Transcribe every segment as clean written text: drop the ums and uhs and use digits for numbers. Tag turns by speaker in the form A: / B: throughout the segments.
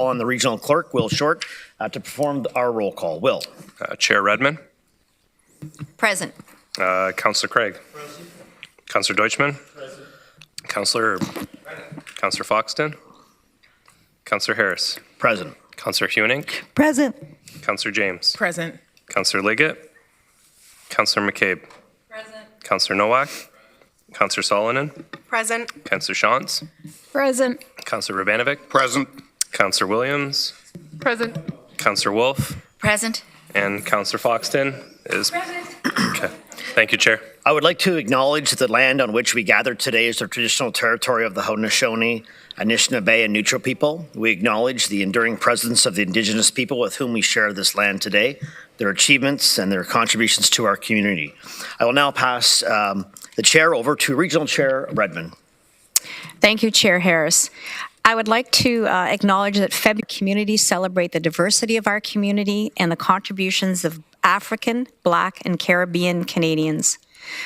A: on the regional clerk, Will Short, to perform our roll call. Will.
B: Chair Redmond.
C: Present.
B: Councillor Craig.
D: Present.
B: Councillor Deutschmann.
D: Present.
B: Councillor Councillor Foxton. Councillor Harris.
A: Present.
B: Councillor Hewning.
C: Present.
B: Councillor James.
C: Present.
B: Councillor Liggett. Councillor McCabe.
C: Present.
B: Councillor Nowak. Councillor Solonen.
C: Present.
B: Councillor Shantz.
C: Present.
B: Councillor Rabanovic.
D: Present.
B: Councillor Williams.
C: Present.
B: Councillor Wolf.
C: Present.
B: And Councillor Foxton is
C: Present.
B: okay. Thank you, Chair.
A: I would like to acknowledge that the land on which we gather today is the traditional territory of the Haudenosaunee, Anishinaabe, and Neutral people. We acknowledge the enduring presence of the Indigenous people with whom we share this land today, their achievements, and their contributions to our community. I will now pass the chair over to Regional Chair Redmond.
E: Thank you, Chair Harris. I would like to acknowledge that February communities celebrate the diversity of our community and the contributions of African, Black, and Caribbean Canadians.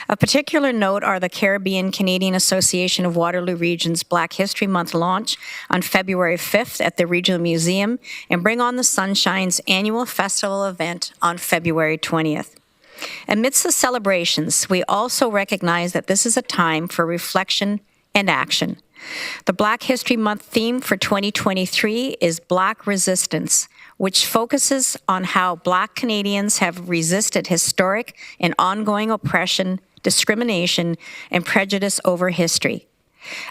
E: Of particular note are the Caribbean Canadian Association of Waterloo Region's Black History Month launch on February 5th at the Regional Museum and Bring on the Sunshine's annual festival event on February 20th. Amidst the celebrations, we also recognize that this is a time for reflection and action. The Black History Month theme for 2023 is Black Resistance, which focuses on how Black Canadians have resisted historic and ongoing oppression, discrimination, and prejudice over history.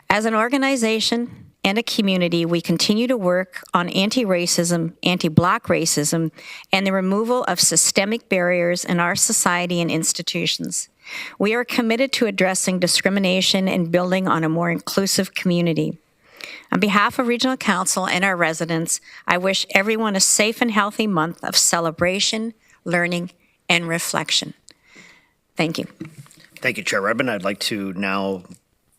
E: As an organization and a community, we continue to work on anti-racism, anti-Black racism, and the removal of systemic barriers in our society and institutions. We are committed to addressing discrimination and building on a more inclusive community. On behalf of Regional Council and our residents, I wish everyone a safe and healthy month of celebration, learning, and reflection. Thank you.
A: Thank you, Chair Redmond. I'd like to now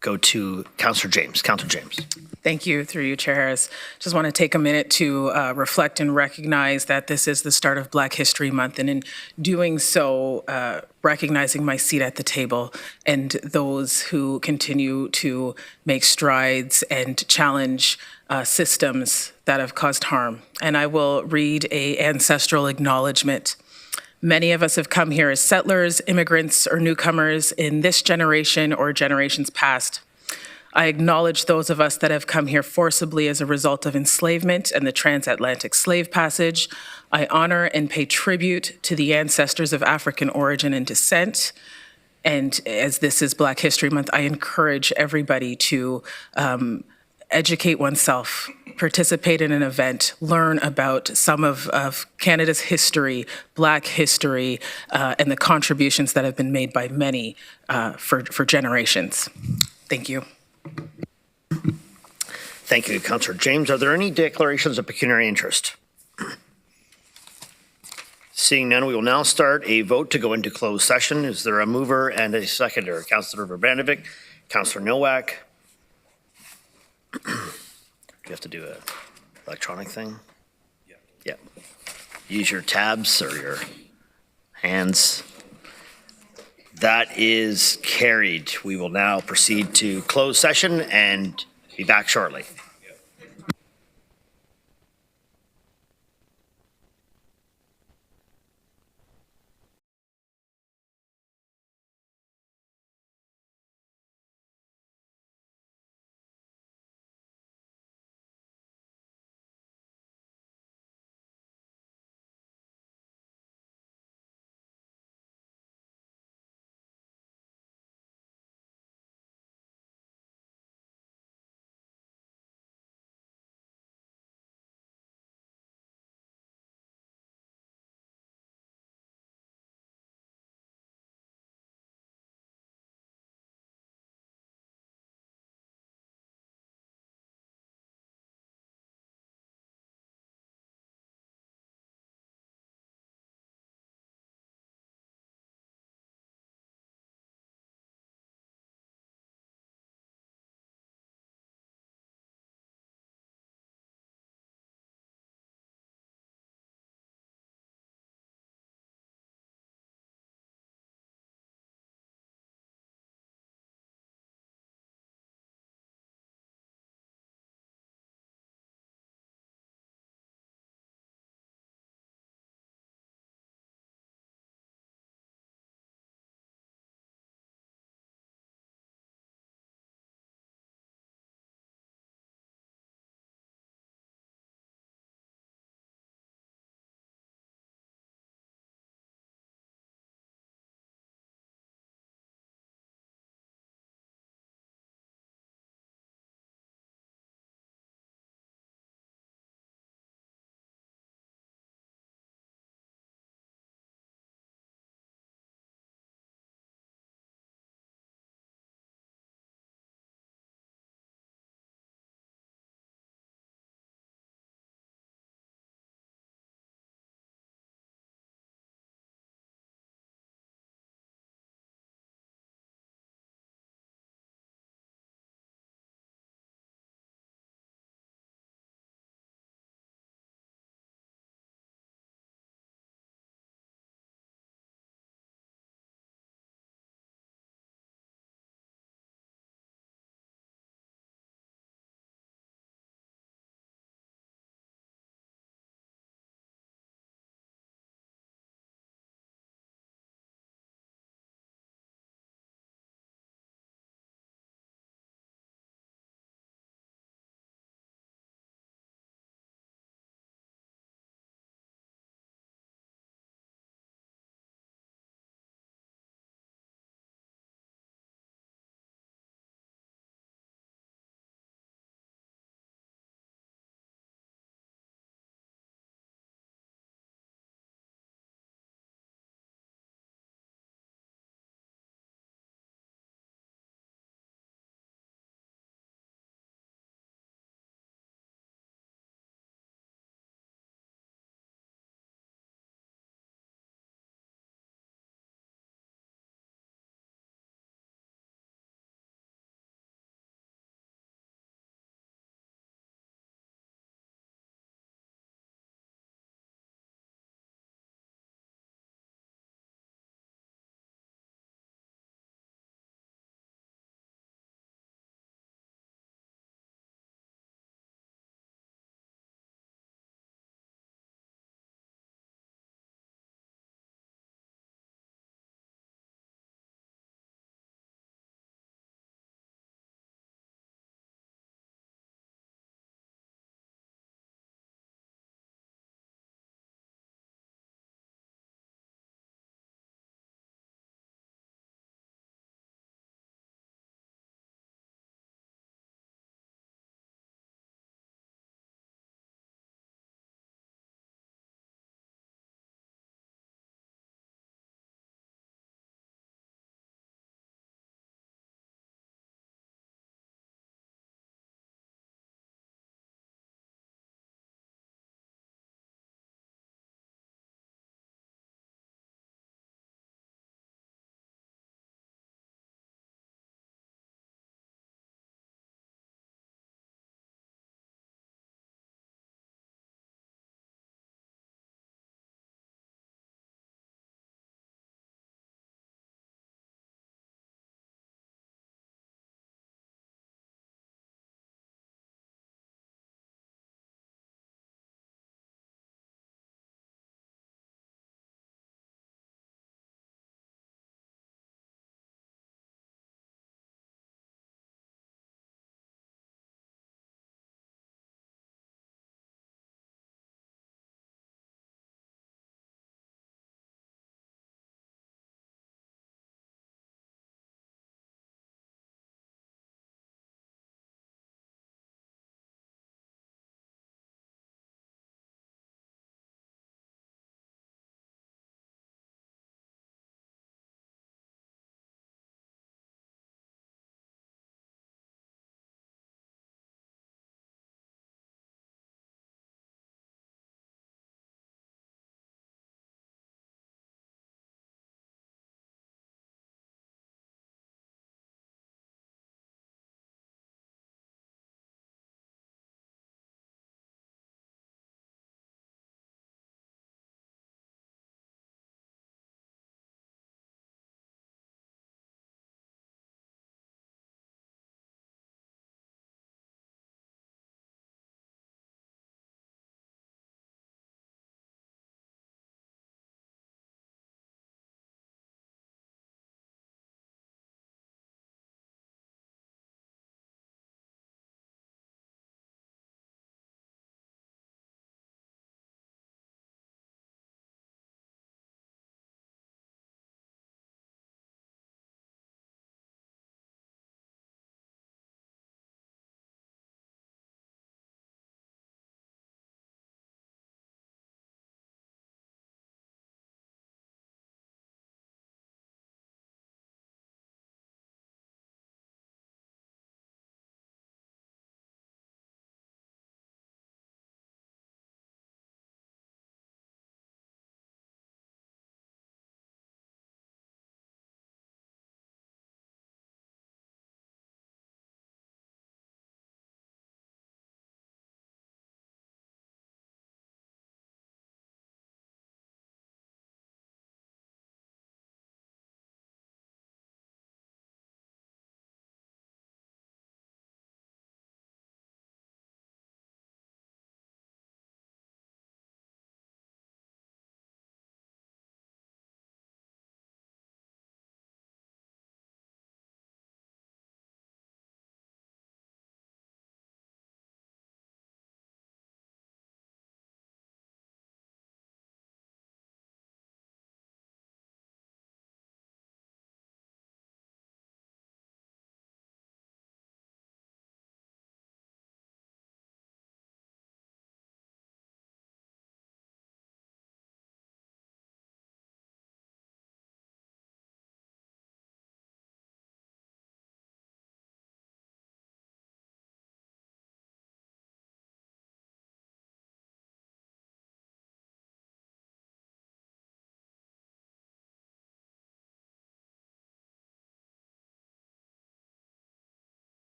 A: go to Councillor James. Councillor James.
F: Thank you, through you, Chair Harris. Just want to take a minute to reflect and recognize that this is the start of Black History Month, and in doing so, recognizing my seat at the table and those who continue to make strides and challenge systems that have caused harm. And I will read an ancestral acknowledgement. Many of us have come here as settlers, immigrants, or newcomers in this generation or generations past. I acknowledge those of us that have come here forcibly as a result of enslavement and the transatlantic slave passage. I honor and pay tribute to the ancestors of African origin and descent. And as this is Black History Month, I encourage everybody to educate oneself, participate in an event, learn about some of Canada's history, Black history, and the contributions that have been made by many for generations. Thank you.
A: Thank you, Councillor James. Are there any declarations of pecuniary interest? Seeing none, we will now start a vote to go into closed session. Is there a mover and a seconder? Councillor Rabanovic, Councillor Nowak. You have to do an electronic thing? Yeah. Use your tabs or your hands. That is carried. We will now proceed to closed session and be back shortly.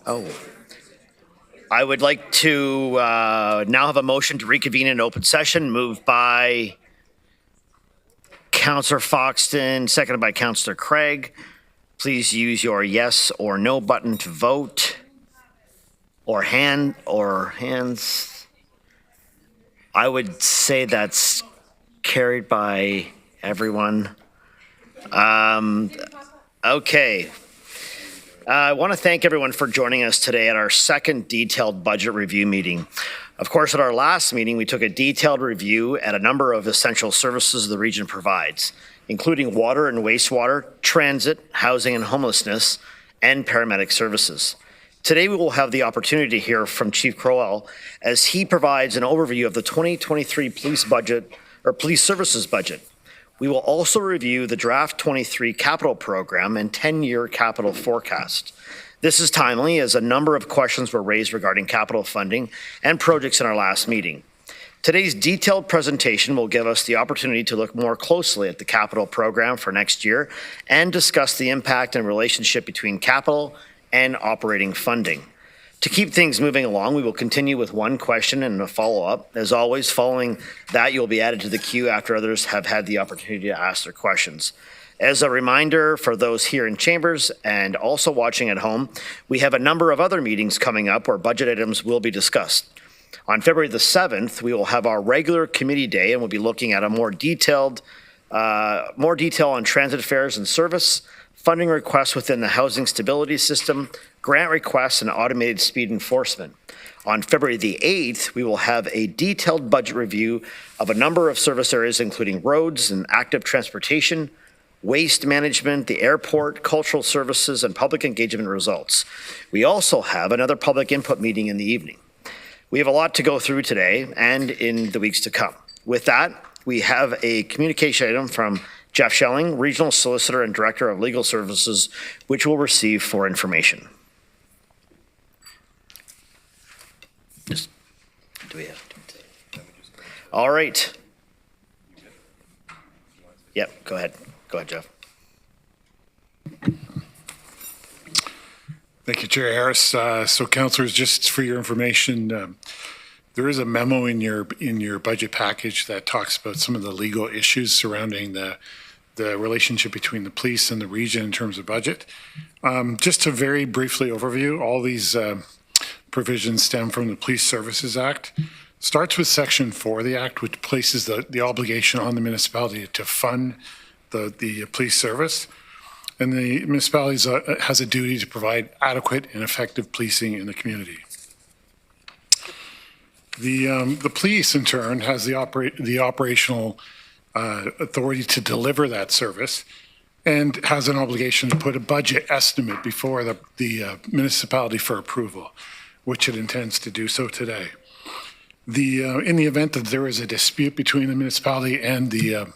A: Oh. I would like to now have a motion to reconvene in open session, moved by Councillor Foxton, seconded by Councillor Craig. Please use your yes or no button to vote, or hands. I would say that's carried by everyone. Okay. I want to thank everyone for joining us today at our second detailed budget review meeting. Of course, at our last meeting, we took a detailed review at a number of essential services the region provides, including water and wastewater, transit, housing and homelessness, and paramedic services. Today, we will have the opportunity to hear from Chief Crowell as he provides an overview of the 2023 police budget, or police services budget. We will also review the draft 23 capital program and 10-year capital forecast. This is timely as a number of questions were raised regarding capital funding and projects in our last meeting. Today's detailed presentation will give us the opportunity to look more closely at the capital program for next year and discuss the impact and relationship between capital and operating funding. To keep things moving along, we will continue with one question and a follow-up. As always, following that, you'll be added to the queue after others have had the opportunity to ask their questions. As a reminder for those here in chambers and also watching at home, we have a number of other meetings coming up where budget items will be discussed. On February the 7th, we will have our regular committee day and we'll be looking at a more detail on transit fares and service, funding requests within the housing stability system, grant requests, and automated speed enforcement. On February the 8th, we will have a detailed budget review of a number of service areas, including roads and active transportation, waste management, the airport, cultural services, and public engagement results. We also have another public input meeting in the evening. We have a lot to go through today and in the weeks to come. With that, we have a communication item from Jeff Schelling, Regional Solicitor and Director of Legal Services, which we'll receive for information. Do we have to? All right. Yep, go ahead. Go ahead, Jeff.
D: Thank you, Chair Harris. So, councillors, just for your information, there is a memo in your budget package that talks about some of the legal issues surrounding the relationship between the police and the region in terms of budget. Just to very briefly overview, all these provisions stem from the Police Services Act. Starts with Section 4 of the Act, which places the obligation on the municipality to fund the police service. And the municipality has a duty to provide adequate and effective policing in the community. The police, in turn, has the operational authority to deliver that service and has an obligation to put a budget estimate before the municipality for approval, which it intends to do so today. In the event that there is a dispute between the municipality and the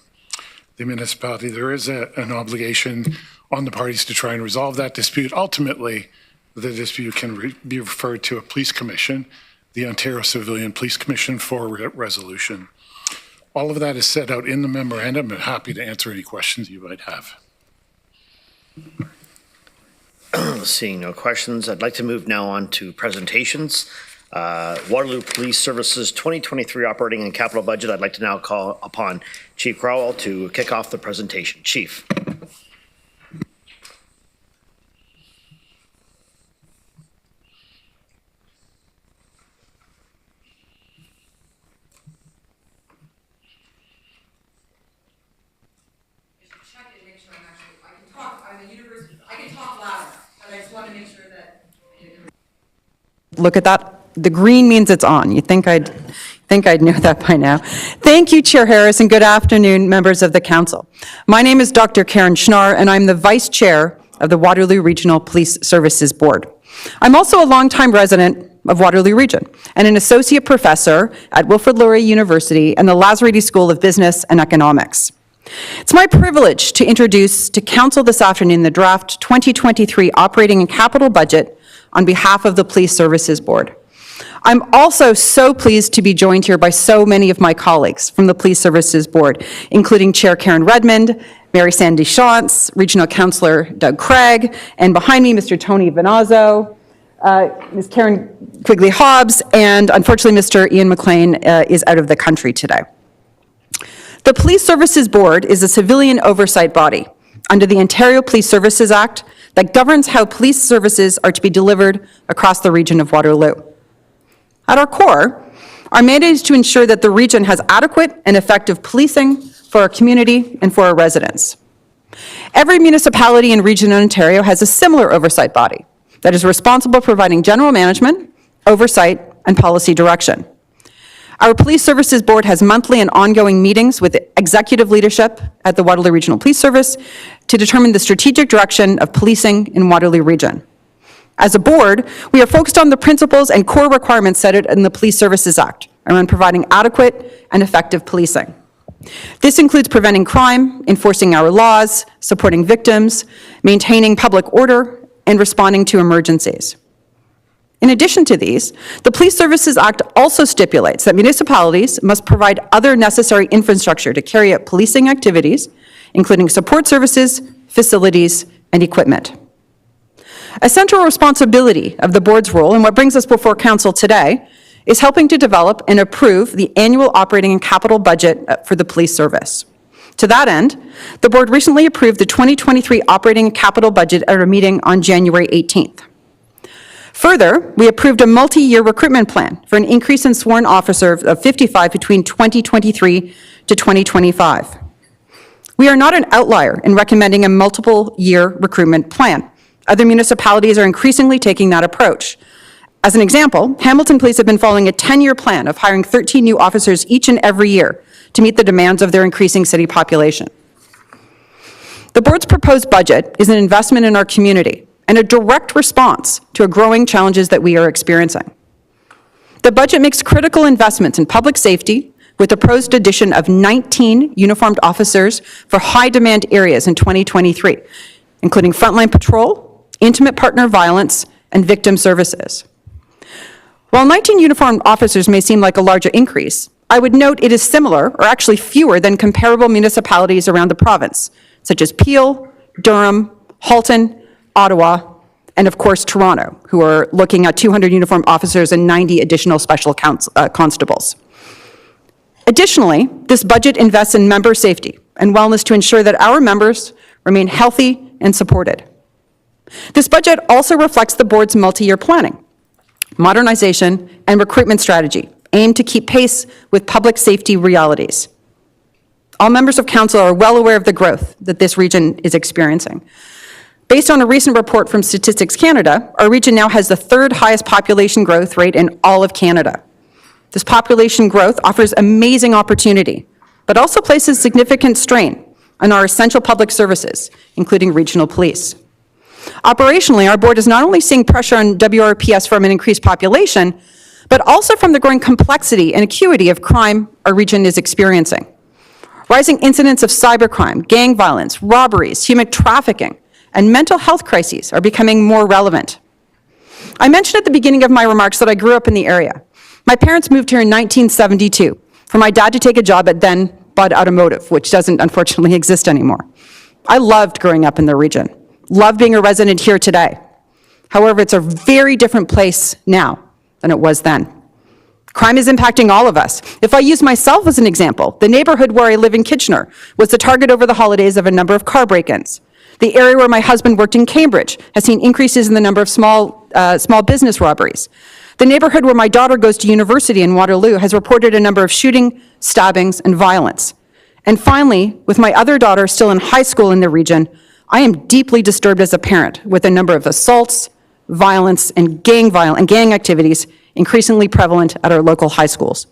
D: municipality, there is an obligation on the parties to try and resolve that dispute. Ultimately, the dispute can be referred to a police commission, the Ontario Civilian Police Commission, for resolution. All of that is set out in the memorandum. I'm happy to answer any questions you might have.
A: Seeing no questions, I'd like to move now on to presentations. Waterloo Police Services 2023 operating and capital budget. I'd like to now call upon Chief Crowell to kick off the presentation. Chief.
G: Look at that. The green means it's on. You think I'd know that by now. Thank you, Chair Harris, and good afternoon, members of the council. My name is Dr. Karen Schnarr, and I'm the Vice Chair of the Waterloo Regional Police Services Board. I'm also a longtime resident of Waterloo Region and an associate professor at Wilfrid Laurier University and the Lazarady School of Business and Economics. It's my privilege to introduce to council this afternoon the draft 2023 operating and capital budget on behalf of the Police Services Board. I'm also so pleased to be joined here by so many of my colleagues from the Police Services Board, including Chair Karen Redmond, Mary Sandy Shantz, Regional Councillor Doug Craig, and behind me, Mr. Tony Venazzo, Ms. Karen Quigley-Hobbs, and unfortunately, Mr. Ian McLean is out of the country today. The Police Services Board is a civilian oversight body under the Ontario Police Services Act that governs how police services are to be delivered across the region of Waterloo. At our core, our mandate is to ensure that the region has adequate and effective policing for our community and for our residents. Every municipality and region in Ontario has a similar oversight body that is responsible for providing general management, oversight, and policy direction. Our Police Services Board has monthly and ongoing meetings with executive leadership at the Waterloo Regional Police Service to determine the strategic direction of policing in Waterloo Region. As a board, we are focused on the principles and core requirements set in the Police Services Act around providing adequate and effective policing. This includes preventing crime, enforcing our laws, supporting victims, maintaining public order, and responding to emergencies. In addition to these, the Police Services Act also stipulates that municipalities must provide other necessary infrastructure to carry out policing activities, including support services, facilities, and equipment. A central responsibility of the board's role, and what brings us before council today, is helping to develop and approve the annual operating and capital budget for the police service. To that end, the board recently approved the 2023 operating and capital budget at a meeting on January 18th. Further, we approved a multi-year recruitment plan for an increase in sworn officers of 55 between 2023 to 2025. We are not an outlier in recommending a multiple-year recruitment plan. Other municipalities are increasingly taking that approach. As an example, Hamilton Police have been following a 10-year plan of hiring 13 new officers each and every year to meet the demands of their increasing city population. The board's proposed budget is an investment in our community and a direct response to growing challenges that we are experiencing. The budget makes critical investments in public safety with the proposed addition of 19 uniformed officers for high-demand areas in 2023, including frontline patrol, intimate partner violence, and victim services. While 19 uniformed officers may seem like a larger increase, I would note it is similar, or actually fewer, than comparable municipalities around the province, such as Peel, Durham, Halton, Ottawa, and of course Toronto, who are looking at 200 uniformed officers and 90 additional special constables. Additionally, this budget invests in member safety and wellness to ensure that our members remain healthy and supported. This budget also reflects the board's multi-year planning, modernization, and recruitment strategy aimed to keep pace with public safety realities. All members of council are well aware of the growth that this region is experiencing. Based on a recent report from Statistics Canada, our region now has the third highest population growth rate in all of Canada. This population growth offers amazing opportunity, but also places significant strain on our essential public services, including regional police. Operationally, our board is not only seeing pressure on WRPS from an increased population, but also from the growing complexity and acuity of crime our region is experiencing. Rising incidents of cybercrime, gang violence, robberies, human trafficking, and mental health crises are becoming more relevant. I mentioned at the beginning of my remarks that I grew up in the area. My parents moved here in 1972 for my dad to take a job at then Budd Automotive, which doesn't unfortunately exist anymore. I loved growing up in the region, loved being a resident here today. However, it's a very different place now than it was then. Crime is impacting all of us. If I use myself as an example, the neighborhood where I live in Kitchener was the target over the holidays of a number of car break-ins. The area where my husband worked in Cambridge has seen increases in the number of small business robberies. The neighborhood where my daughter goes to university in Waterloo has reported a number of shooting, stabbings, and violence. And finally, with my other daughter still in high school in the region, I am deeply disturbed as a parent with a number of assaults, violence, and gang activities increasingly prevalent at our local high schools.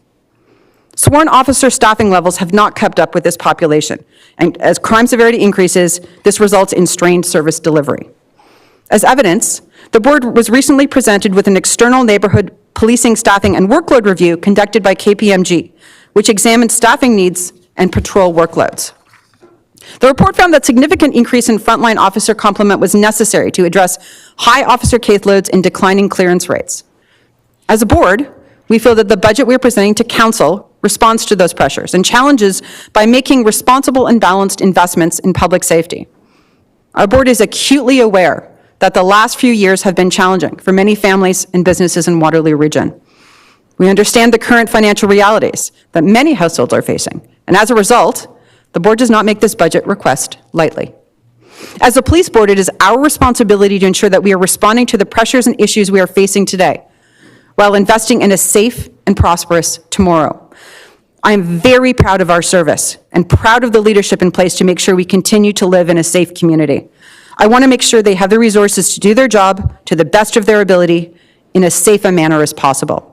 G: Sworn officer staffing levels have not kept up with this population, and as crime severity increases, this results in strained service delivery. As evidence, the board was recently presented with an external neighborhood policing staffing and workload review conducted by KPMG, which examined staffing needs and patrol workloads. The report found that significant increase in frontline officer complement was necessary to address high officer caseloads and declining clearance rates. As a board, we feel that the budget we are presenting to council responds to those pressures and challenges by making responsible and balanced investments in public safety. Our board is acutely aware that the last few years have been challenging for many families and businesses in Waterloo Region. We understand the current financial realities that many households are facing, and as a result, the board does not make this budget request lightly. As a police board, it is our responsibility to ensure that we are responding to the pressures and issues we are facing today, while investing in a safe and prosperous tomorrow. I am very proud of our service and proud of the leadership in place to make sure we continue to live in a safe community. I want to make sure they have the resources to do their job to the best of their ability in as safe a manner as possible.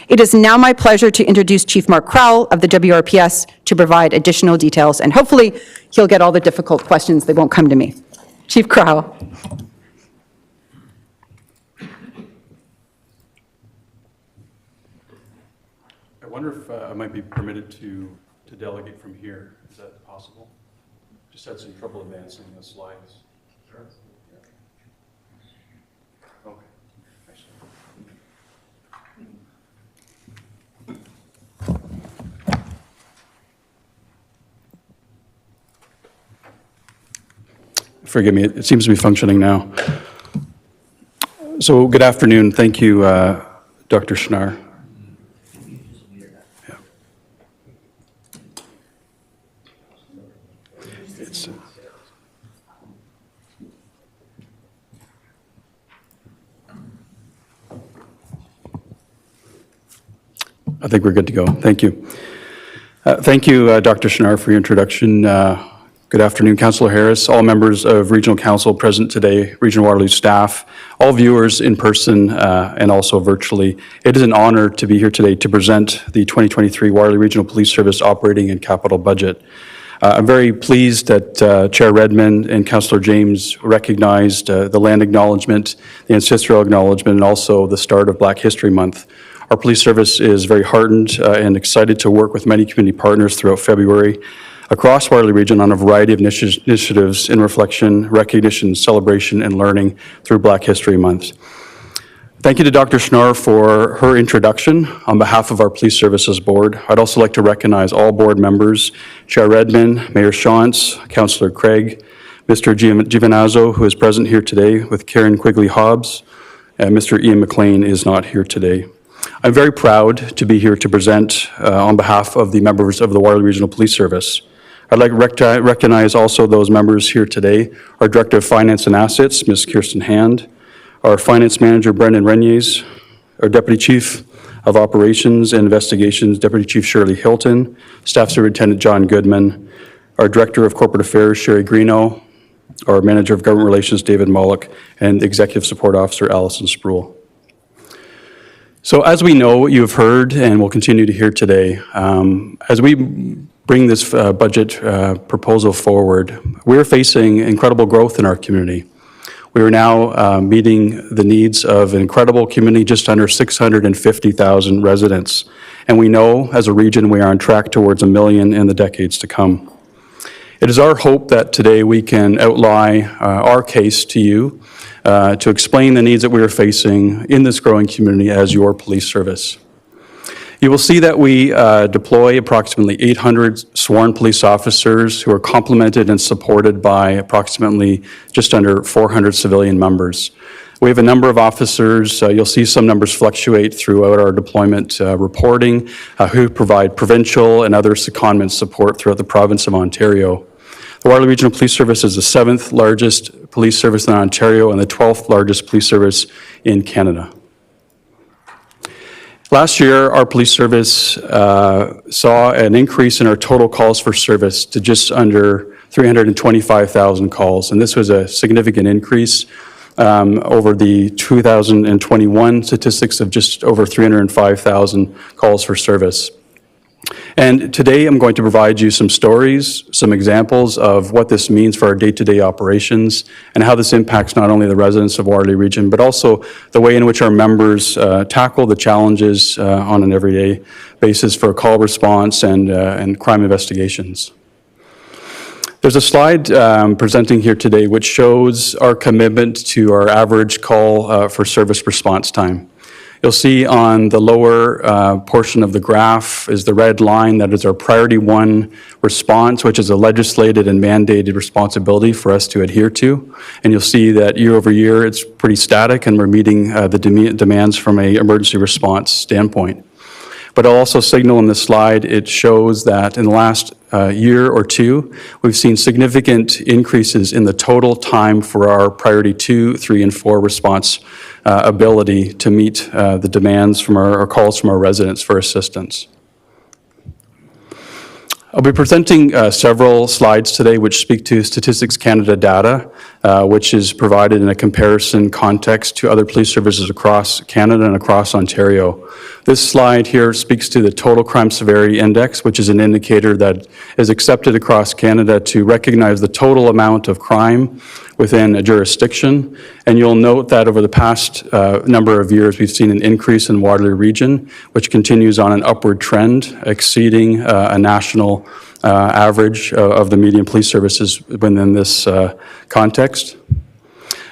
G: It is now my pleasure to introduce Chief Mark Crowell of the WRPS to provide additional details, and hopefully he'll get all the difficult questions. They won't come to me. Chief Crowell.
H: I wonder if I might be permitted to delegate from here. Is that possible? Just had some trouble advancing the slides. Sure. Yeah. Okay. Forgive me, it seems to be functioning now. So good afternoon. Thank you, Dr. Schnarr. Yeah. I think we're good to go. Thank you. Thank you, Dr. Schnarr, for your introduction. Good afternoon, Councillor Harris, all members of Regional Council present today, Regional Waterloo staff, all viewers in person and also virtually. It is an honor to be here today to present the 2023 Waterloo Regional Police Service operating and capital budget. I'm very pleased that Chair Redmond and Councillor James recognized the land acknowledgement, the ancestral acknowledgement, and also the start of Black History Month. Our police service is very heartened and excited to work with many community partners throughout February across Waterloo Region on a variety of initiatives in reflection, recognition, celebration, and learning through Black History Month. Thank you to Dr. Schnarr for her introduction on behalf of our Police Services Board. I'd also like to recognize all board members, Chair Redmond, Mayor Shantz, Councillor Craig, Mr. Giovinazzo, who is present here today with Karen Quigley-Hobbs, and Mr. Ian McLean is not here today. I'm very proud to be here to present on behalf of the members of the Waterloo Regional Police Service. I'd like to recognize also those members here today, our Director of Finance and Assets, Ms. Kirsten Hand, our Finance Manager, Brendan Reniers, our Deputy Chief of Operations and Investigations, Deputy Chief Shirley Hilton, Staff Superintendent John Goodman, our Director of Corporate Affairs, Sherry Greeno, our Manager of Government Relations, David Mollick, and Executive Support Officer, Allison Spruill. So as we know, you've heard and will continue to hear today, as we bring this budget proposal forward, we're facing incredible growth in our community. We are now meeting the needs of an incredible community, just under 650,000 residents. And we know as a region we are on track towards 1 million in the decades to come. It is our hope that today we can outline our case to you to explain the needs that we are facing in this growing community as your police service. You will see that we deploy approximately 800 sworn police officers who are complemented and supported by approximately just under 400 civilian members. We have a number of officers, you'll see some numbers fluctuate throughout our deployment reporting, who provide provincial and other secondment support throughout the province of Ontario. The Waterloo Regional Police Service is the 7th largest police service in Ontario and the 12th largest police service in Canada. Last year, our police service saw an increase in our total calls for service to just under 325,000 calls, and this was a significant increase over the 2021 statistics of just over 305,000 calls for service. And today I'm going to provide you some stories, some examples of what this means for our day-to-day operations and how this impacts not only the residents of Waterloo Region, but also the way in which our members tackle the challenges on an everyday basis for call response and crime investigations. There's a slide presenting here today which shows our commitment to our average call for service response time. You'll see on the lower portion of the graph is the red line. That is our priority 1 response, which is a legislated and mandated responsibility for us to adhere to. And you'll see that year over year, it's pretty static, and we're meeting the demands from an emergency response standpoint. But I'll also signal in this slide, it shows that in the last year or two, we've seen significant increases in the total time for our priority 2, 3, and 4 response ability to meet the demands from our calls from our residents for assistance. I'll be presenting several slides today which speak to Statistics Canada data, which is provided in a comparison context to other police services across Canada and across Ontario. This slide here speaks to the Total Crime Severity Index, which is an indicator that is accepted across Canada to recognize the total amount of crime within a jurisdiction. And you'll note that over the past number of years, we've seen an increase in Waterloo region, which continues on an upward trend, exceeding a national average of the median police services within this context.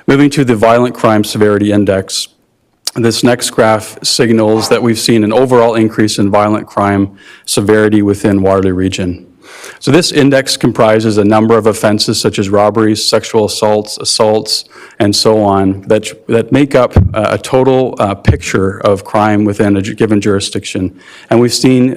H: Moving to the Violent Crime Severity Index, this next graph signals that we've seen an overall increase in violent crime severity within Waterloo region. So this index comprises a number of offenses such as robberies, sexual assaults, and so on that make up a total picture of crime within a given jurisdiction. And we've seen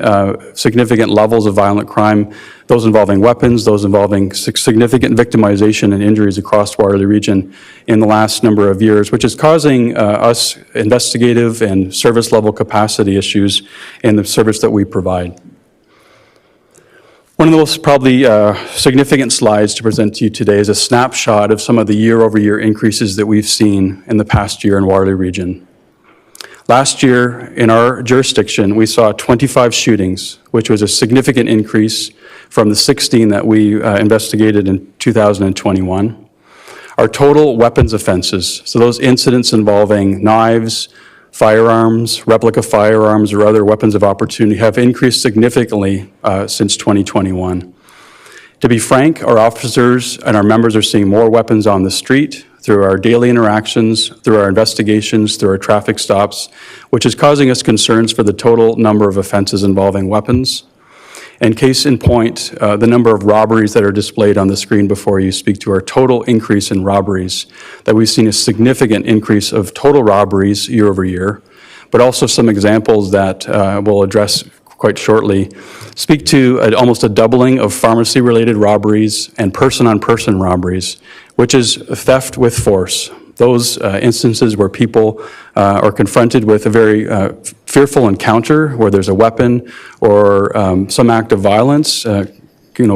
H: significant levels of violent crime, those involving weapons, those involving significant victimization and injuries across Waterloo region in the last number of years, which is causing us investigative and service level capacity issues in the service that we provide. One of the most probably significant slides to present to you today is a snapshot of some of the year-over-year increases that we've seen in the past year in Waterloo region. Last year, in our jurisdiction, we saw 25 shootings, which was a significant increase from the 16 that we investigated in 2021. Our total weapons offenses, so those incidents involving knives, firearms, replica firearms, or other weapons of opportunity have increased significantly since 2021. To be frank, our officers and our members are seeing more weapons on the street through our daily interactions, through our investigations, through our traffic stops, which is causing us concerns for the total number of offenses involving weapons. And case in point, the number of robberies that are displayed on the screen before you speak to our total increase in robberies, that we've seen a significant increase of total robberies year over year, but also some examples that we'll address quite shortly speak to almost a doubling of pharmacy-related robberies and person-on-person robberies, which is theft with force. Those instances where people are confronted with a very fearful encounter where there's a weapon or some act of violence,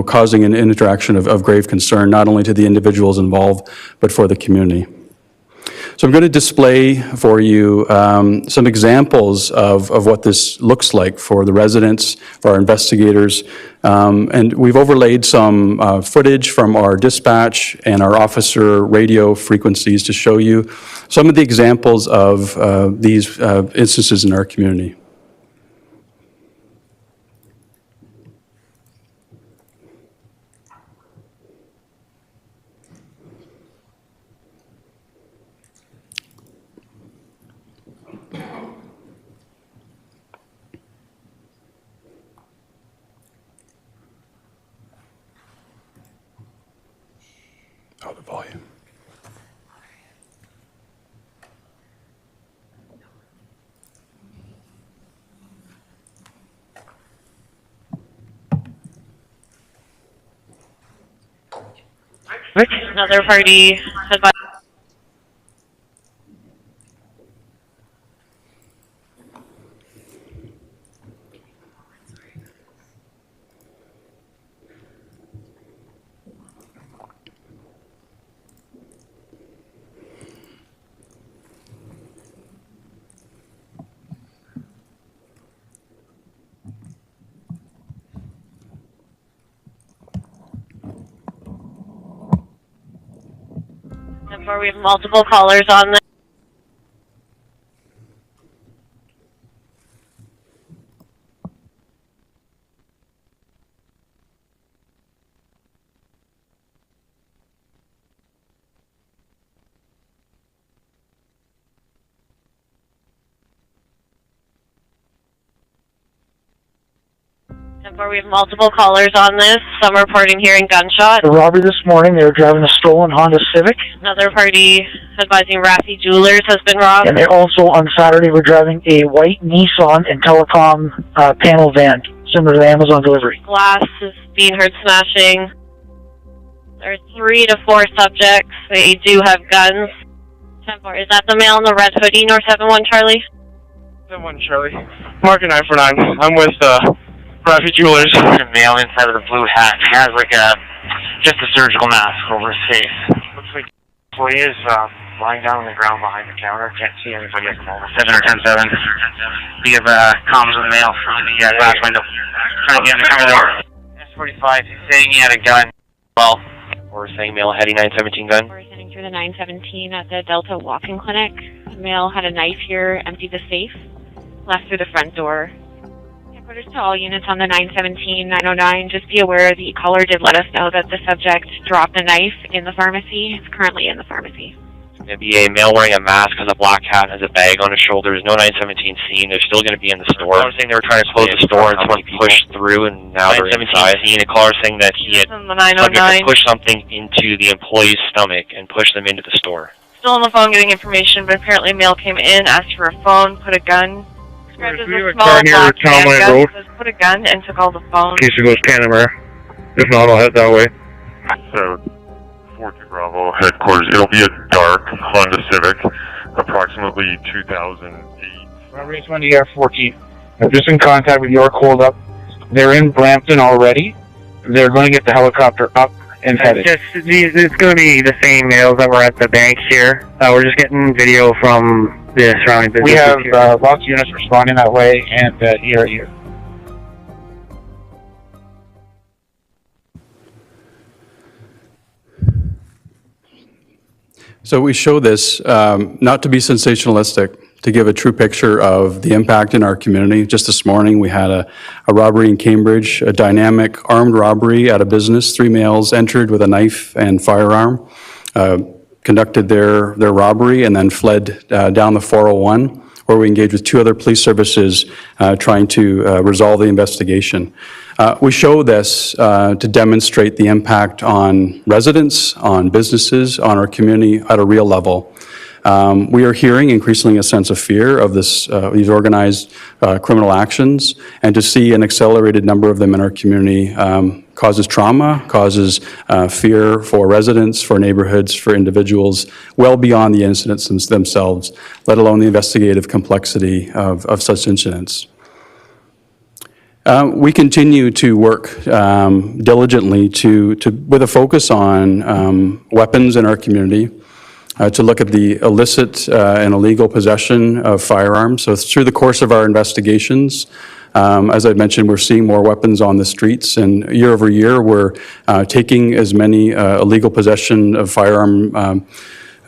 H: causing an interaction of grave concern, not only to the individuals involved, but for the community. So I'm going to display for you some examples of what this looks like for the residents, for our investigators, and we've overlaid some footage from our dispatch and our officer radio frequencies to show you some of the examples of these instances in our community. Oh, the volume.
I: Another party advised. We have multiple callers on the 10-4, we have multiple callers on this. Some reporting hearing gunshot.
J: The robbery this morning, they were driving a stolen Honda Civic.
I: Another party advising Rafi Jewelers has been robbed.
J: And they also, on Saturday, were driving a white Nissan and telecom panel van, similar to the Amazon delivery.
I: Glass is being heard smashing. There are 3 to 4 subjects. They do have guns. 10-4, is that the male in the red hoodie, North 7-1 Charlie?
K: 7-1 Charlie. Mark 949. I'm with Rafi Jewelers.
L: The male inside of the blue hat has like just a surgical mask over his face. Looks like he is lying down on the ground behind the counter. Can't see anybody at the moment. 7 or 10-7. We have comms with the male from the glass window. Trying to get in the cover there. S45 is saying he had a gun. Well, we're saying male had a 917 gun.
I: We're heading through the 917 at the Delta Walk-in Clinic. The male had a knife here, emptied the safe, left through the front door. Headquarters to all units on the 917, 909. Just be aware the caller did let us know that the subject dropped a knife in the pharmacy. It's currently in the pharmacy.
L: It's going to be a male wearing a mask, has a black hat, has a bag on his shoulders. No 917 seen. They're still going to be in the store. I was saying they were trying to close the store and someone pushed through, and now they're inside. Seen a caller saying that he had pushed something into the employee's stomach and pushed them into the store.
I: Still on the phone getting information, but apparently a male came in, asked for a phone, put a gun. Described as a small black handgun, says put a gun, and took all the phones.
K: In case it goes Panama. If not, I'll head that way.
M: So, 42 Bravo headquarters. It'll be a dark Honda Civic, approximately 2008.
J: Robbery 20 R14. I'm just in contact with York Hold Up. They're in Brampton already. They're going to get the helicopter up and headed.
K: It's going to be the same males that were at the bank here. We're just getting video from the surrounding businesses.
J: We have
K: here.
J: lots of units responding that way, and here.
H: So we show this not to be sensationalistic, to give a true picture of the impact in our community. Just this morning, we had a robbery in Cambridge, a dynamic armed robbery at a business. 3 males entered with a knife and firearm, conducted their robbery, and then fled down the 401, where we engaged with 2 other police services trying to resolve the investigation. We show this to demonstrate the impact on residents, on businesses, on our community at a real level. We are hearing increasingly a sense of fear of these organized criminal actions, and to see an accelerated number of them in our community causes trauma, causes fear for residents, for neighborhoods, for individuals, well beyond the incidents themselves, let alone the investigative complexity of such incidents. We continue to work diligently with a focus on weapons in our community, to look at the illicit and illegal possession of firearms. So through the course of our investigations, as I mentioned, we're seeing more weapons on the streets, and year over year, we're taking as many illegal possession of firearm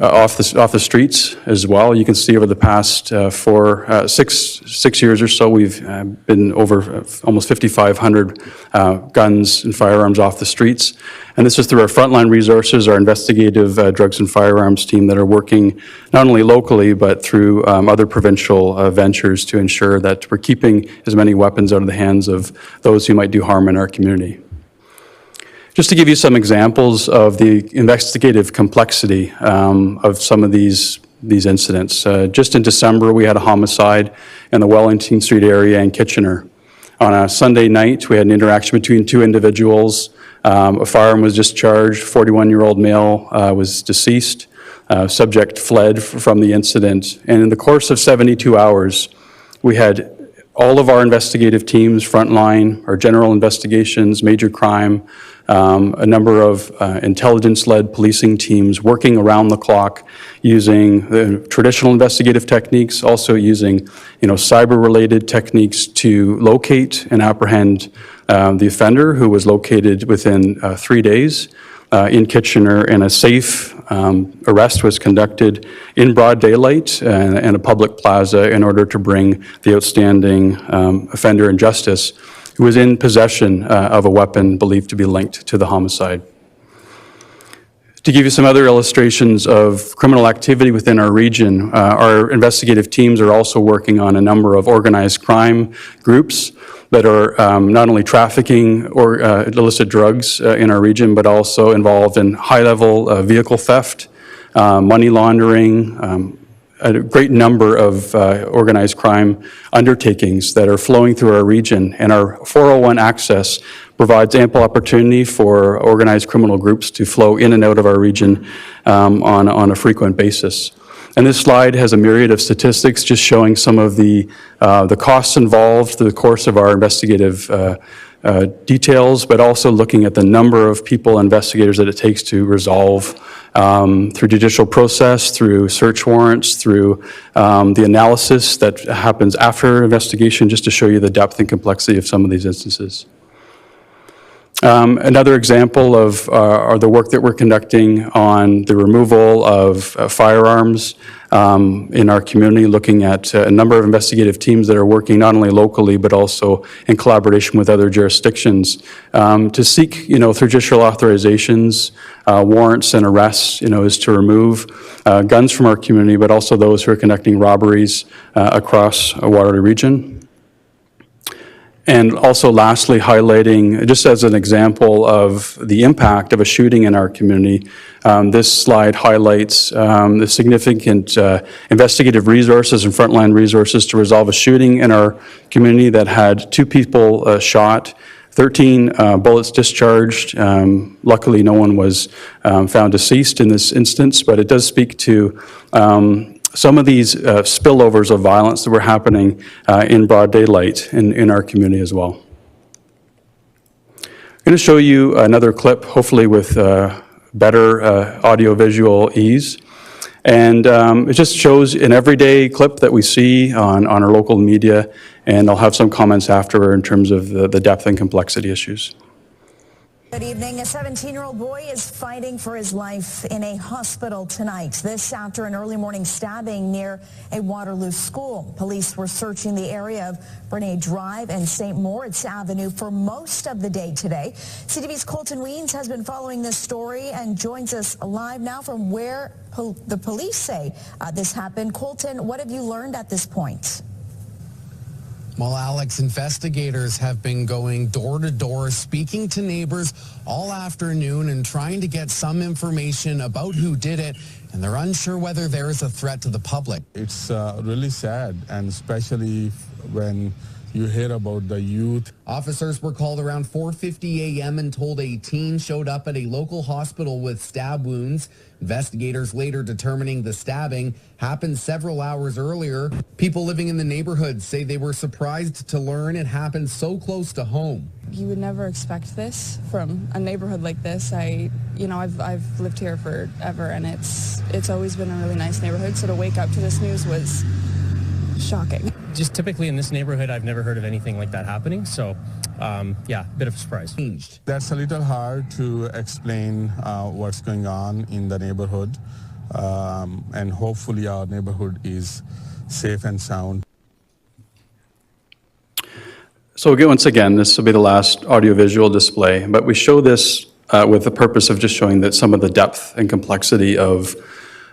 H: off the streets as well. You can see over the past 6 years or so, we've been over almost 5,500 guns and firearms off the streets. And this is through our frontline resources, our investigative drugs and firearms team that are working not only locally, but through other provincial ventures to ensure that we're keeping as many weapons out of the hands of those who might do harm in our community. Just to give you some examples of the investigative complexity of some of these incidents. Just in December, we had a homicide in the Wellington Street area in Kitchener. On a Sunday night, we had an interaction between 2 individuals. A firearm was discharged, 41-year-old male was deceased. Subject fled from the incident. And in the course of 72 hours, we had all of our investigative teams, frontline, our general investigations, major crime, a number of intelligence-led policing teams working around the clock using the traditional investigative techniques, also using cyber-related techniques to locate and apprehend the offender, who was located within 3 days in Kitchener, and a safe arrest was conducted in broad daylight and a public plaza in order to bring the outstanding offender in justice, who was in possession of a weapon believed to be linked to the homicide. To give you some other illustrations of criminal activity within our region, our investigative teams are also working on a number of organized crime groups that are not only trafficking or illicit drugs in our region, but also involved in high-level vehicle theft, money laundering, a great number of organized crime undertakings that are flowing through our region. And our 401 access provides ample opportunity for organized criminal groups to flow in and out of our region on a frequent basis. And this slide has a myriad of statistics just showing some of the costs involved through the course of our investigative details, but also looking at the number of people, investigators that it takes to resolve through judicial process, through search warrants, through the analysis that happens after investigation, just to show you the depth and complexity of some of these instances. Another example of the work that we're conducting on the removal of firearms in our community, looking at a number of investigative teams that are working not only locally but also in collaboration with other jurisdictions to seek, through judicial authorizations, warrants and arrests, is to remove guns from our community, but also those who are conducting robberies across a Waterloo region. And also lastly, highlighting, just as an example of the impact of a shooting in our community, this slide highlights the significant investigative resources and frontline resources to resolve a shooting in our community that had 2 people shot, 13 bullets discharged. Luckily, no one was found deceased in this instance, but it does speak to some of these spillovers of violence that were happening in broad daylight in our community as well. I'm going to show you another clip, hopefully with better audio-visual ease. And it just shows an everyday clip that we see on our local media, and I'll have some comments after in terms of the depth and complexity issues.
N: Good evening. A 17-year-old boy is fighting for his life in a hospital tonight. This after an early morning stabbing near a Waterloo school. Police were searching the area of Bernay Drive and St. Moritz Avenue for most of the day today. CTV's Colton Weens has been following this story and joins us live now from where the police say this happened. Colton, what have you learned at this point?
O: Well, Alex, investigators have been going door to door, speaking to neighbors all afternoon and trying to get some information about who did it, and they're unsure whether there is a threat to the public.
P: It's really sad, and especially when you hear about the youth.
O: Officers were called around 4:50 a.m. and told a teen showed up at a local hospital with stab wounds. Investigators later determining the stabbing happened several hours earlier. People living in the neighborhood say they were surprised to learn it happened so close to home.
Q: You would never expect this from a neighborhood like this. I've lived here forever, and it's always been a really nice neighborhood. So to wake up to this news was shocking.
R: Just typically in this neighborhood, I've never heard of anything like that happening. So, yeah, bit of a surprise.
P: That's a little hard to explain what's going on in the neighborhood, and hopefully our neighborhood is safe and sound.
H: So again, once again, this will be the last audiovisual display, but we show this with the purpose of just showing that some of the depth and complexity of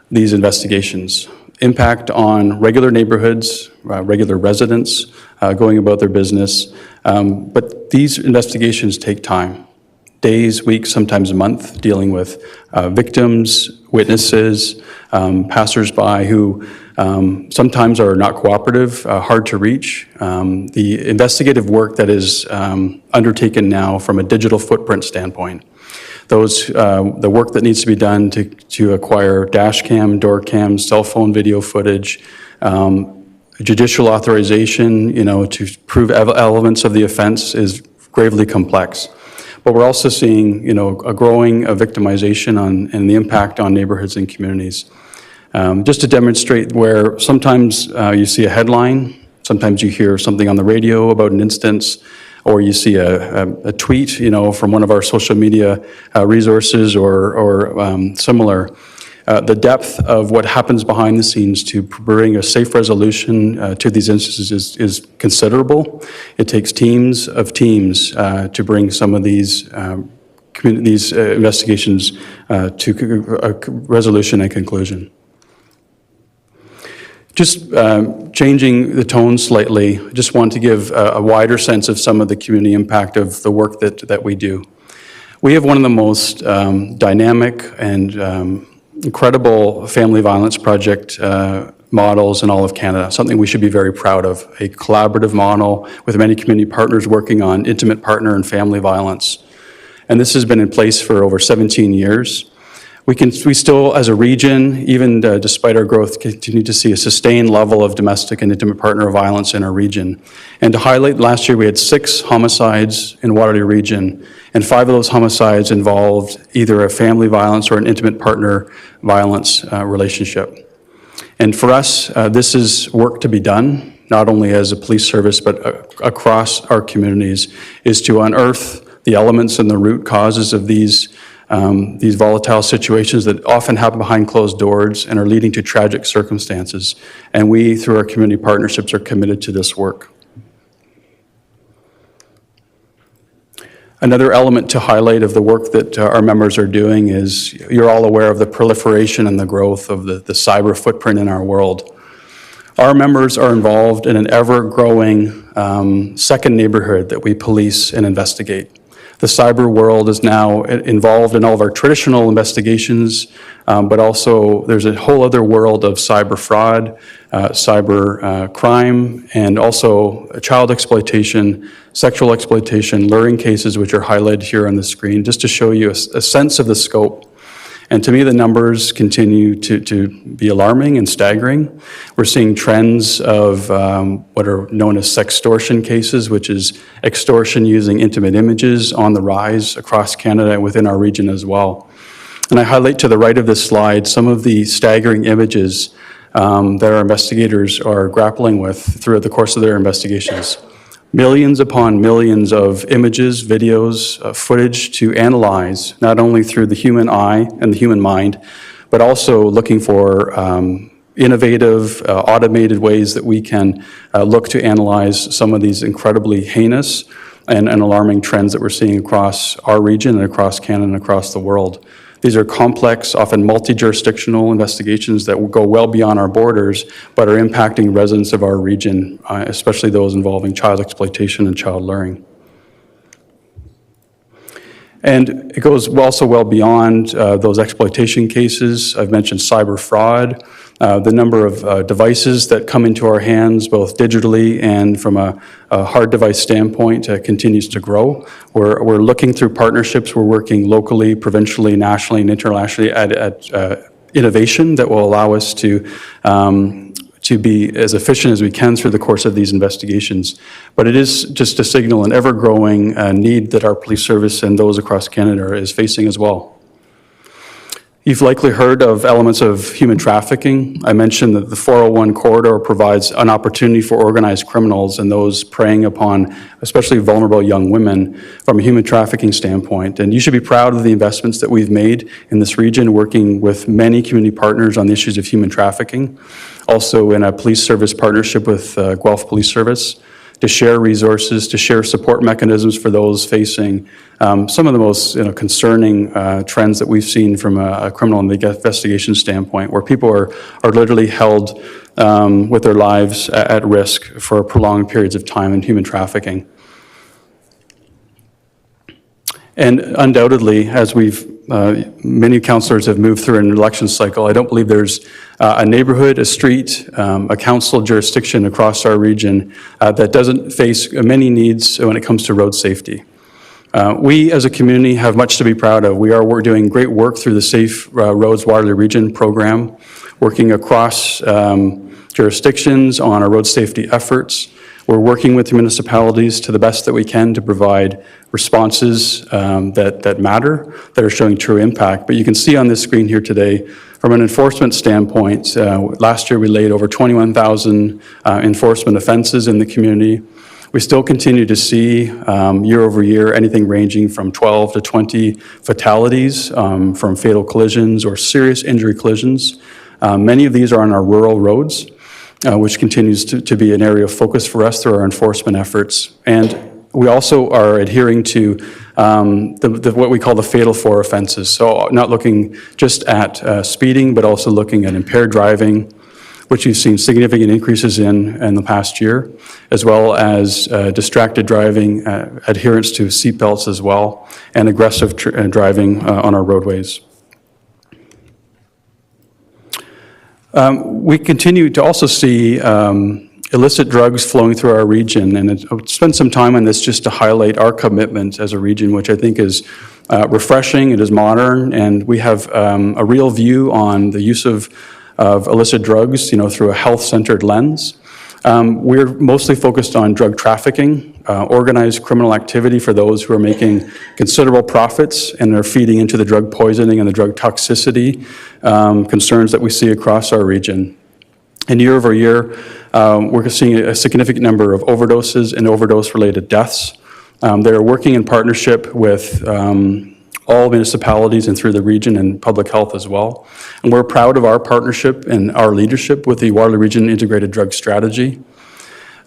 H: these investigations. Impact on regular neighborhoods, regular residents going about their business. But these investigations take time, days, weeks, sometimes a month, dealing with victims, witnesses, passersby who sometimes are not cooperative, hard to reach. The investigative work that is undertaken now from a digital footprint standpoint. The work that needs to be done to acquire dash cam, door cam, cell phone video footage, judicial authorization, to prove elements of the offense is gravely complex. But we're also seeing, a growing victimization and the impact on neighborhoods and communities. Just to demonstrate where sometimes you see a headline, sometimes you hear something on the radio about an instance, or you see a tweet, from one of our social media resources or similar. The depth of what happens behind the scenes to bring a safe resolution to these instances is considerable. It takes teams to bring some of these investigations to a resolution and conclusion. Just changing the tone slightly, I just want to give a wider sense of some of the community impact of the work that we do. We have one of the most dynamic and incredible family violence project models in all of Canada, something we should be very proud of, a collaborative model with many community partners working on intimate partner and family violence. And this has been in place for over 17 years. We still, as a region, even despite our growth, continue to see a sustained level of domestic and intimate partner violence in our region. And to highlight, last year we had 6 homicides in Waterloo region, and 5 of those homicides involved either a family violence or an intimate partner violence relationship. And for us, this is work to be done, not only as a police service, but across our communities, is to unearth the elements and the root causes of these volatile situations that often happen behind closed doors and are leading to tragic circumstances. And we, through our community partnerships, are committed to this work. Another element to highlight of the work that our members are doing is, you're all aware of the proliferation and the growth of the cyber footprint in our world. Our members are involved in an ever-growing second neighborhood that we police and investigate. The cyber world is now involved in all of our traditional investigations, but also there's a whole other world of cyber fraud, cyber crime, and also child exploitation, sexual exploitation, luring cases, which are highlighted here on the screen, just to show you a sense of the scope. And to me, the numbers continue to be alarming and staggering. We're seeing trends of what are known as sextortion cases, which is extortion using intimate images, on the rise across Canada and within our region as well. And I highlight to the right of this slide some of the staggering images that our investigators are grappling with throughout the course of their investigations. Millions upon millions of images, videos, footage to analyze, not only through the human eye and the human mind, but also looking for innovative, automated ways that we can look to analyze some of these incredibly heinous and alarming trends that we're seeing across our region and across Canada and across the world. These are complex, often multi-jurisdictional investigations that will go well beyond our borders, but are impacting residents of our region, especially those involving child exploitation and child luring. And it goes also well beyond those exploitation cases. I've mentioned cyber fraud. The number of devices that come into our hands, both digitally and from a hard device standpoint, continues to grow. We're looking through partnerships. We're working locally, provincially, nationally, and internationally at innovation that will allow us to be as efficient as we can through the course of these investigations. But it is just to signal an ever-growing need that our police service and those across Canada is facing as well. You've likely heard of elements of human trafficking. I mentioned that the 401 corridor provides an opportunity for organized criminals and those preying upon especially vulnerable young women from a human trafficking standpoint. And you should be proud of the investments that we've made in this region, working with many community partners on the issues of human trafficking. Also in a police service partnership with Guelph Police Service, to share resources, to share support mechanisms for those facing some of the most concerning trends that we've seen from a criminal investigation standpoint, where people are literally held with their lives at risk for prolonged periods of time in human trafficking. And undoubtedly, as many councillors have moved through an election cycle, I don't believe there's a neighborhood, a street, a council jurisdiction across our region that doesn't face many needs when it comes to road safety. We as a community have much to be proud of. We're doing great work through the Safe Roads Waterloo Region program, working across jurisdictions on our road safety efforts. We're working with municipalities to the best that we can to provide responses that matter, that are showing true impact. But you can see on this screen here today, from an enforcement standpoint, last year we laid over 21,000 enforcement offenses in the community. We still continue to see year over year anything ranging from 12 to 20 fatalities from fatal collisions or serious injury collisions. Many of these are on our rural roads, which continues to be an area of focus for us through our enforcement efforts. And We also are adhering to what we call the fatal 4 offenses. So not looking just at speeding, but also looking at impaired driving, which you've seen significant increases in the past year, as well as distracted driving, adherence to seatbelts as well, and aggressive driving on our roadways. We continue to also see illicit drugs flowing through our region, and I'll spend some time on this just to highlight our commitment as a region, which I think is refreshing, it is modern, and we have a real view on the use of illicit drugs, through a health-centered lens. We're mostly focused on drug trafficking, organized criminal activity for those who are making considerable profits and are feeding into the drug poisoning and the drug toxicity concerns that we see across our region. And year over year, we're seeing a significant number of overdoses and overdose-related deaths. They're working in partnership with all municipalities and through the region and public health as well. And we're proud of our partnership and our leadership with the Waterloo Region Integrated Drug Strategy.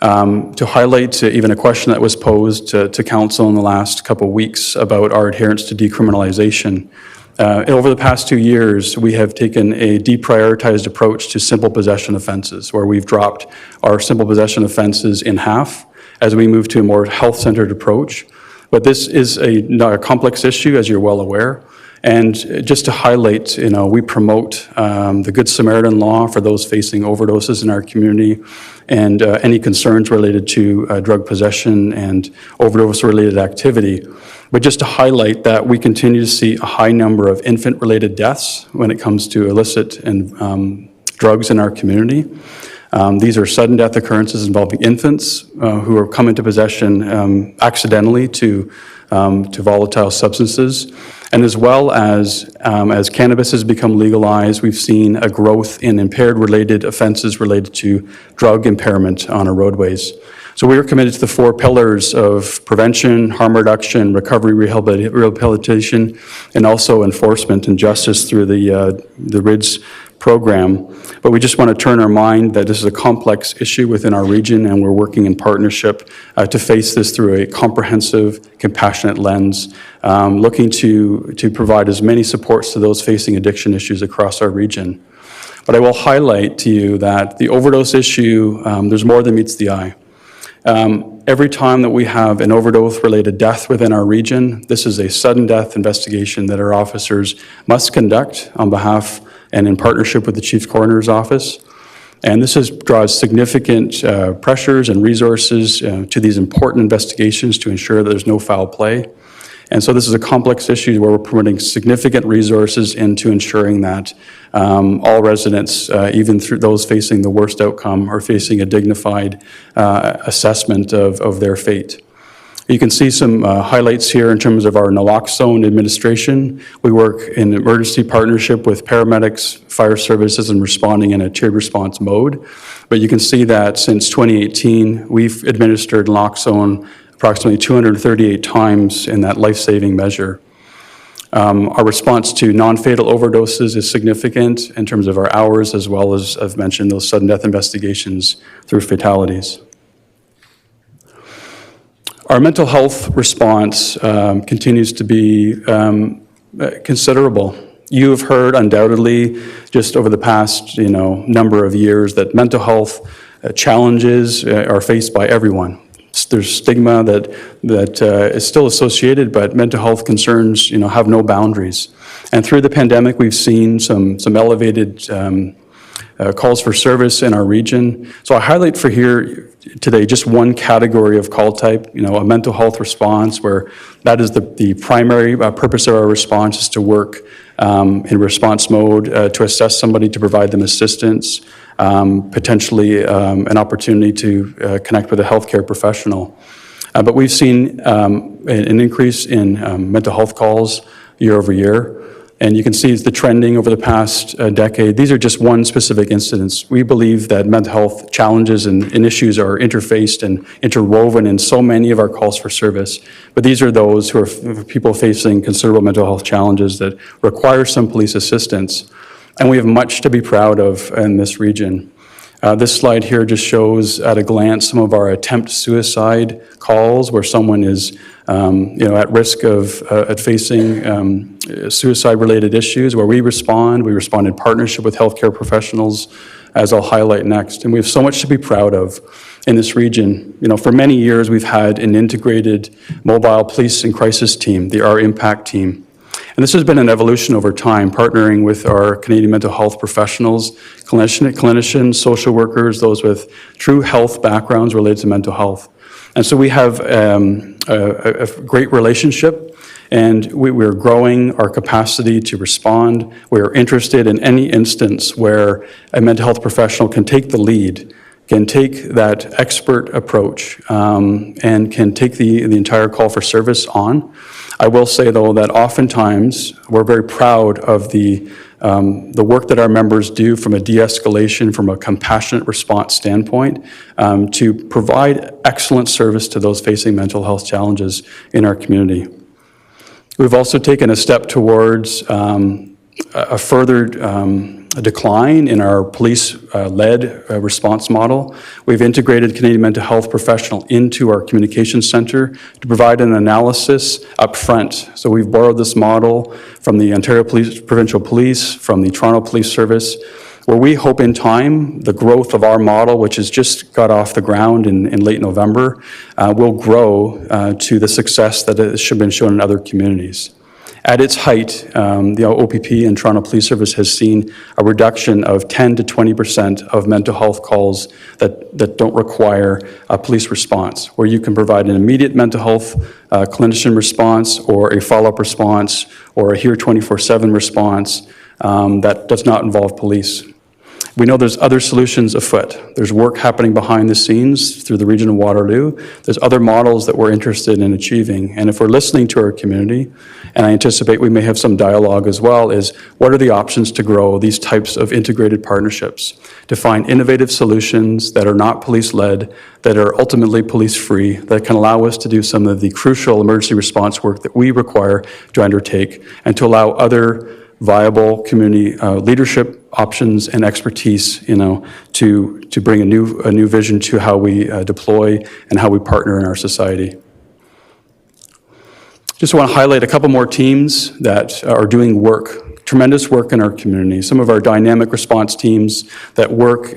H: To highlight even a question that was posed to Council in the last couple of weeks about our adherence to decriminalization. Over the past 2 years, we have taken a deprioritized approach to simple possession offenses, where we've dropped our simple possession offenses in half as we move to a more health-centered approach. But this is a complex issue, as you're well aware. And just to highlight, we promote the Good Samaritan law for those facing overdoses in our community, and any concerns related to drug possession and overdose-related activity. But just to highlight that we continue to see a high number of infant-related deaths when it comes to illicit and drugs in our community. These are sudden death occurrences involving infants who are come into possession accidentally to volatile substances. And as well as cannabis has become legalized, we've seen a growth in impaired-related offenses related to drug impairment on our roadways. So we are committed to the 4 pillars of prevention, harm reduction, recovery, rehabilitation, and also enforcement and justice through the RIDS program. But we just want to turn our mind that this is a complex issue within our region, and we're working in partnership to face this through a comprehensive, compassionate lens, looking to provide as many supports to those facing addiction issues across our region. But I will highlight to you that the overdose issue, there's more than meets the eye. Every time that we have an overdose-related death within our region, this is a sudden death investigation that our officers must conduct on behalf and in partnership with the Chief Coroner's Office. And this draws significant pressures and resources to these important investigations to ensure that there's no foul play. And so this is a complex issue where we're promoting significant resources into ensuring that all residents, even through those facing the worst outcome, are facing a dignified assessment of their fate. You can see some highlights here in terms of our naloxone administration. We work in emergency partnership with paramedics, fire services, and responding in a tiered response mode. But you can see that since 2018, we've administered naloxone approximately 238 times in that life-saving measure. Our response to non-fatal overdoses is significant in terms of our hours, as well as, I've mentioned, those sudden death investigations through fatalities. Our mental health response continues to be considerable. You have heard undoubtedly just over the past number of years that mental health challenges are faced by everyone. There's stigma that is still associated, but mental health concerns have no boundaries. And through the pandemic, we've seen some elevated calls for service in our region. So I highlight for here today just one category of call type, a mental health response, where that is the primary purpose of our response is to work in response mode to assess somebody, to provide them assistance, potentially an opportunity to connect with a healthcare professional. But we've seen an increase in mental health calls year over year. And you can see the trending over the past decade. These are just one specific incidents. We believe that mental health challenges and issues are interfaced and interwoven in so many of our calls for service. But these are those who are people facing considerable mental health challenges that require some police assistance. And we have much to be proud of in this region. This slide here just shows at a glance some of our attempt suicide calls where someone is at risk of facing suicide-related issues, where we respond in partnership with healthcare professionals, as I'll highlight next. And we have so much to be proud of in this region. For many years, we've had an integrated mobile police and crisis team, the R Impact team. And this has been an evolution over time, partnering with our Canadian mental health professionals, clinicians, social workers, those with true health backgrounds related to mental health. And so we have a great relationship, and we're growing our capacity to respond. We're interested in any instance where a mental health professional can take the lead, can take that expert approach, and can take the entire call for service on. I will say, though, that oftentimes we're very proud of the work that our members do from a de-escalation, from a compassionate response standpoint, to provide excellent service to those facing mental health challenges in our community. We've also taken a step towards a further decline in our police-led response model. We've integrated Canadian mental health professional into our communications center to provide an analysis up front. So we've borrowed this model from the Ontario Provincial Police, from the Toronto Police Service, where we hope in time the growth of our model, which has just got off the ground in late November, will grow to the success that has been shown in other communities. At its height, the OPP and Toronto Police Service has seen a reduction of 10 to 20% of mental health calls that don't require a police response, where you can provide an immediate mental health clinician response or a follow-up response or a Here 24/7 response that does not involve police. We know there's other solutions afoot. There's work happening behind the scenes through the region of Waterloo. There's other models that we're interested in achieving. And if we're listening to our community, and I anticipate we may have some dialogue as well, is what are the options to grow these types of integrated partnerships, to find innovative solutions that are not police-led, that are ultimately police-free, that can allow us to do some of the crucial emergency response work that we require to undertake, and to allow other viable community leadership options and expertise, to bring a new vision to how we deploy and how we partner in our society. Just want to highlight a couple more teams that are doing work, tremendous work in our community. Some of our dynamic response teams that work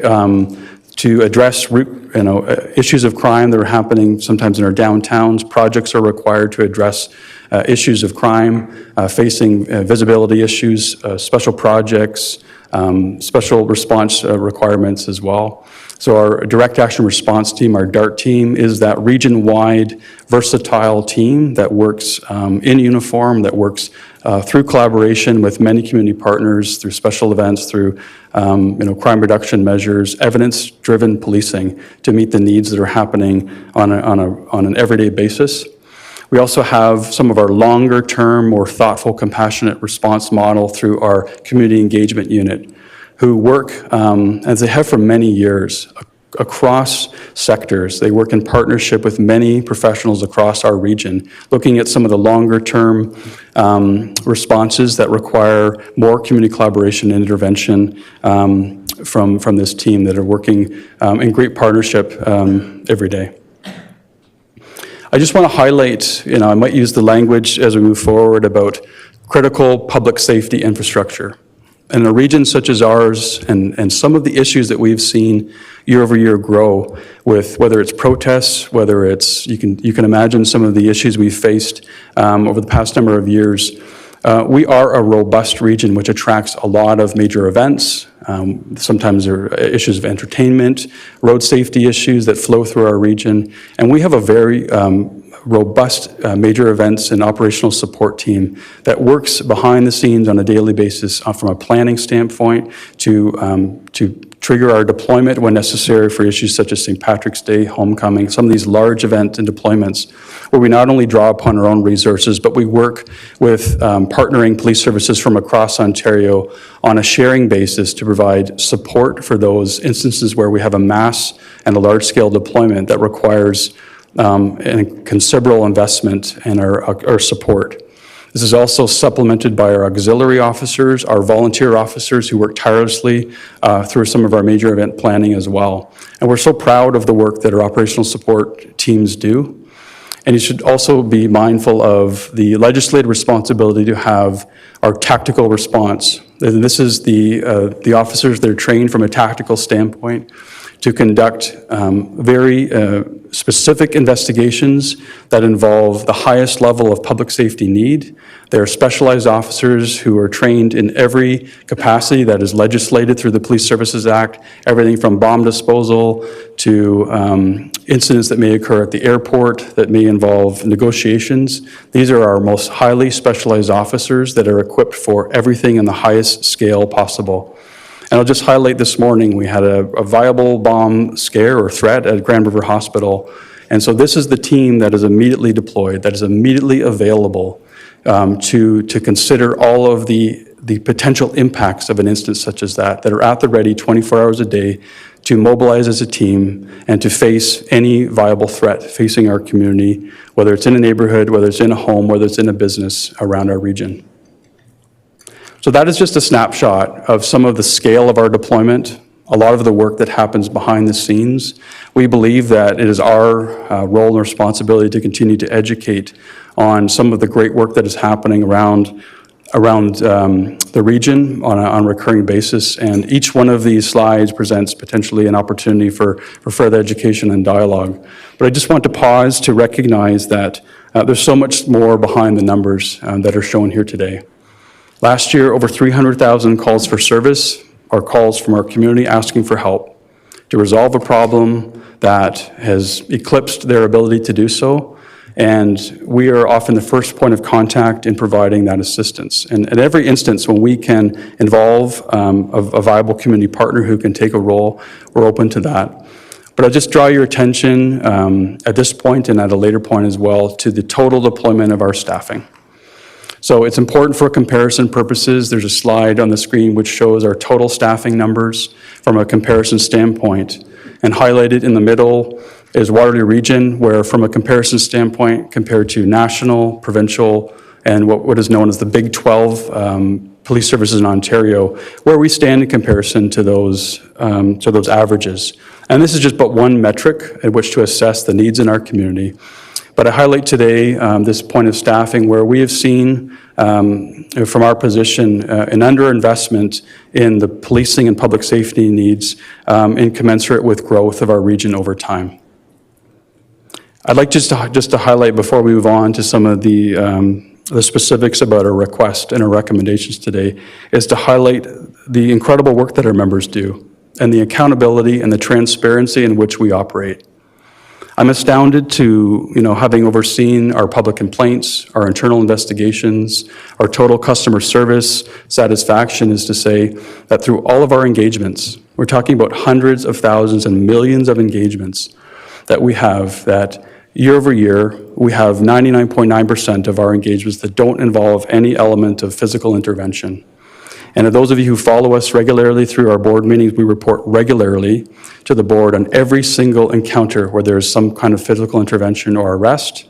H: to address issues of crime that are happening sometimes in our downtowns. Projects are required to address issues of crime, facing visibility issues, special projects, special response requirements as well. So our direct action response team, our DART team, is that region-wide versatile team that works in uniform, that works through collaboration with many community partners, through special events, through crime reduction measures, evidence-driven policing to meet the needs that are happening on an everyday basis. We also have some of our longer-term, more thoughtful, compassionate response model through our community engagement unit, who work, as they have for many years, across sectors. They work in partnership with many professionals across our region, looking at some of the longer-term responses that require more community collaboration and intervention from this team that are working in great partnership every day. I just want to highlight, I might use the language as we move forward about critical public safety infrastructure. In a region such as ours, and some of the issues that we've seen year over year grow with, whether it's protests, whether it's, you can imagine some of the issues we've faced over the past number of years. We are a robust region which attracts a lot of major events. Sometimes there are issues of entertainment, road safety issues that flow through our region. And we have a very robust major events and operational support team that works behind the scenes on a daily basis from a planning standpoint to trigger our deployment when necessary for issues such as St. Patrick's Day, homecoming, some of these large events and deployments where we not only draw upon our own resources, but we work with partnering police services from across Ontario on a sharing basis to provide support for those instances where we have a mass and a large-scale deployment that requires a considerable investment in our support. This is also supplemented by our auxiliary officers, our volunteer officers who work tirelessly through some of our major event planning as well. And we're so proud of the work that our operational support teams do. And you should also be mindful of the legislative responsibility to have our tactical response. And this is the officers that are trained from a tactical standpoint to conduct very specific investigations that involve the highest level of public safety need. They're specialized officers who are trained in every capacity that is legislated through the Police Services Act, everything from bomb disposal to incidents that may occur at the airport that may involve negotiations. These are our most highly specialized officers that are equipped for everything in the highest scale possible. And I'll just highlight this morning, we had a viable bomb scare or threat at Grand River Hospital. And so this is the team that is immediately deployed, that is immediately available to consider all of the potential impacts of an instance such as that are at the ready 24 hours a day to mobilize as a team and to face any viable threat facing our community, whether it's in a neighborhood, whether it's in a home, whether it's in a business around our region. So that is just a snapshot of some of the scale of our deployment, a lot of the work that happens behind the scenes. We believe that it is our role and responsibility to continue to educate on some of the great work that is happening around the region on a recurring basis. And each one of these slides presents potentially an opportunity for further education and dialogue. But I just want to pause to recognize that there's so much more behind the numbers that are shown here today. Last year, over 300,000 calls for service are calls from our community asking for help to resolve a problem that has eclipsed their ability to do so. And we are often the first point of contact in providing that assistance. And at every instance, when we can involve a viable community partner who can take a role, we're open to that. But I'll just draw your attention at this point and at a later point as well to the total deployment of our staffing. So it's important for comparison purposes. There's a slide on the screen which shows our total staffing numbers from a comparison standpoint. And highlighted in the middle is Waterloo Region, where from a comparison standpoint, compared to national, provincial, and what is known as the Big 12 police services in Ontario, where we stand in comparison to those averages. And this is just but one metric at which to assess the needs in our community. But I highlight today this point of staffing where we have seen from our position an underinvestment in the policing and public safety needs incommensurate with growth of our region over time. I'd like just to highlight before we move on to some of the specifics about our request and our recommendations today is to highlight the incredible work that our members do and the accountability and the transparency in which we operate. I'm astounded to, having overseen our public complaints, our internal investigations, our total customer service satisfaction is to say that through all of our engagements, we're talking about hundreds of thousands and millions of engagements that we have, that year over year, we have 99.9% of our engagements that don't involve any element of physical intervention. And those of you who follow us regularly through our board meetings, we report regularly to the board on every single encounter where there's some kind of physical intervention or arrest.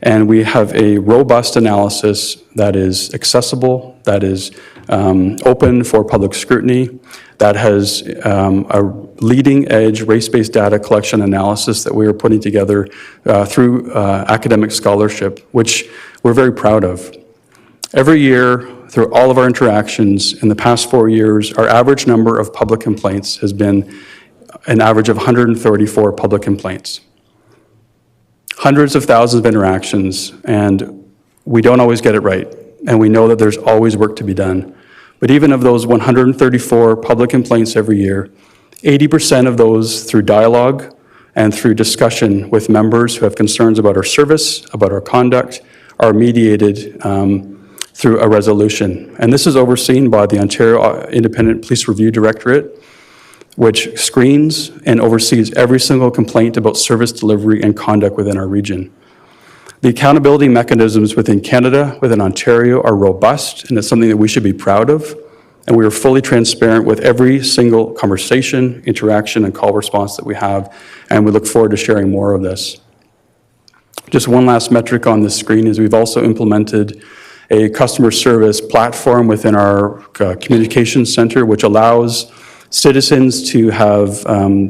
H: And we have a robust analysis that is accessible, that is open for public scrutiny, that has a leading edge race-based data collection analysis that we are putting together through academic scholarship, which we're very proud of. Every year, through all of our interactions in the past 4 years, our average number of public complaints has been an average of 134 public complaints. Hundreds of thousands of interactions, and we don't always get it right. And we know that there's always work to be done. But even of those 134 public complaints every year, 80% of those through dialogue and through discussion with members who have concerns about our service, about our conduct, are mediated through a resolution. And this is overseen by the Ontario Independent Police Review Directorate, which screens and oversees every single complaint about service delivery and conduct within our region. The accountability mechanisms within Canada, within Ontario, are robust, and it's something that we should be proud of. And we are fully transparent with every single conversation, interaction, and call response that we have, and we look forward to sharing more of this. Just one last metric on this screen is we've also implemented a customer service platform within our communications center, which allows citizens to have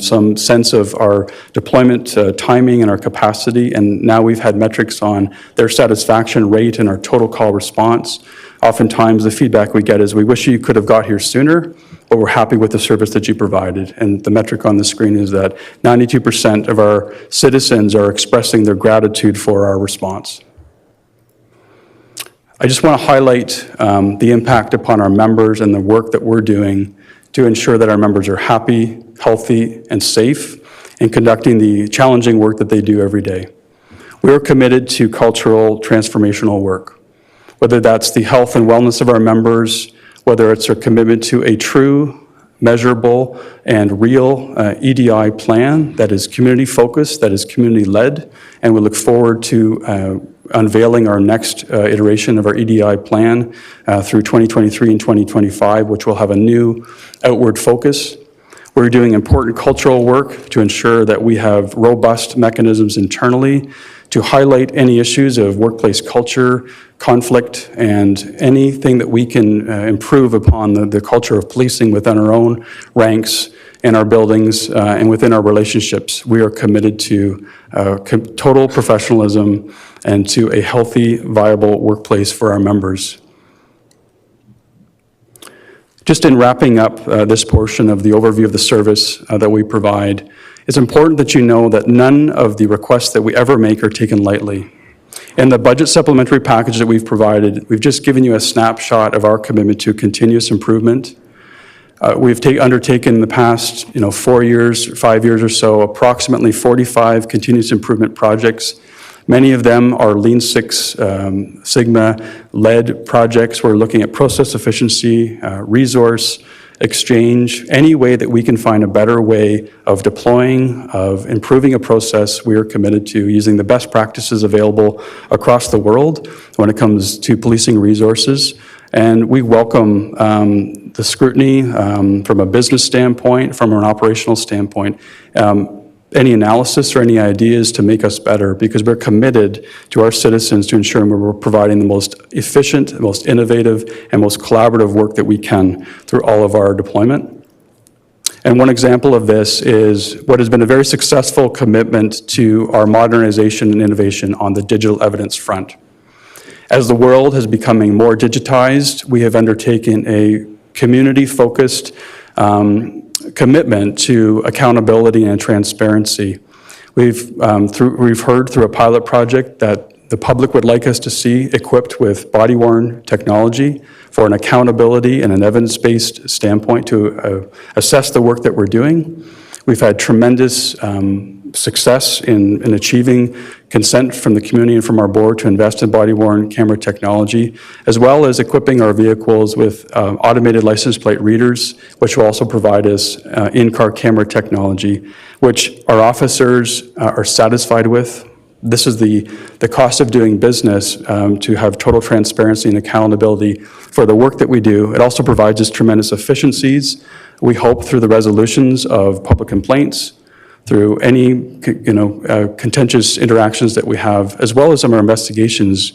H: some sense of our deployment timing and our capacity. And now we've had metrics on their satisfaction rate and our total call response. Oftentimes the feedback we get is, we wish you could have got here sooner, but we're happy with the service that you provided. And the metric on the screen is that 92% of our citizens are expressing their gratitude for our response. I just want to highlight the impact upon our members and the work that we're doing to ensure that our members are happy, healthy, and safe in conducting the challenging work that they do every day. We are committed to cultural transformational work, whether that's the health and wellness of our members, whether it's our commitment to a true, measurable, and real EDI plan that is community-focused, that is community-led, and we look forward to unveiling our next iteration of our EDI plan through 2023 and 2025, which will have a new outward focus. We're doing important cultural work to ensure that we have robust mechanisms internally to highlight any issues of workplace culture, conflict, and anything that we can improve upon the culture of policing within our own ranks, in our buildings, and within our relationships. We are committed to total professionalism and to a healthy, viable workplace for our members. Just in wrapping up this portion of the overview of the service that we provide, it's important that you know that none of the requests that we ever make are taken lightly. In the budget supplementary package that we've provided, we've just given you a snapshot of our commitment to continuous improvement. We've undertaken in the past 4 years, 5 years or so, approximately 45 continuous improvement projects. Many of them are Lean Six Sigma-led projects. We're looking at process efficiency, resource exchange, any way that we can find a better way of deploying, of improving a process. We are committed to using the best practices available across the world when it comes to policing resources. And we welcome the scrutiny from a business standpoint, from an operational standpoint, any analysis or any ideas to make us better, because we're committed to our citizens to ensuring we're providing the most efficient, most innovative, and most collaborative work that we can through all of our deployment. And one example of this is what has been a very successful commitment to our modernization and innovation on the digital evidence front. As the world is becoming more digitized, we have undertaken a community-focused commitment to accountability and transparency. We've heard through a pilot project that the public would like us to see equipped with body-worn technology for an accountability and an evidence-based standpoint to assess the work that we're doing. We've had tremendous success in achieving consent from the community and from our board to invest in body-worn camera technology, as well as equipping our vehicles with automated license plate readers, which will also provide us in-car camera technology, which our officers are satisfied with. This is the cost of doing business, to have total transparency and accountability for the work that we do. It also provides us tremendous efficiencies. We hope through the resolutions of public complaints, through any contentious interactions that we have, as well as some of our investigations.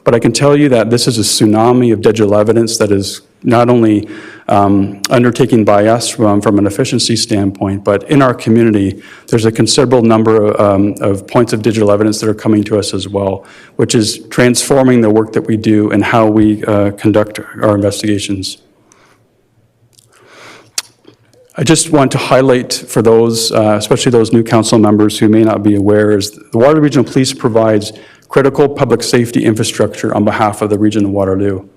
H: But I can tell you that this is a tsunami of digital evidence that is not only undertaken by us from an efficiency standpoint, but in our community, there's a considerable number of points of digital evidence that are coming to us as well, which is transforming the work that we do and how we conduct our investigations. I just want to highlight for those, especially those new council members who may not be aware, is the Waterloo Regional Police provides critical public safety infrastructure on behalf of the region of Waterloo.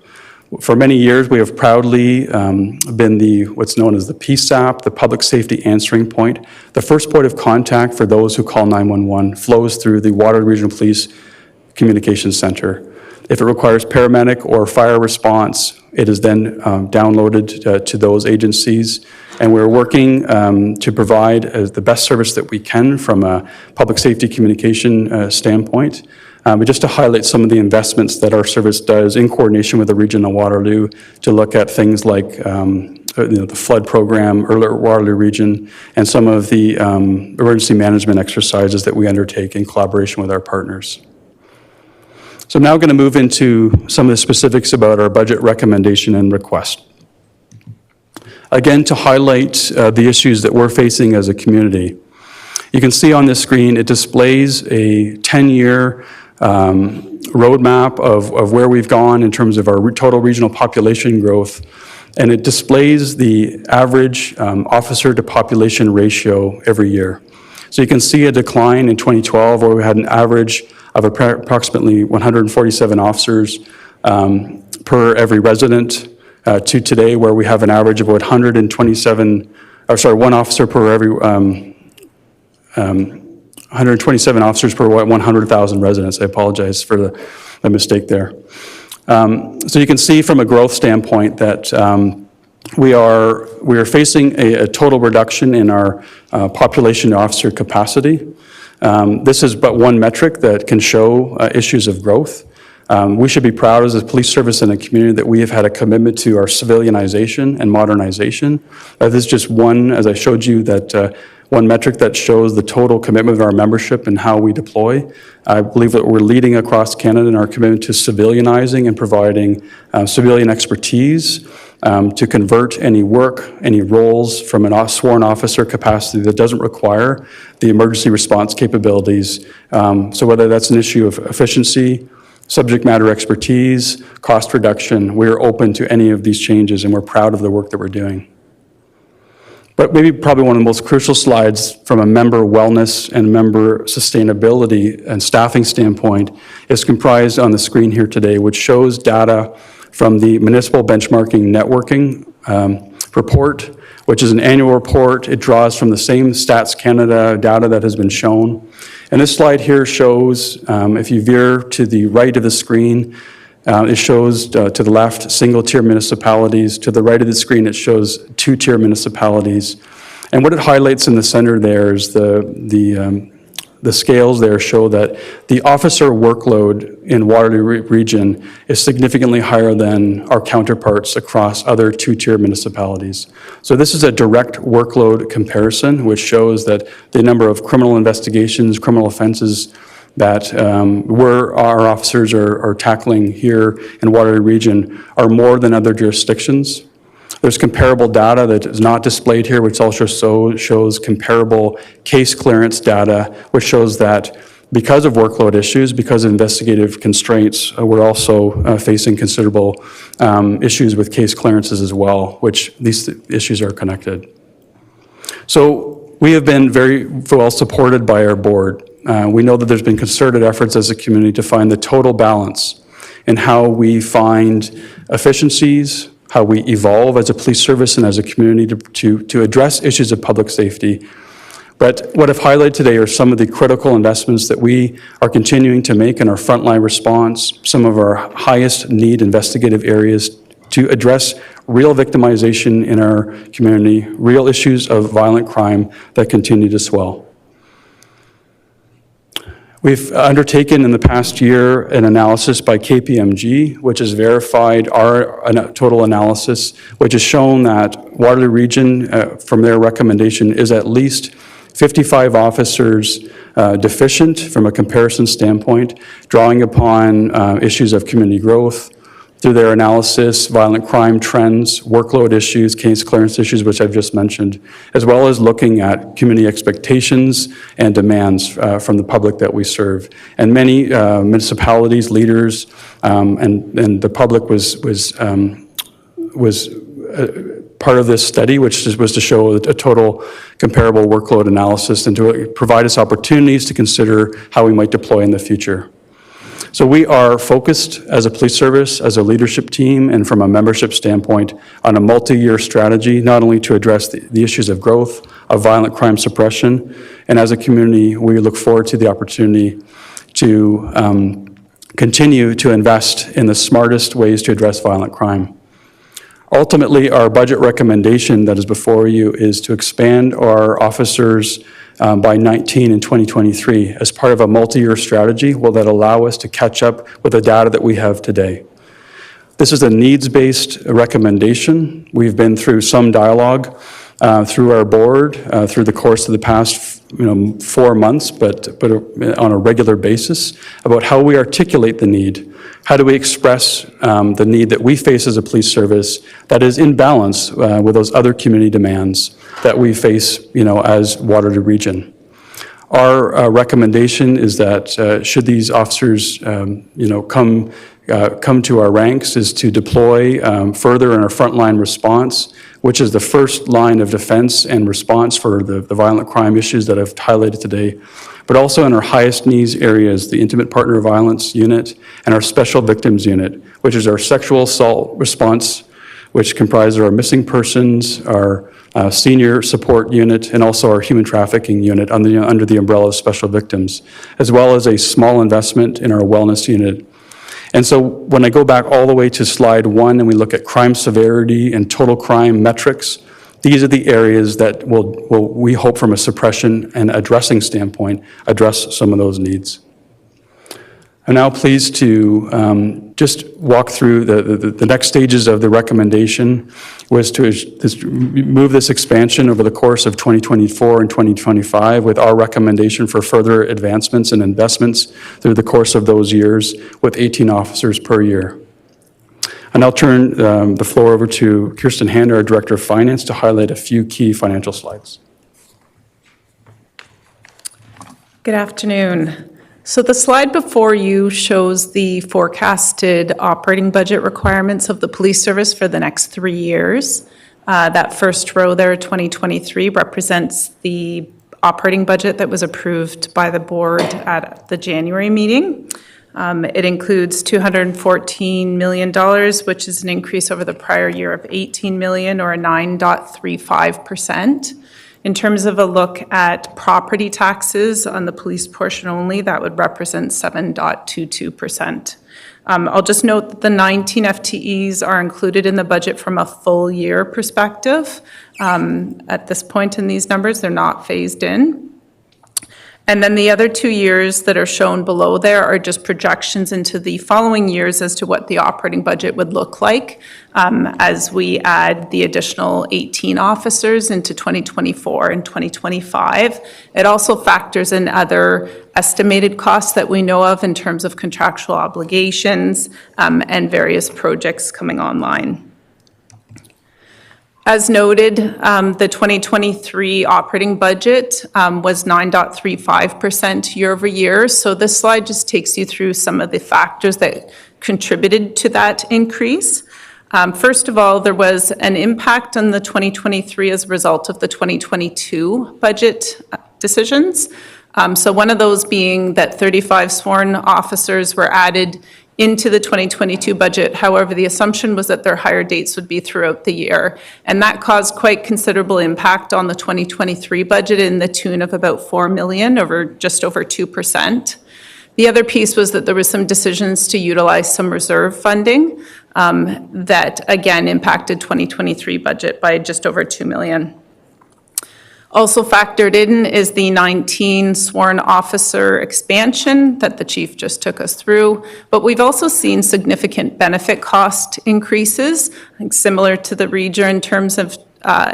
H: For many years, we have proudly been what's known as the PSAP, the Public Safety Answering Point. The first point of contact for those who call 911 flows through the Waterloo Regional Police Communications Center. If it requires paramedic or fire response, it is then downloaded to those agencies. And we're working to provide the best service that we can from a public safety communication standpoint. But just to highlight some of the investments that our service does in coordination with the region of Waterloo to look at things like the flood program, Waterloo region, and some of the emergency management exercises that we undertake in collaboration with our partners. So I'm now going to move into some of the specifics about our budget recommendation and request. Again, to highlight the issues that we're facing as a community. You can see on this screen, it displays a 10-year roadmap of where we've gone in terms of our total regional population growth, and it displays the average officer to population ratio every year. So you can see a decline in 2012 where we had an average of approximately 147 officers per every resident, to today where we have an average of 127, one officer per every 127 officers per 100,000 residents. I apologize for the mistake there. So you can see from a growth standpoint that we are facing a total reduction in our population to officer capacity. This is but one metric that can show issues of growth. We should be proud as a police service and a community that we have had a commitment to our civilianization and modernization. This is just one, as I showed you, that one metric that shows the total commitment of our membership and how we deploy. I believe that we're leading across Canada in our commitment to civilianizing and providing civilian expertise to convert any work, any roles from a sworn officer capacity that doesn't require the emergency response capabilities. So whether that's an issue of efficiency, subject matter expertise, cost reduction, we're open to any of these changes and we're proud of the work that we're doing. But maybe probably one of the most crucial slides from a member wellness and member sustainability and staffing standpoint is comprised on the screen here today, which shows data from the Municipal Benchmarking Networking report, which is an annual report. It draws from the same Stats Canada data that has been shown. And this slide here shows, if you veer to the right of the screen, it shows to the left single-tier municipalities. To the right of the screen, it shows two-tier municipalities. And what it highlights in the center there is the scales there show that the officer workload in Waterloo region is significantly higher than our counterparts across other two-tier municipalities. So this is a direct workload comparison, which shows that the number of criminal investigations, criminal offenses that our officers are tackling here in Waterloo region are more than other jurisdictions. There's comparable data that is not displayed here, which also shows comparable case clearance data, which shows that because of workload issues, because of investigative constraints, we're also facing considerable issues with case clearances as well, which these issues are connected. So we have been very well supported by our board. We know that there's been concerted efforts as a community to find the total balance in how we find efficiencies, how we evolve as a police service and as a community to address issues of public safety. But what I've highlighted today are some of the critical investments that we are continuing to make in our frontline response, some of our highest need investigative areas to address real victimization in our community, real issues of violent crime that continue to swell. We've undertaken in the past year an analysis by KPMG, which has verified our total analysis, which has shown that Waterloo region, from their recommendation, is at least 55 officers deficient from a comparison standpoint, drawing upon issues of community growth, through their analysis, violent crime trends, workload issues, case clearance issues, which I've just mentioned, as well as looking at community expectations and demands from the public that we serve. And many municipalities, leaders, and the public was part of this study, which was to show a total comparable workload analysis and to provide us opportunities to consider how we might deploy in the future. So we are focused as a police service, as a leadership team, and from a membership standpoint on a multi-year strategy, not only to address the issues of growth, of violent crime suppression, and as a community, we look forward to the opportunity to continue to invest in the smartest ways to address violent crime. Ultimately, our budget recommendation that is before you is to expand our officers by 19 in 2023 as part of a multi-year strategy that allow us to catch up with the data that we have today. This is a needs-based recommendation. We've been through some dialogue through our board through the course of the past 4 months, but on a regular basis, about how we articulate the need. How do we express the need that we face as a police service that is in balance with those other community demands that we face, as Waterloo Region? Our recommendation is that should these officers, come to our ranks, is to deploy further in our frontline response, which is the first line of defense and response for the violent crime issues that I've highlighted today, but also in our highest needs areas, the Intimate Partner Violence Unit and our Special Victims Unit, which is our sexual assault response, which comprises our missing persons, our senior support unit, and also our human trafficking unit under the umbrella of special victims, as well as a small investment in our wellness unit. And so when I go back all the way to slide 1 and we look at crime severity and total crime metrics, these are the areas that will we hope from a suppression and addressing standpoint, address some of those needs. I'm now pleased to just walk through the next stages of the recommendation, was to move this expansion over the course of 2024 and 2025 with our recommendation for further advancements and investments through the course of those years with 18 officers per year. And I'll turn the floor over to Kirsten Hander, our Director of Finance, to highlight a few key financial slides.
S: Good afternoon. So the slide before you shows the forecasted operating budget requirements of the police service for the next 3 years. That first row there, 2023, represents the operating budget that was approved by the board at the January meeting. It includes $214 million, which is an increase over the prior year of $18 million, or a 9.35%. In terms of a look at property taxes on the police portion only, that would represent 7.22%. I'll just note that the 19 FTEs are included in the budget from a full year perspective. At this point in these numbers, they're not phased in. And then the other 2 years that are shown below there are just projections into the following years as to what the operating budget would look like as we add the additional 18 officers into 2024 and 2025. It also factors in other estimated costs that we know of in terms of contractual obligations and various projects coming online. As noted, the 2023 operating budget was 9.35% year over year. So this slide just takes you through some of the factors that contributed to that increase. First of all, there was an impact on the 2023 as a result of the 2022 budget decisions. So one of those being that 35 sworn officers were added into the 2022 budget. However, the assumption was that their hire dates would be throughout the year. And that caused quite considerable impact on the 2023 budget in the tune of about $4 million, over just over 2%. The other piece was that there was some decisions to utilize some reserve funding that again impacted 2023 budget by just over $2 million. Also factored in is the 19 sworn officer expansion that the chief just took us through, but we've also seen significant benefit cost increases, similar to the region in terms of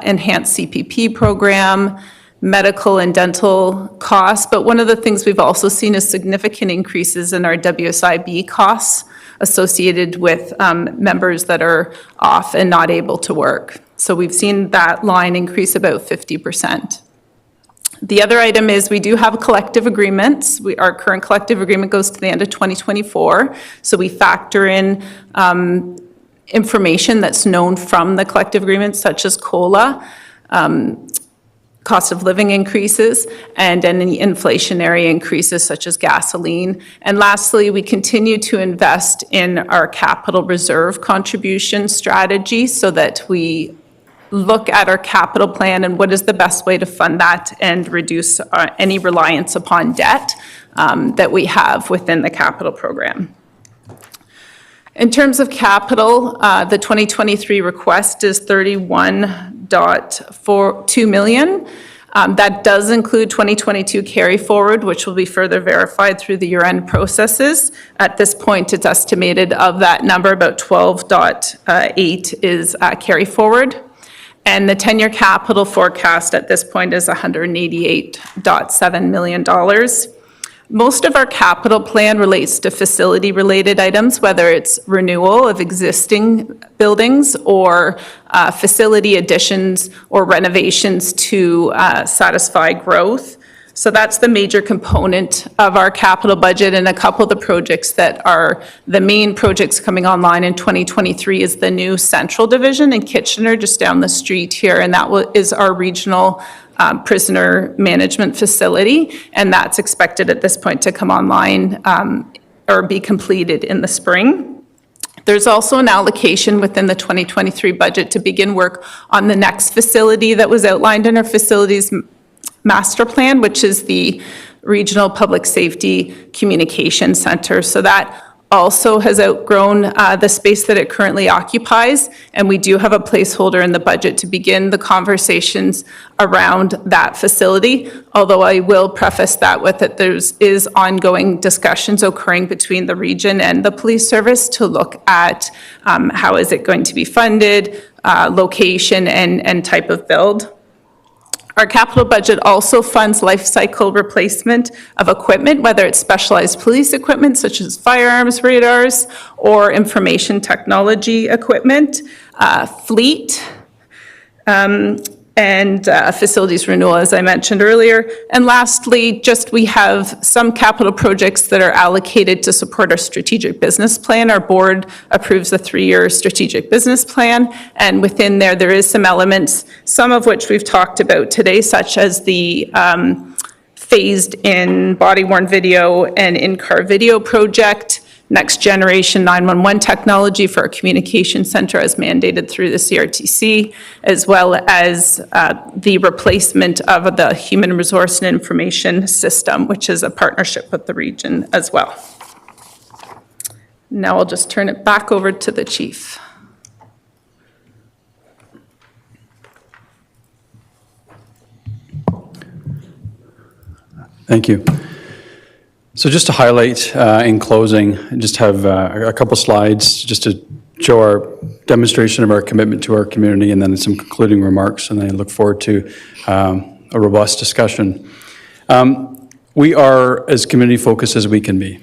S: enhanced CPP program, medical and dental costs, but one of the things we've also seen is significant increases in our WSIB costs associated with members that are off and not able to work. So we've seen that line increase about 50%. The other item is we do have collective agreements. Our current collective agreement goes to the end of 2024. So we factor in information that's known from the collective agreements, such as COLA, cost of living increases, and any inflationary increases such as gasoline. And lastly, we continue to invest in our capital reserve contribution strategy so that we look at our capital plan and what is the best way to fund that and reduce any reliance upon debt that we have within the capital program. In terms of capital, the 2023 request is $31.42 million. That does include 2022 carry forward, which will be further verified through the year-end processes. At this point, it's estimated of that number, about 12.8 is carry forward. And the 10-year capital forecast at this point is $188.7 million. Most of our capital plan relates to facility-related items, whether it's renewal of existing buildings or facility additions or renovations to satisfy growth. So that's the major component of our capital budget, and a couple of the projects that are the main projects coming online in 2023 is the new Central Division in Kitchener, just down the street here, and that is our regional prisoner management facility, and that's expected at this point to come online or be completed in the spring. There's also an allocation within the 2023 budget to begin work on the next facility that was outlined in our facilities master plan, which is the Regional Public Safety Communication Center. So that also has outgrown the space that it currently occupies, and we do have a placeholder in the budget to begin the conversations around that facility, although I will preface that with that there is ongoing discussions occurring between the region and the police service to look at how is it going to be funded, location, and type of build. Our capital budget also funds life cycle replacement of equipment, whether it's specialized police equipment such as firearms, radars, or information technology equipment, fleet, and facilities renewal, as I mentioned earlier. And lastly, just we have some capital projects that are allocated to support our strategic business plan. Our board approves a 3-year strategic business plan, and within there is some elements, some of which we've talked about today, such as the phased-in body-worn video and in-car video project, next generation 911 technology for our communication center as mandated through the CRTC, as well as the replacement of the human resource and information system, which is a partnership with the region as well. Now I'll just turn it back over to the chief.
H: Thank you. So just to highlight in closing, I just have a couple slides just to show our demonstration of our commitment to our community, and then some concluding remarks, and I look forward to a robust discussion. We are as community focused as we can be.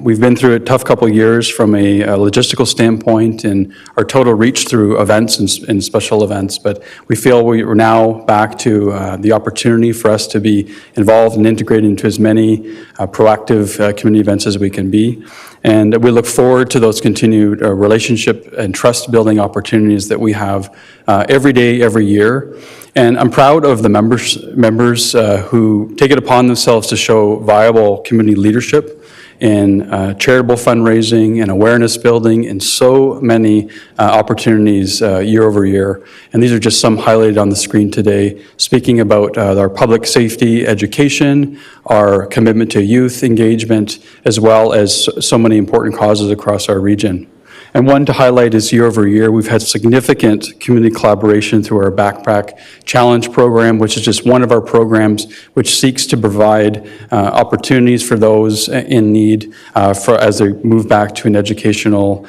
H: We've been through a tough couple of years from a logistical standpoint and our total reach through events and special events, but we feel we are now back to the opportunity for us to be involved and integrated into as many proactive community events as we can be. And we look forward to those continued relationship and trust building opportunities that we have every day, every year. And I'm proud of the members who take it upon themselves to show viable community leadership in charitable fundraising and awareness building and so many opportunities year over year. And these are just some highlighted on the screen today, speaking about our public safety education, our commitment to youth engagement, as well as so many important causes across our region. And one to highlight is year over year, we've had significant community collaboration through our Backpack Challenge program, which is just one of our programs which seeks to provide opportunities for those in need as they move back to an educational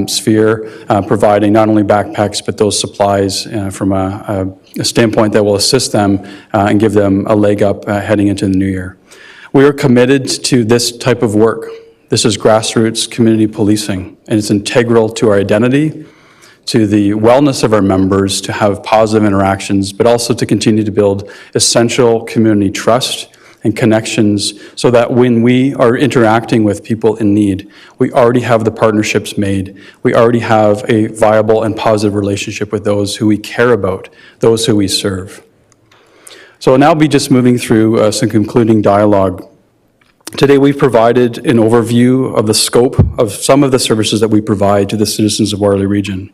H: sphere, providing not only backpacks, but those supplies from a standpoint that will assist them and give them a leg up heading into the new year. We are committed to this type of work. This is grassroots community policing, and it's integral to our identity, to the wellness of our members, to have positive interactions, but also to continue to build essential community trust and connections so that when we are interacting with people in need, we already have the partnerships made. We already have a viable and positive relationship with those who we care about, those who we serve. So I'll now be just moving through some concluding dialogue. Today, we've provided an overview of the scope of some of the services that we provide to the citizens of Waterloo Region.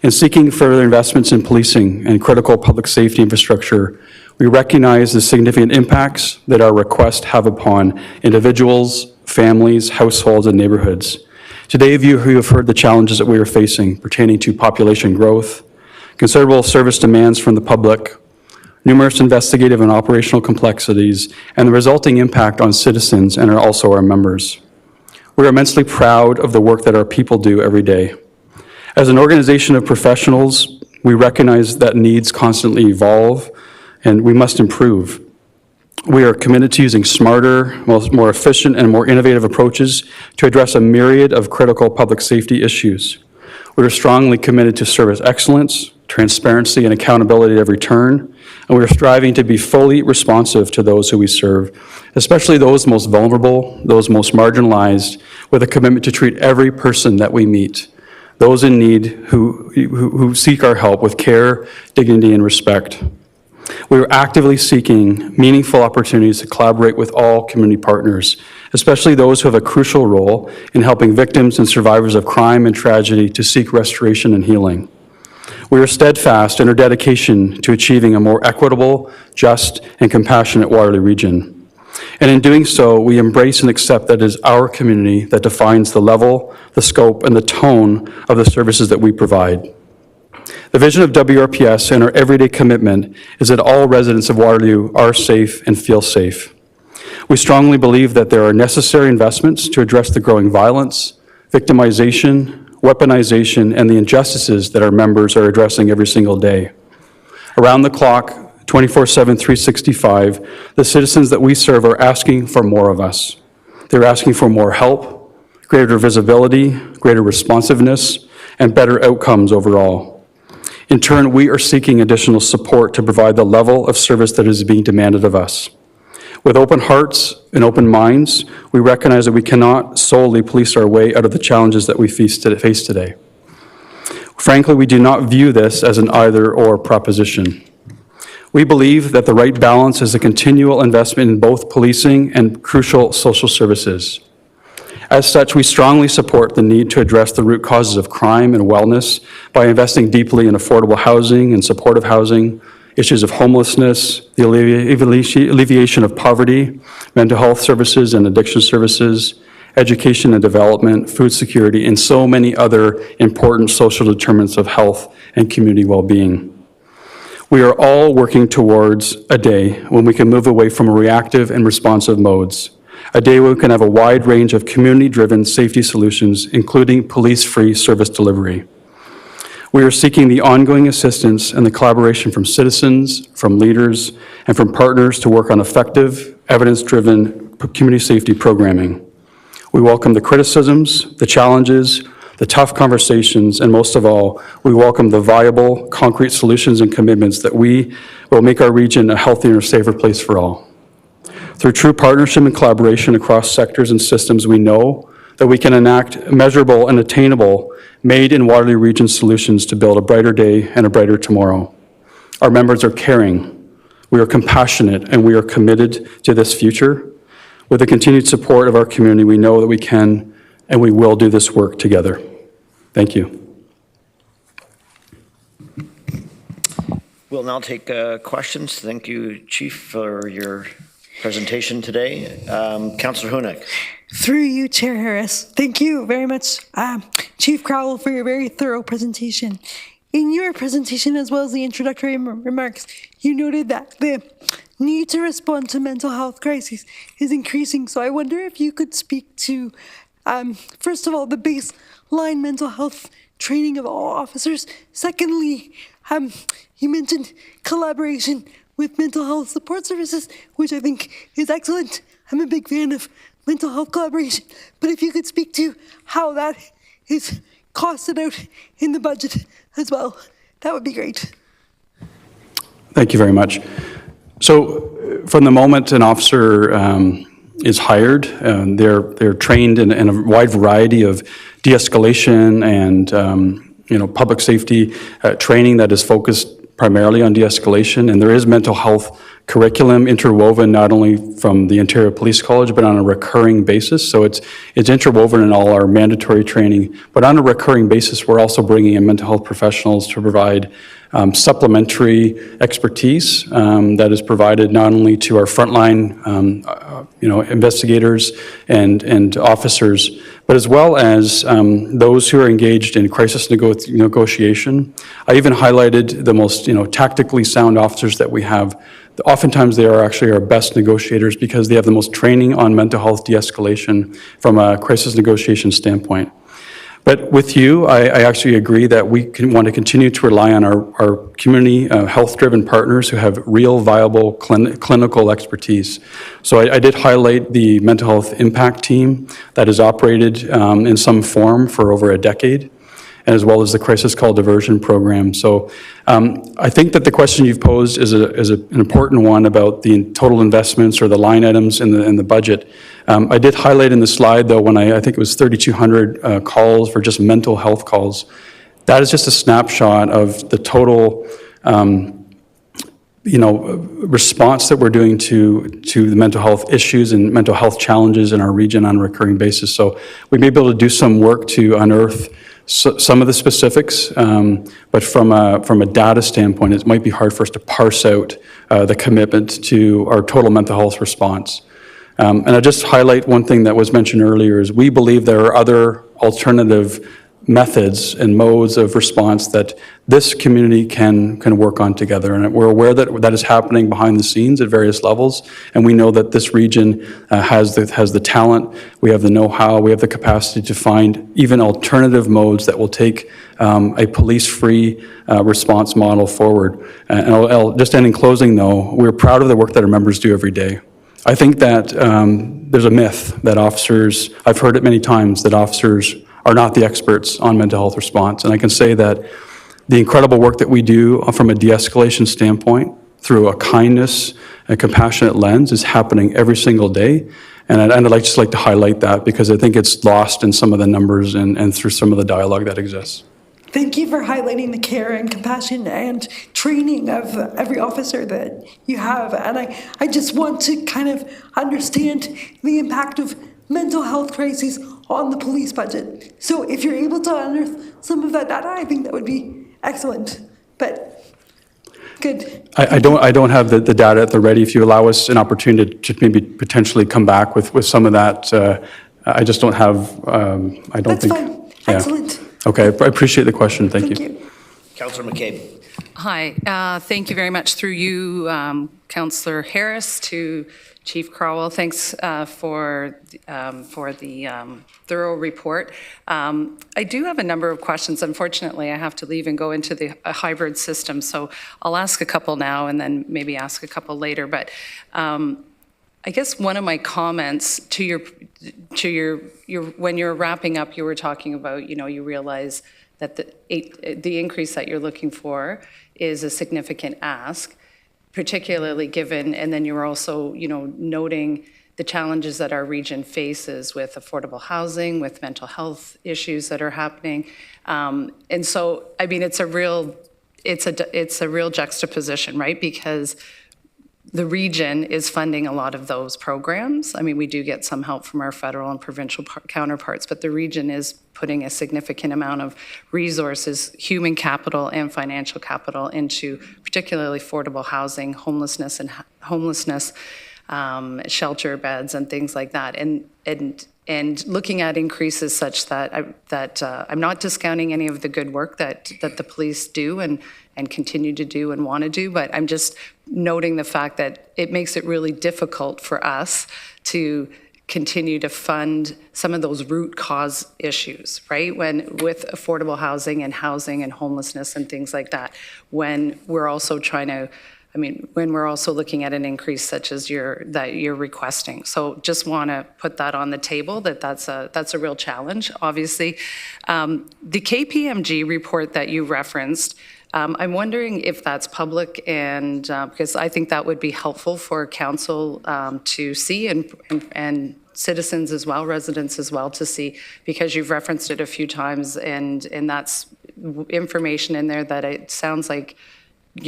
H: In seeking further investments in policing and critical public safety infrastructure, we recognize the significant impacts that our requests have upon individuals, families, households, and neighborhoods. Today, you have heard the challenges that we are facing pertaining to population growth, considerable service demands from the public, numerous investigative and operational complexities, and the resulting impact on citizens and also our members. We are immensely proud of the work that our people do every day. As an organization of professionals We recognize that needs constantly evolve, and we must improve. We are committed to using smarter, more efficient, and more innovative approaches to address a myriad of critical public safety issues. We are strongly committed to service excellence, transparency, and accountability at every turn, and we are striving to be fully responsive to those who we serve, especially those most vulnerable, those most marginalized, with a commitment to treat every person that we meet, those in need who seek our help with care, dignity, and respect. We are actively seeking meaningful opportunities to collaborate with all community partners, especially those who have a crucial role in helping victims and survivors of crime and tragedy to seek restoration and healing. We are steadfast in our dedication to achieving a more equitable, just, and compassionate Waterloo region. And in doing so, we embrace and accept that it is our community that defines the level, the scope, and the tone of the services that we provide. The vision of WRPS and our everyday commitment is that all residents of Waterloo are safe and feel safe. We strongly believe that there are necessary investments to address the growing violence, victimization, weaponization, and the injustices that our members are addressing every single day. Around the clock, 24/7, 365, the citizens that we serve are asking for more of us. They're asking for more help, greater visibility, greater responsiveness, and better outcomes overall. In turn, we are seeking additional support to provide the level of service that is being demanded of us. With open hearts and open minds, we recognize that we cannot solely police our way out of the challenges that we face today. Frankly, we do not view this as an either-or proposition. We believe that the right balance is a continual investment in both policing and crucial social services. As such, we strongly support the need to address the root causes of crime and wellness by investing deeply in affordable housing and supportive housing, issues of homelessness, the alleviation of poverty, mental health services and addiction services, education and development, food security, and so many other important social determinants of health and community well-being. We are all working towards a day when we can move away from reactive and responsive modes, a day where we can have a wide range of community-driven safety solutions, including police-free service delivery. We are seeking the ongoing assistance and the collaboration from citizens, from leaders, and from partners to work on effective, evidence-driven community safety programming. We welcome the criticisms, the challenges, the tough conversations, and most of all, we welcome the viable, concrete solutions and commitments that we will make our region a healthier and safer place for all. Through true partnership and collaboration across sectors and systems, we know that we can enact measurable and attainable made-in-Waterloo region solutions to build a brighter day and a brighter tomorrow. Our members are caring, we are compassionate, and we are committed to this future. With the continued support of our community, we know that we can and we will do this work together. Thank you.
A: We'll now take questions. Thank you, Chief, for your presentation today. Councillor Hunek.
T: Through you, Chair Harris. Thank you very much, Chief Crowell, for your very thorough presentation. In your presentation, as well as the introductory remarks, you noted that the need to respond to mental health crises is increasing. So I wonder if you could speak to, first of all, the baseline mental health training of all officers. Secondly, you mentioned collaboration with mental health support services, which I think is excellent. I'm a big fan of mental health collaboration, but if you could speak to how that is costed out in the budget as well, that would be great.
H: Thank you very much. So from the moment an officer is hired, they're trained in a wide variety of de-escalation and public safety training that is focused primarily on de-escalation, and there is mental health curriculum interwoven not only from the Ontario Police College, but on a recurring basis. So it's interwoven in all our mandatory training, but on a recurring basis, we're also bringing in mental health professionals to provide supplementary expertise that is provided not only to our frontline, investigators and officers, but as well as those who are engaged in crisis negotiation. I even highlighted the most, tactically sound officers that we have. Oftentimes they are actually our best negotiators because they have the most training on mental health de-escalation from a crisis negotiation standpoint. But with you, I actually agree that we want to continue to rely on our community health-driven partners who have real viable clinical expertise. So I did highlight the mental health impact team that has operated in some form for over a decade, as well as the crisis call diversion program. So I think that the question you've posed is an important one about the total investments or the line items in the budget. I did highlight in the slide, though, when I think it was 3,200 calls for just mental health calls. That is just a snapshot of the total response that we're doing to the mental health issues and mental health challenges in our region on a recurring basis. So we may be able to do some work to unearth some of the specifics, but from a data standpoint, it might be hard for us to parse out the commitment to our total mental health response. And I'll just highlight one thing that was mentioned earlier is we believe there are other alternative methods and modes of response that this community can work on together. And we're aware that that is happening behind the scenes at various levels. And we know that this region has the talent, we have the know-how, we have the capacity to find even alternative modes that will take a police-free response model forward. And I'll just end in closing, though, we're proud of the work that our members do every day. I think that there's a myth that officers, I've heard it many times, that officers are not the experts on mental health response. And I can say that the incredible work that we do from a de-escalation standpoint through a kindness and compassionate lens is happening every single day. And I'd just like to highlight that because I think it's lost in some of the numbers and through some of the dialogue that exists.
T: Thank you for highlighting the care and compassion and training of every officer that you have. And I just want to kind of understand the impact of mental health crises on the police budget. So if you're able to unearth some of that data, I think that would be excellent. But good.
H: I don't have the data at the ready. If you allow us an opportunity to maybe potentially come back with some of that, I just don't have, I don't
T: That's
H: think.
T: fine.
H: Yeah.
T: Excellent.
H: Okay, I appreciate the question. Thank you.
A: Councillor McCabe.
U: Hi, thank you very much through you, Councillor Harris, to Chief Crowell. Thanks for the thorough report. I do have a number of questions. Unfortunately, I have to leave and go into a hybrid system, so I'll ask a couple now and then maybe ask a couple later. But I guess one of my comments to your when you're wrapping up, you were talking about, you realize that the increase that you're looking for is a significant ask, particularly given, and then you were also, noting the challenges that our region faces with affordable housing, with mental health issues that are happening. And so, I mean, it's a real juxtaposition, right? Because the region is funding a lot of those programs. I mean, we do get some help from our federal and provincial counterparts, but the region is putting a significant amount of resources, human capital and financial capital, into particularly affordable housing, homelessness, shelter beds and things like that. And looking at increases such that I'm not discounting any of the good work that the police do and continue to do and want to do, but I'm just noting the fact that it makes it really difficult for us to continue to fund some of those root cause issues, right? With affordable housing and homelessness and things like that, when we're also when we're also looking at an increase such as that you're requesting. So just want to put that on the table, that's a real challenge, obviously. The KPMG report that you referenced, I'm wondering if that's public, and because I think that would be helpful for council to see and citizens as well, residents as well to see, because you've referenced it a few times, and that's information in there that it sounds like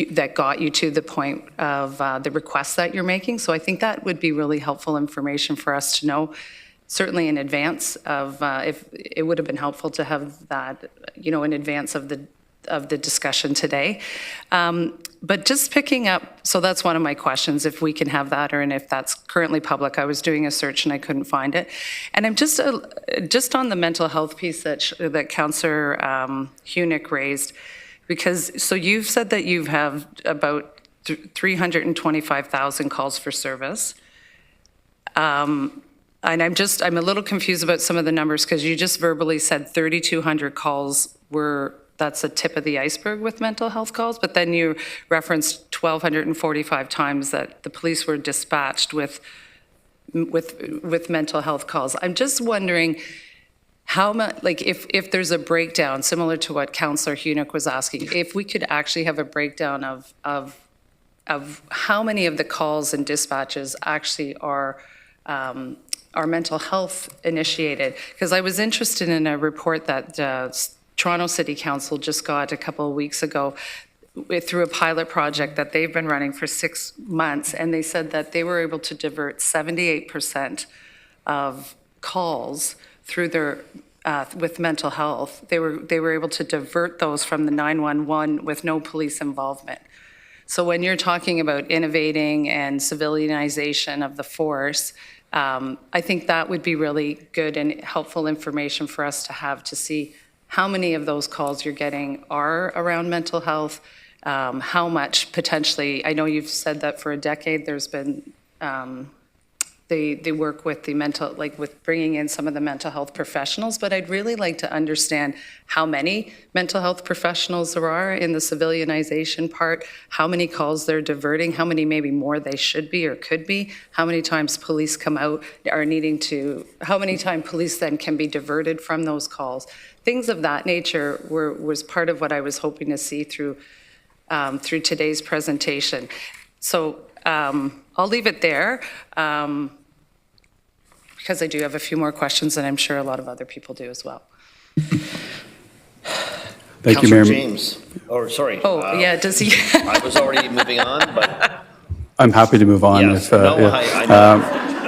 U: that got you to the point of the request that you're making. So I think that would be really helpful information for us to know, certainly in advance of, if it would have been helpful to have that, in advance of the discussion today. But just picking up, so that's one of my questions, if we can have that, and if that's currently public. I was doing a search and I couldn't find it. And I'm just on the mental health piece that Councillor Hunick raised. Because, so you've said that you have about 325,000 calls for service. And I'm a little confused about some of the numbers because you just verbally said 3,200 calls that's the tip of the iceberg with mental health calls, but then you referenced 1,245 times that the police were dispatched with mental health calls. I'm just wondering how much, like if there's a breakdown, similar to what Councillor Hunick was asking, if we could actually have a breakdown of how many of the calls and dispatches actually are mental health initiated. Because I was interested in a report that Toronto City Council just got a couple of weeks ago through a pilot project that they've been running for 6 months, and they said that they were able to divert 78% of calls through their with mental health. They were able to divert those from the 911 with no police involvement. So when you're talking about innovating and civilianization of the force, I think that would be really good and helpful information for us to have to see how many of those calls you're getting are around mental health, how much potentially, I know you've said that for a decade there's been, they work with the mental, like with bringing in some of the mental health professionals, but I'd really like to understand how many mental health professionals there are in the civilianization part, how many calls they're diverting, how many maybe more they should be or could be, how many times police come out are needing to, how many times police then can be diverted from those calls. Things of that nature was part of what I was hoping to see through today's presentation. So I'll leave it there because I do have a few more questions and I'm sure a lot of other people do as well.
H: Thank you, Mayor.
A: James. Oh, sorry.
U: Oh, yeah, does he?
A: I was already moving on, but.
H: I'm happy to move on.
A: Yes,
H: If,
A: I know.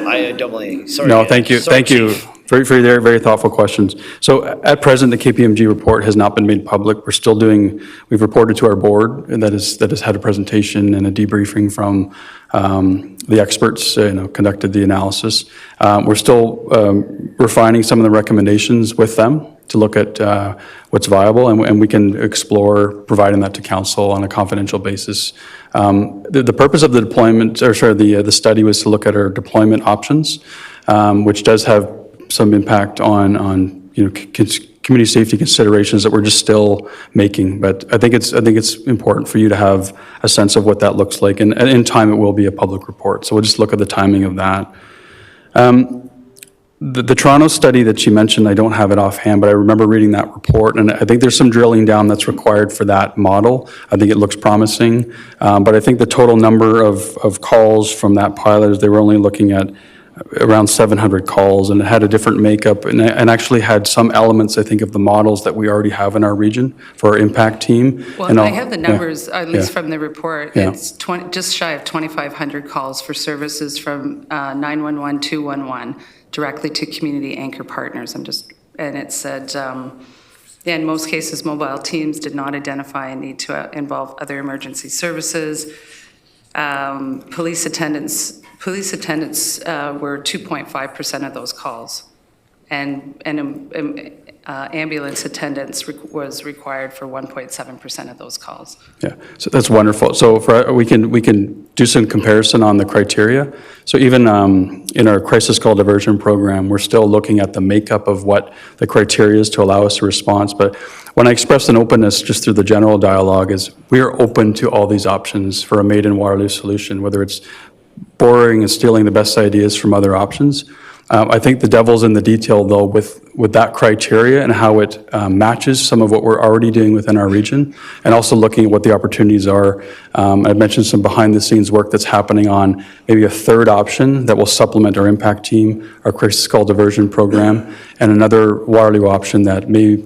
A: I definitely, sorry.
H: No, thank you.
A: Sorry,
H: Thank you
A: Chief.
H: for your very thoughtful questions. So at present, the KPMG report has not been made public. We've reported to our board that has had a presentation and a debriefing from the experts, conducted the analysis. We're still refining some of the recommendations with them to look at what's viable, and we can explore providing that to council on a confidential basis. The purpose of the deployment, the study was to look at our deployment options, which does have some impact on community safety considerations that we're just still making. But I think it's important for you to have a sense of what that looks like, and in time it will be a public report. So we'll just look at the timing of that. The Toronto study that you mentioned, I don't have it offhand, but I remember reading that report, and I think there's some drilling down that's required for that model. I think it looks promising, but I think the total number of calls from that pilot, they were only looking at around 700 calls, and it had a different makeup, and actually had some elements, I think, of the models that we already have in our region for our impact team.
U: Well, I have the numbers, at least from the report.
H: Yeah.
U: It's just shy of 2,500 calls for services from 911, 211, directly to community anchor partners. And it said, in most cases, mobile teams did not identify a need to involve other emergency services. Police attendants were 2.5% of those calls, and ambulance attendance was required for 1.7% of those calls.
H: Yeah, so that's wonderful. So we can do some comparison on the criteria. So even in our crisis call diversion program, we're still looking at the makeup of what the criteria is to allow us a response. But when I expressed an openness just through the general dialogue, is we are open to all these options for a made in Waterloo solution, whether it's borrowing and stealing the best ideas from other options. I think the devil's in the detail, though, with that criteria and how it matches some of what we're already doing within our region, and also looking at what the opportunities are. I've mentioned some behind-the-scenes work that's happening on maybe a third option that will supplement our impact team, our crisis call diversion program, and another Waterloo option that may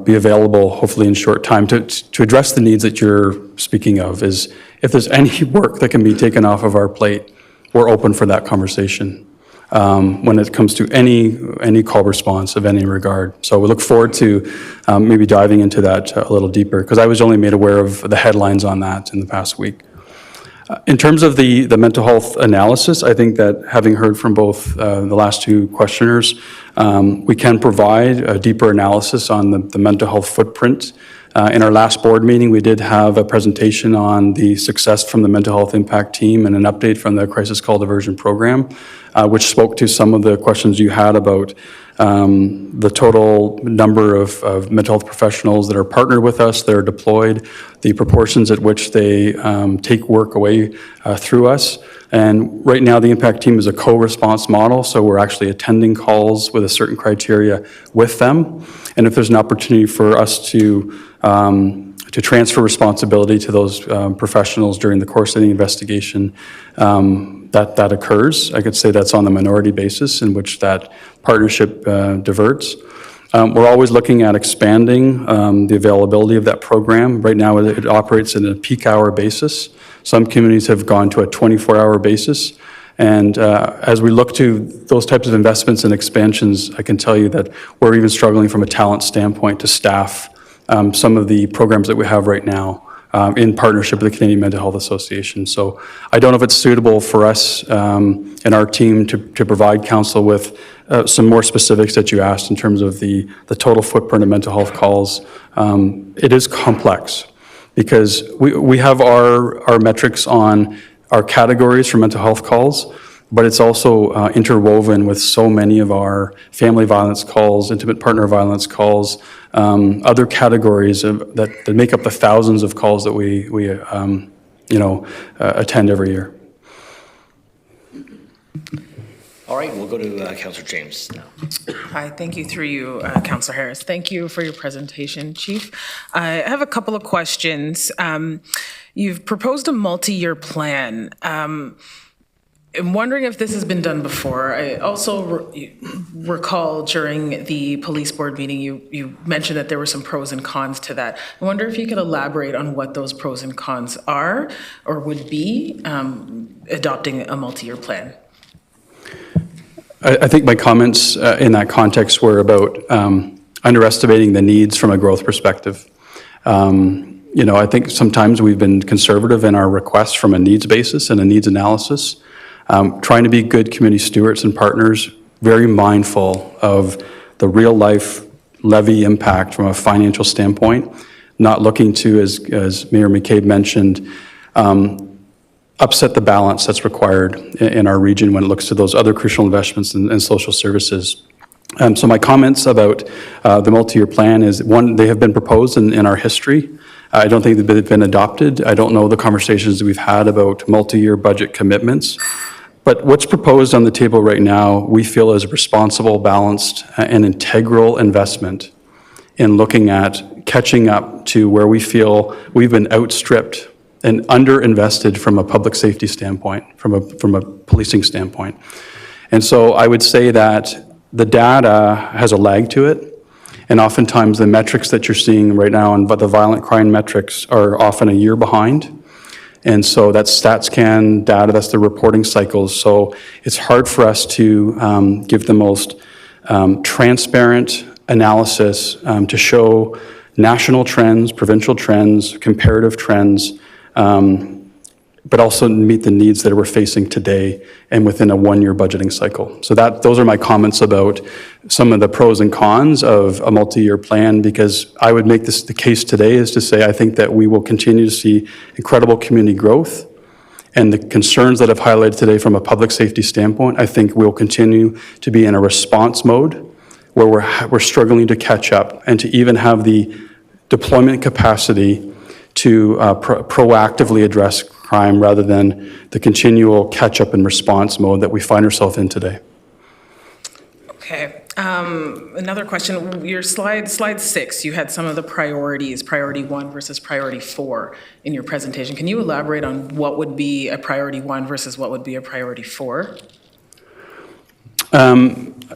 H: be available, hopefully in short time, to address the needs that you're speaking of. Is if there's any work that can be taken off of our plate, we're open for that conversation. When it comes to any call response of any regard. So we look forward to maybe diving into that a little deeper, because I was only made aware of the headlines on that in the past week. In terms of the mental health analysis, I think that having heard from both the last two questioners, we can provide a deeper analysis on the mental health footprint. In our last board meeting, we did have a presentation on the success from the mental health impact team and an update from the crisis call diversion program. which spoke to some of the questions you had about the total number of mental health professionals that are partnered with us, that are deployed, the proportions at which they take work away through us. And right now, the impact team is a co-response model, so we're actually attending calls with a certain criteria with them. And if there's an opportunity for us to transfer responsibility to those professionals during the course of the investigation, that occurs. I could say that's on the minority basis in which that partnership diverts. We're always looking at expanding the availability of that program. Right now, it operates in a peak hour basis. Some communities have gone to a 24-hour basis. And as we look to those types of investments and expansions, I can tell you that we're even struggling from a talent standpoint to staff some of the programs that we have right now in partnership with the Canadian Mental Health Association. So I don't know if it's suitable for us and our team to provide council with some more specifics that you asked in terms of the total footprint of mental health calls. It is complex because we have our metrics on our categories for mental health calls, but it's also interwoven with so many of our family violence calls, intimate partner violence calls, other categories that make up the thousands of calls that we attend every year.
A: All right, we'll go to Councillor James now.
F: Hi, thank you through you, Councillor Harris. Thank you for your presentation, Chief. I have a couple of questions. You've proposed a multi-year plan. I'm wondering if this has been done before. I also recall during the police board meeting, you mentioned that there were some pros and cons to that. I wonder if you could elaborate on what those pros and cons are or would be adopting a multi-year plan.
H: I think my comments in that context were about underestimating the needs from a growth perspective. I think sometimes we've been conservative in our requests from a needs basis and a needs analysis, trying to be good community stewards and partners, very mindful of the real life levy impact from a financial standpoint, not looking to, as Mayor McCabe mentioned, upset the balance that's required in our region when it looks to those other crucial investments in social services. So my comments about the multi-year plan is, one, they have been proposed in our history. I don't think they've been adopted. I don't know the conversations that we've had about multi-year budget commitments. But what's proposed on the table right now, we feel is responsible, balanced, and integral investment in looking at catching up to where we feel we've been outstripped and underinvested from a public safety standpoint, from a policing standpoint. And so I would say that the data has a lag to it, and oftentimes the metrics that you're seeing right now on the violent crime metrics are often a year behind. And so that's StatsCan data, that's the reporting cycles. So it's hard for us to give the most transparent analysis to show national trends, provincial trends, comparative trends, but also meet the needs that we're facing today and within a one-year budgeting cycle. So those are my comments about some of the pros and cons of a multi-year plan, because I would make this the case today is to say I think that we will continue to see incredible community growth, and the concerns that I've highlighted today from a public safety standpoint, I think we'll continue to be in a response mode where we're struggling to catch up and to even have the deployment capacity to proactively address crime rather than the continual catch-up and response mode that we find ourselves in today.
F: Okay. Another question. Your slide 6, you had some of the priorities, priority 1 versus priority 4 in your presentation. Can you elaborate on what would be a priority 1 versus what would be a priority 4?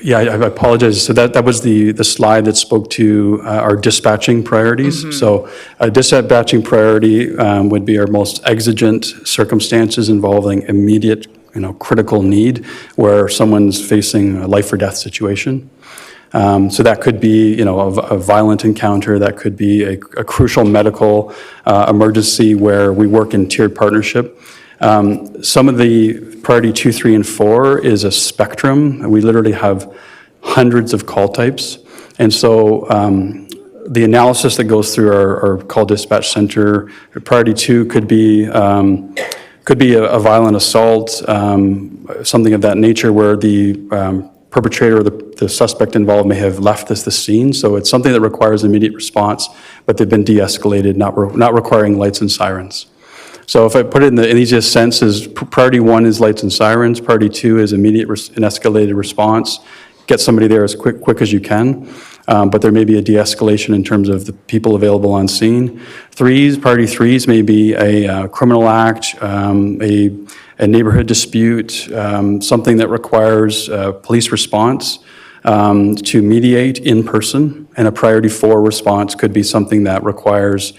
H: Yeah, I apologize. So that was the slide that spoke to our dispatching priorities. Mm-hmm. So a dispatching priority would be our most exigent circumstances involving immediate, critical need where someone's facing a life or death situation. So that could be, a violent encounter. That could be a crucial medical emergency where we work in tiered partnership. Some of the priority 2, 3, and 4 is a spectrum. We literally have hundreds of call types. And so the analysis that goes through our call dispatch center, priority 2 could be Could be a violent assault, something of that nature where the perpetrator or the suspect involved may have left the scene. So it's something that requires immediate response, but they've been de-escalated, not requiring lights and sirens. So if I put it in the easiest sense, is priority 1 is lights and sirens, priority 2 is immediate and escalated response. Get somebody there as quick as you can, but there may be a de-escalation in terms of the people available on scene. Priority 3s may be a criminal act, a neighborhood dispute, something that requires police response to mediate in person, and a priority 4 response could be something that requires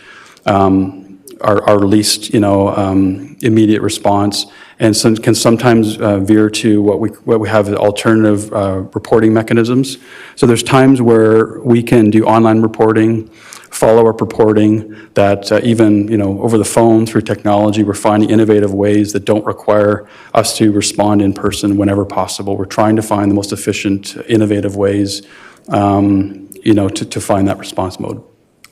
H: our least, immediate response, and can sometimes veer to what we have alternative reporting mechanisms. So there's times where we can do online reporting, follow-up reporting that even over the phone through technology, we're finding innovative ways that don't require us to respond in person whenever possible. We're trying to find the most efficient, innovative ways, to find that response mode.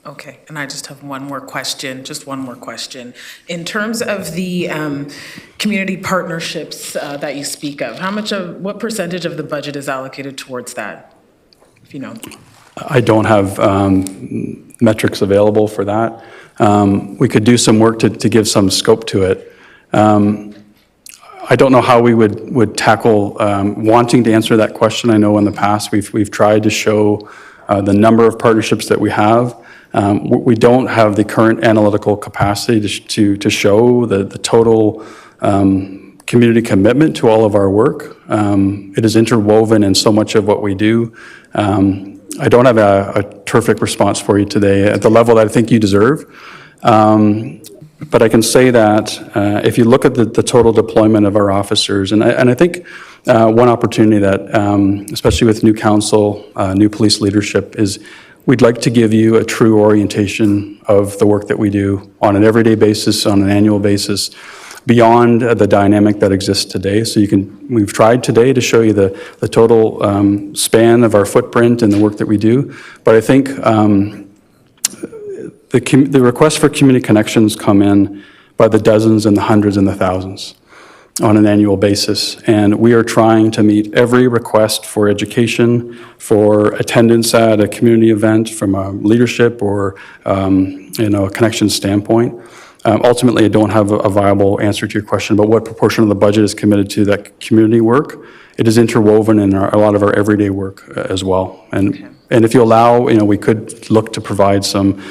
F: Okay, and I just have one more question, just one more question. In terms of the community partnerships that you speak of, what percentage of the budget is allocated towards that, if you know?
H: I don't have metrics available for that. We could do some work to give some scope to it. I don't know how we would tackle wanting to answer that question. I know in the past we've tried to show the number of partnerships that we have. We don't have the current analytical capacity to show the total community commitment to all of our work. It is interwoven in so much of what we do. I don't have a terrific response for you today at the level that I think you deserve. But I can say that if you look at the total deployment of our officers, and I think one opportunity that, especially with new council, new police leadership, is we'd like to give you a true orientation of the work that we do on an everyday basis, on an annual basis, beyond the dynamic that exists today. So we've tried today to show you the total span of our footprint and the work that we do. But I think the requests for community connections come in by the dozens and the hundreds and the thousands on an annual basis. And we are trying to meet every request for education, for attendance at a community event from a leadership or a connection standpoint. Ultimately, I don't have a viable answer to your question about what proportion of the budget is committed to that community work. It is interwoven in a lot of our everyday work as well. And if you allow, we could look to provide some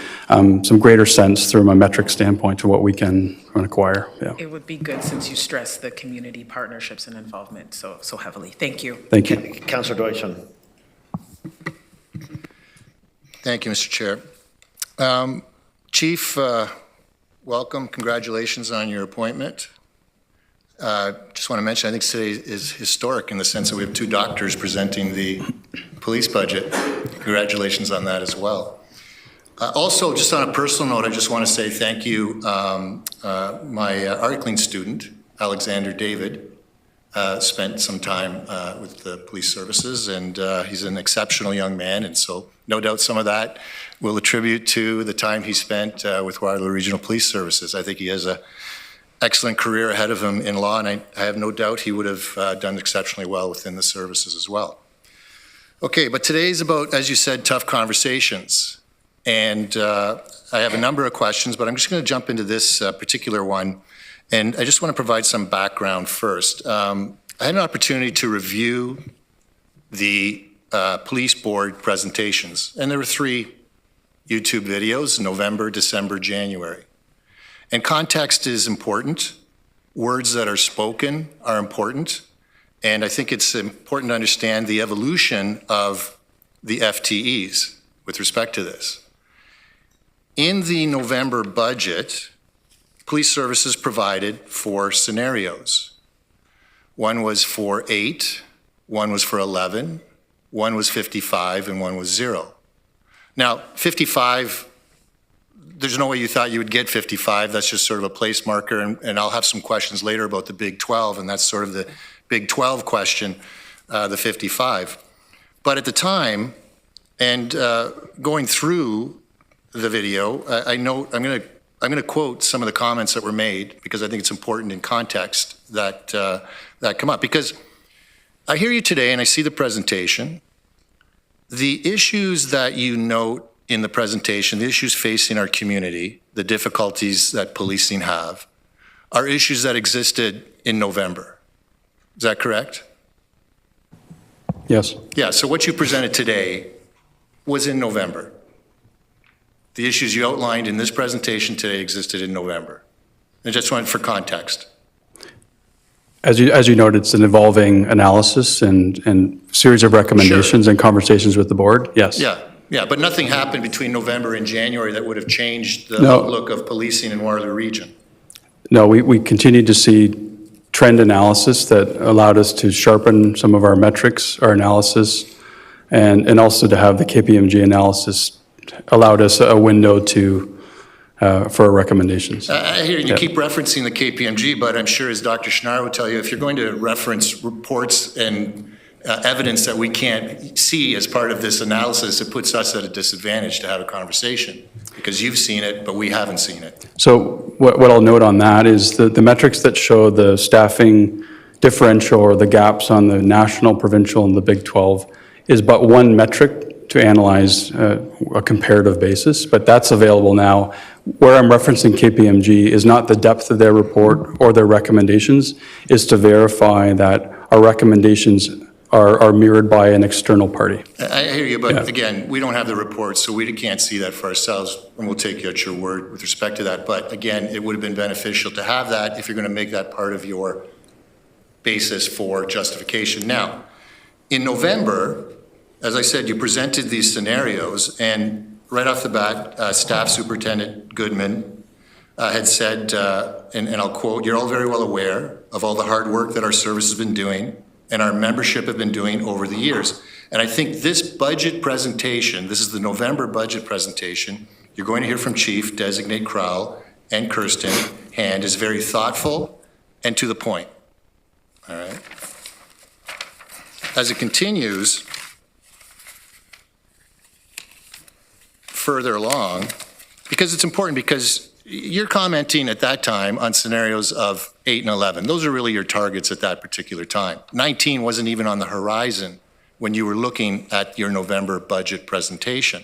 H: greater sense from a metric standpoint to what we can acquire. Yeah.
F: It would be good since you stress the community partnerships and involvement so heavily. Thank you.
H: Thank you.
A: Councillor Deutschland.
C: Thank you, Mr. Chair. Chief, welcome. Congratulations on your appointment. Just want to mention, I think today is historic in the sense that we have 2 doctors presenting the police budget. Congratulations on that as well. Also, just on a personal note, I just want to say thank you. My Arcling student, Alexander David, spent some time with the police services, and he's an exceptional young man, and so no doubt some of that will attribute to the time he spent with Waterloo Regional Police Services. I think he has an excellent career ahead of him in law, and I have no doubt he would have done exceptionally well within the services as well. Okay, but today's about, as you said, tough conversations. And I have a number of questions, but I'm just going to jump into this particular one. And I just want to provide some background first. I had an opportunity to review the police board presentations, and there were 3 YouTube videos, November, December, January. And context is important. Words that are spoken are important. And I think it's important to understand the evolution of the FTEs with respect to this. In the November budget, police services provided 4 scenarios. One was for 8, one was for 11, one was 55, and one was 0. Now, 55, there's no way you thought you would get 55. That's just sort of a place marker, and I'll have some questions later about the Big 12, and that's sort of the Big 12 question, the 55. But at the time, and going through the video, I note, I'm going to I'm going to quote some of the comments that were made because I think it's important in context that that come up. Because I hear you today and I see the presentation. The issues that you note in the presentation, the issues facing our community, the difficulties that policing have, are issues that existed in November. Is that correct?
H: Yes.
C: Yeah, so what you presented today was in November. The issues you outlined in this presentation today existed in November. I just wanted for context.
H: As you noted, it's an evolving analysis and series of recommendations and conversations with the board. Yes.
C: Yeah, but nothing happened between November and January that would have changed the
H: No.
C: outlook of policing in Waterloo Region.
H: No, we continued to see trend analysis that allowed us to sharpen some of our metrics, our analysis, and also to have the KPMG analysis allowed us a window to for our recommendations.
C: I hear you
H: Yeah.
C: keep referencing the KPMG, but I'm sure as Dr. Schnarr would tell you, if you're going to reference reports and evidence that we can't see as part of this analysis, it puts us at a disadvantage to have a conversation because you've seen it, but we haven't seen it.
H: So what I'll note on that is the metrics that show the staffing differential or the gaps on the national, provincial, and the Big 12 is but one metric to analyze a comparative basis, but that's available now. Where I'm referencing KPMG is not the depth of their report or their recommendations, is to verify that our recommendations are mirrored by an external party.
C: I hear you, but again, we don't have the reports, so we can't see that for ourselves, and we'll take you at your word with respect to that. But again, it would have been beneficial to have that if you're going to make that part of your basis for justification. Now, in November, as I said, you presented these scenarios, and right off the bat, Staff Superintendent Goodman had said, and I'll quote, "You're all very well aware of all the hard work that our service has been doing and our membership have been doing over the years." And I think this budget presentation, this is the November budget presentation, you're going to hear from Chief Designate Crowell and Kirsten Hand, is very thoughtful and to the point. All right. As it continues further along, because it's important, because you're commenting at that time on scenarios of 8 and 11. Those are really your targets at that particular time. 19 wasn't even on the horizon when you were looking at your November budget presentation.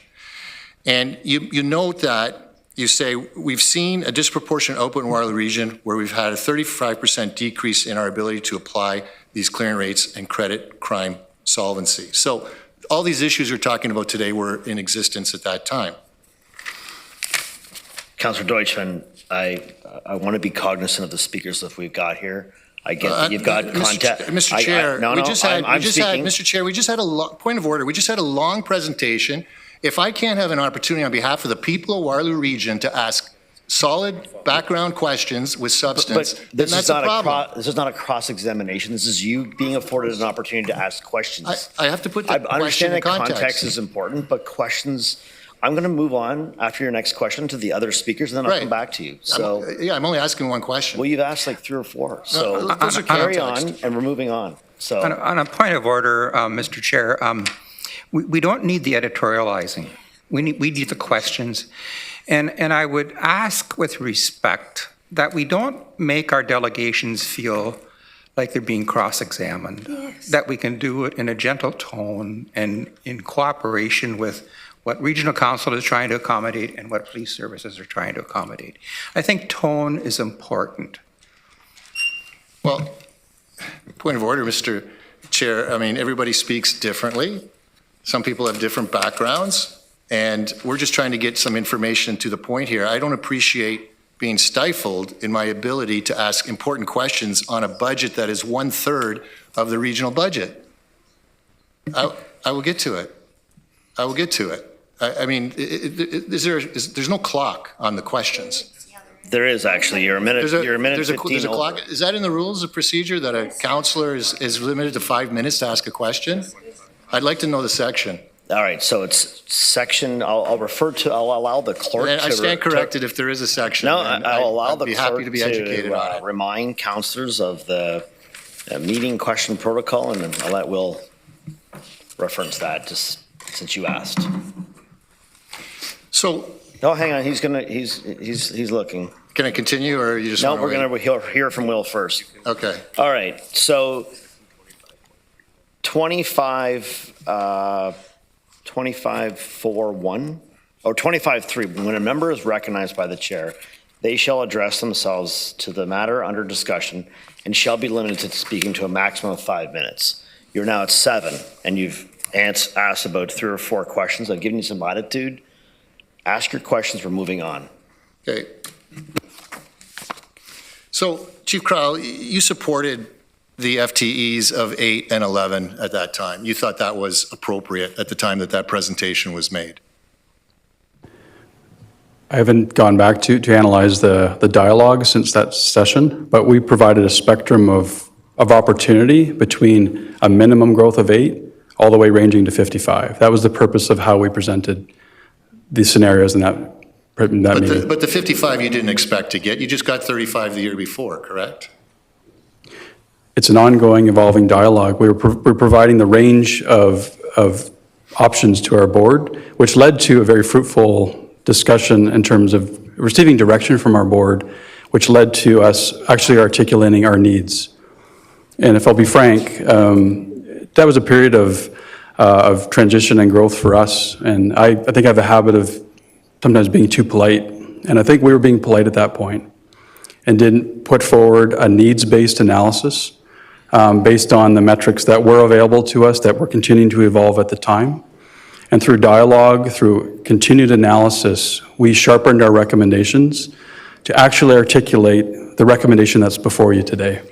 C: And you note that you say, we've seen a disproportionate output in Waterloo Region where we've had a 35% decrease in our ability to apply these clearance rates and credit crime solvency. So all these issues you're talking about today were in existence at that time.
A: Councillor Deutschman, I want to be cognizant of the speakers that we've got here. I get that you've got contact.
C: Mr. Chair, Mr. Chair, we just had a point of order. We just had a long presentation. If I can't have an opportunity on behalf of the people of Waterloo Region to ask solid background questions with substance, then that's a problem.
A: This is not a cross-examination. This is you being afforded an opportunity to ask questions.
C: I have to put the
A: I
C: question
A: understand
C: in
A: that
C: context.
A: context is important, but questions, I'm going to move on after your next question to the other speakers, and then I'll come back to you. So
C: I'm only asking one question.
A: Well, you've asked like 3 or 4. So
C: those are
A: carry
C: context.
A: on, and we're moving on. So
B: On a point of order, Mr. Chair, we don't need the editorializing. We need the questions. And I would ask with respect that we don't make our delegations feel like they're being cross-examined, that we can do it in a gentle tone and in cooperation with what regional council is trying to accommodate and what police services are trying to accommodate. I think tone is important.
C: Well, point of order, Mr. Chair. I mean, everybody speaks differently. Some people have different backgrounds, and we're just trying to get some information to the point here. I don't appreciate being stifled in my ability to ask important questions on a budget that is 1/3 of the regional budget. I will get to it. I will get to it. I mean, there's no clock on the questions.
A: there is actually. You're a minute. You're a minute.
C: There's
A: 15
C: a clock. Is that in the rules of procedure that a councillor is limited to 5 minutes to ask a question? I'd like to know the section.
A: All right, so it's section, I'll allow the clerk to...
C: I stand corrected if there is a section.
A: No, I'll allow the
C: I'd be
A: clerk
C: happy to be educated on it.
A: Remind councillors of the meeting question protocol, and then we'll reference that just since you asked.
C: So
A: Oh, hang on, he's looking.
C: Can I continue, or you just
A: No,
C: want
A: we're going to hear from Will first.
C: Okay.
A: All right, so 25-4-1, or 25-3, when a member is recognized by the chair, they shall address themselves to the matter under discussion and shall be limited to speaking to a maximum of 5 minutes. You're now at 7, and you've asked about 3 or 4 questions. I've given you some latitude. Ask your questions, we're moving on.
C: Okay. So, Chief Crowell, you supported the FTEs of 8 and 11 at that time. You thought that was appropriate at the time that that presentation was made.
H: I haven't gone back to analyze the dialogue since that session, but we provided a spectrum of opportunity between a minimum growth of 8 all the way ranging to 55. That was the purpose of how we presented the scenarios in that meeting.
C: But the 55 you didn't expect to get. You just got 35 the year before, correct?
H: It's an ongoing, evolving dialogue. We're providing the range of options to our board, which led to a very fruitful discussion in terms of receiving direction from our board, which led to us actually articulating our needs. And if I'll be frank, that was a period of transition and growth for us. And I think I have a habit of sometimes being too polite. And I think we were being polite at that point and didn't put forward a needs-based analysis based on the metrics that were available to us that were continuing to evolve at the time. And through dialogue, through continued analysis, we sharpened our recommendations to actually articulate the recommendation that's before you today.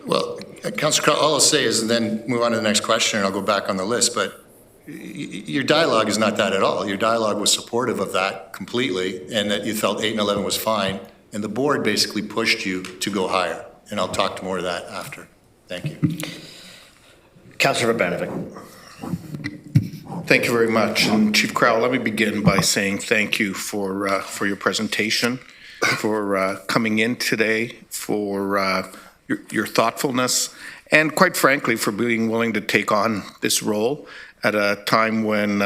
C: Well, Councillor Crowell, all I'll say is, and then move on to the next question, and I'll go back on the list, but your dialogue is not that at all. Your dialogue was supportive of that completely, and that you felt 8 and 11 was fine, and the board basically pushed you to go higher. And I'll talk to more of that after. Thank you.
A: Councillor Urbanovic.
E: Thank you very much. And Chief Crowell, let me begin by saying thank you for your presentation, for coming in today, for your thoughtfulness, and quite frankly, for being willing to take on this role at a time when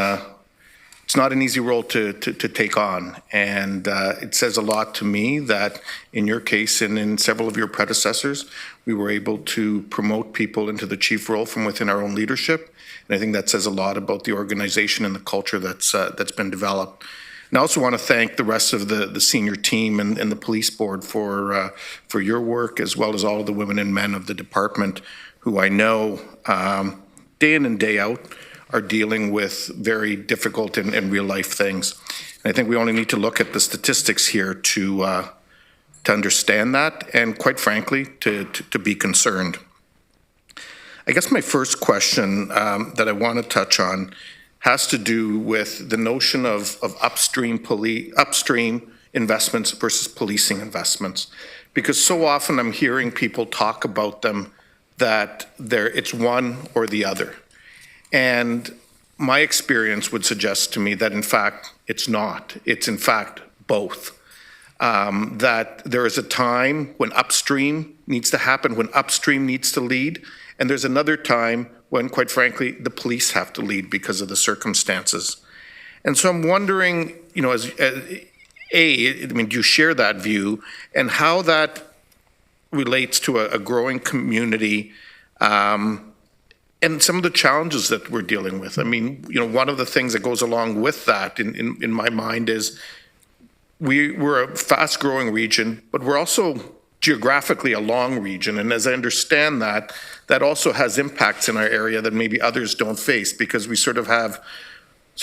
E: it's not an easy role to take on. And it says a lot to me that in your case and in several of your predecessors, we were able to promote people into the chief role from within our own leadership. And I think that says a lot about the organization and the culture that's been developed. And I also want to thank the rest of the senior team and the police board for your work, as well as all of the women and men of the department who I know day in and day out are dealing with very difficult and real life things. And I think we only need to look at the statistics here to understand that, and quite frankly, to be concerned. I guess my first question that I want to touch on has to do with the notion of upstream investments versus policing investments. Because so often I'm hearing people talk about them that it's one or the other. And my experience would suggest to me that in fact it's not. It's in fact both. That there is a time when upstream needs to happen, when upstream needs to lead, and there's another time when, quite frankly, the police have to lead because of the circumstances. And so I'm wondering, do you share that view, and how that relates to a growing community and some of the challenges that we're dealing with? I mean, one of the things that goes along with that in my mind is we're a fast-growing region, but we're also geographically a long region. And as I understand that also has impacts in our area that maybe others don't face, because we sort of have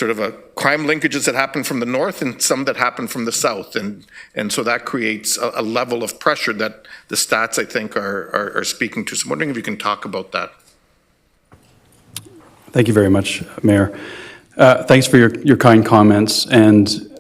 E: a crime linkages that happen from the north and some that happen from the south. And so that creates a level of pressure that the stats, I think, are speaking to. So I'm wondering if you can talk about that.
H: Thank you very much, Mayor. Thanks for your kind comments. And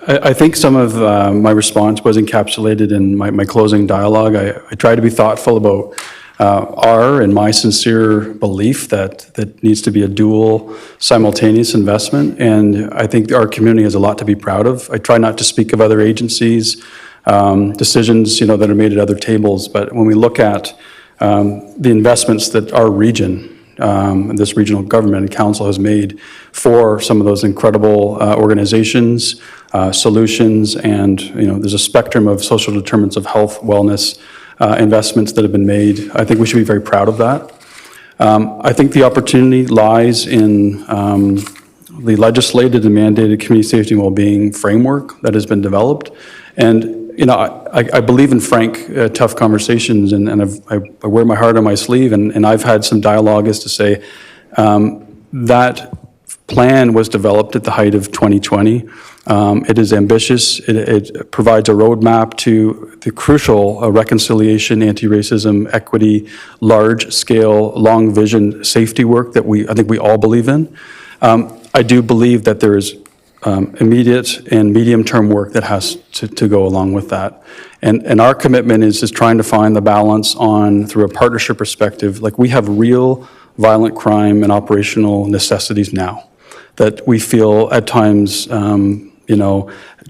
H: I think some of my response was encapsulated in my closing dialogue. I try to be thoughtful about our and my sincere belief that needs to be a dual, simultaneous investment. And I think our community has a lot to be proud of. I try not to speak of other agencies, decisions that are made at other tables. But when we look at the investments that our region this regional government and council has made for some of those incredible organizations, solutions, and there's a spectrum of social determinants of health, wellness, investments that have been made. I think we should be very proud of that. I think the opportunity lies in the legislated and mandated community safety and well-being framework that has been developed. And I believe in frank, tough conversations, and I wear my heart on my sleeve, and I've had some dialogue as to say that plan was developed at the height of 2020. It is ambitious. It provides a roadmap to the crucial reconciliation, anti-racism, equity, large-scale, long-vision safety work that I think we all believe in. I do believe that there is immediate and medium-term work that has to go along with that. And our commitment is trying to find the balance through a partnership perspective. Like, we have real violent crime and operational necessities now that we feel at times,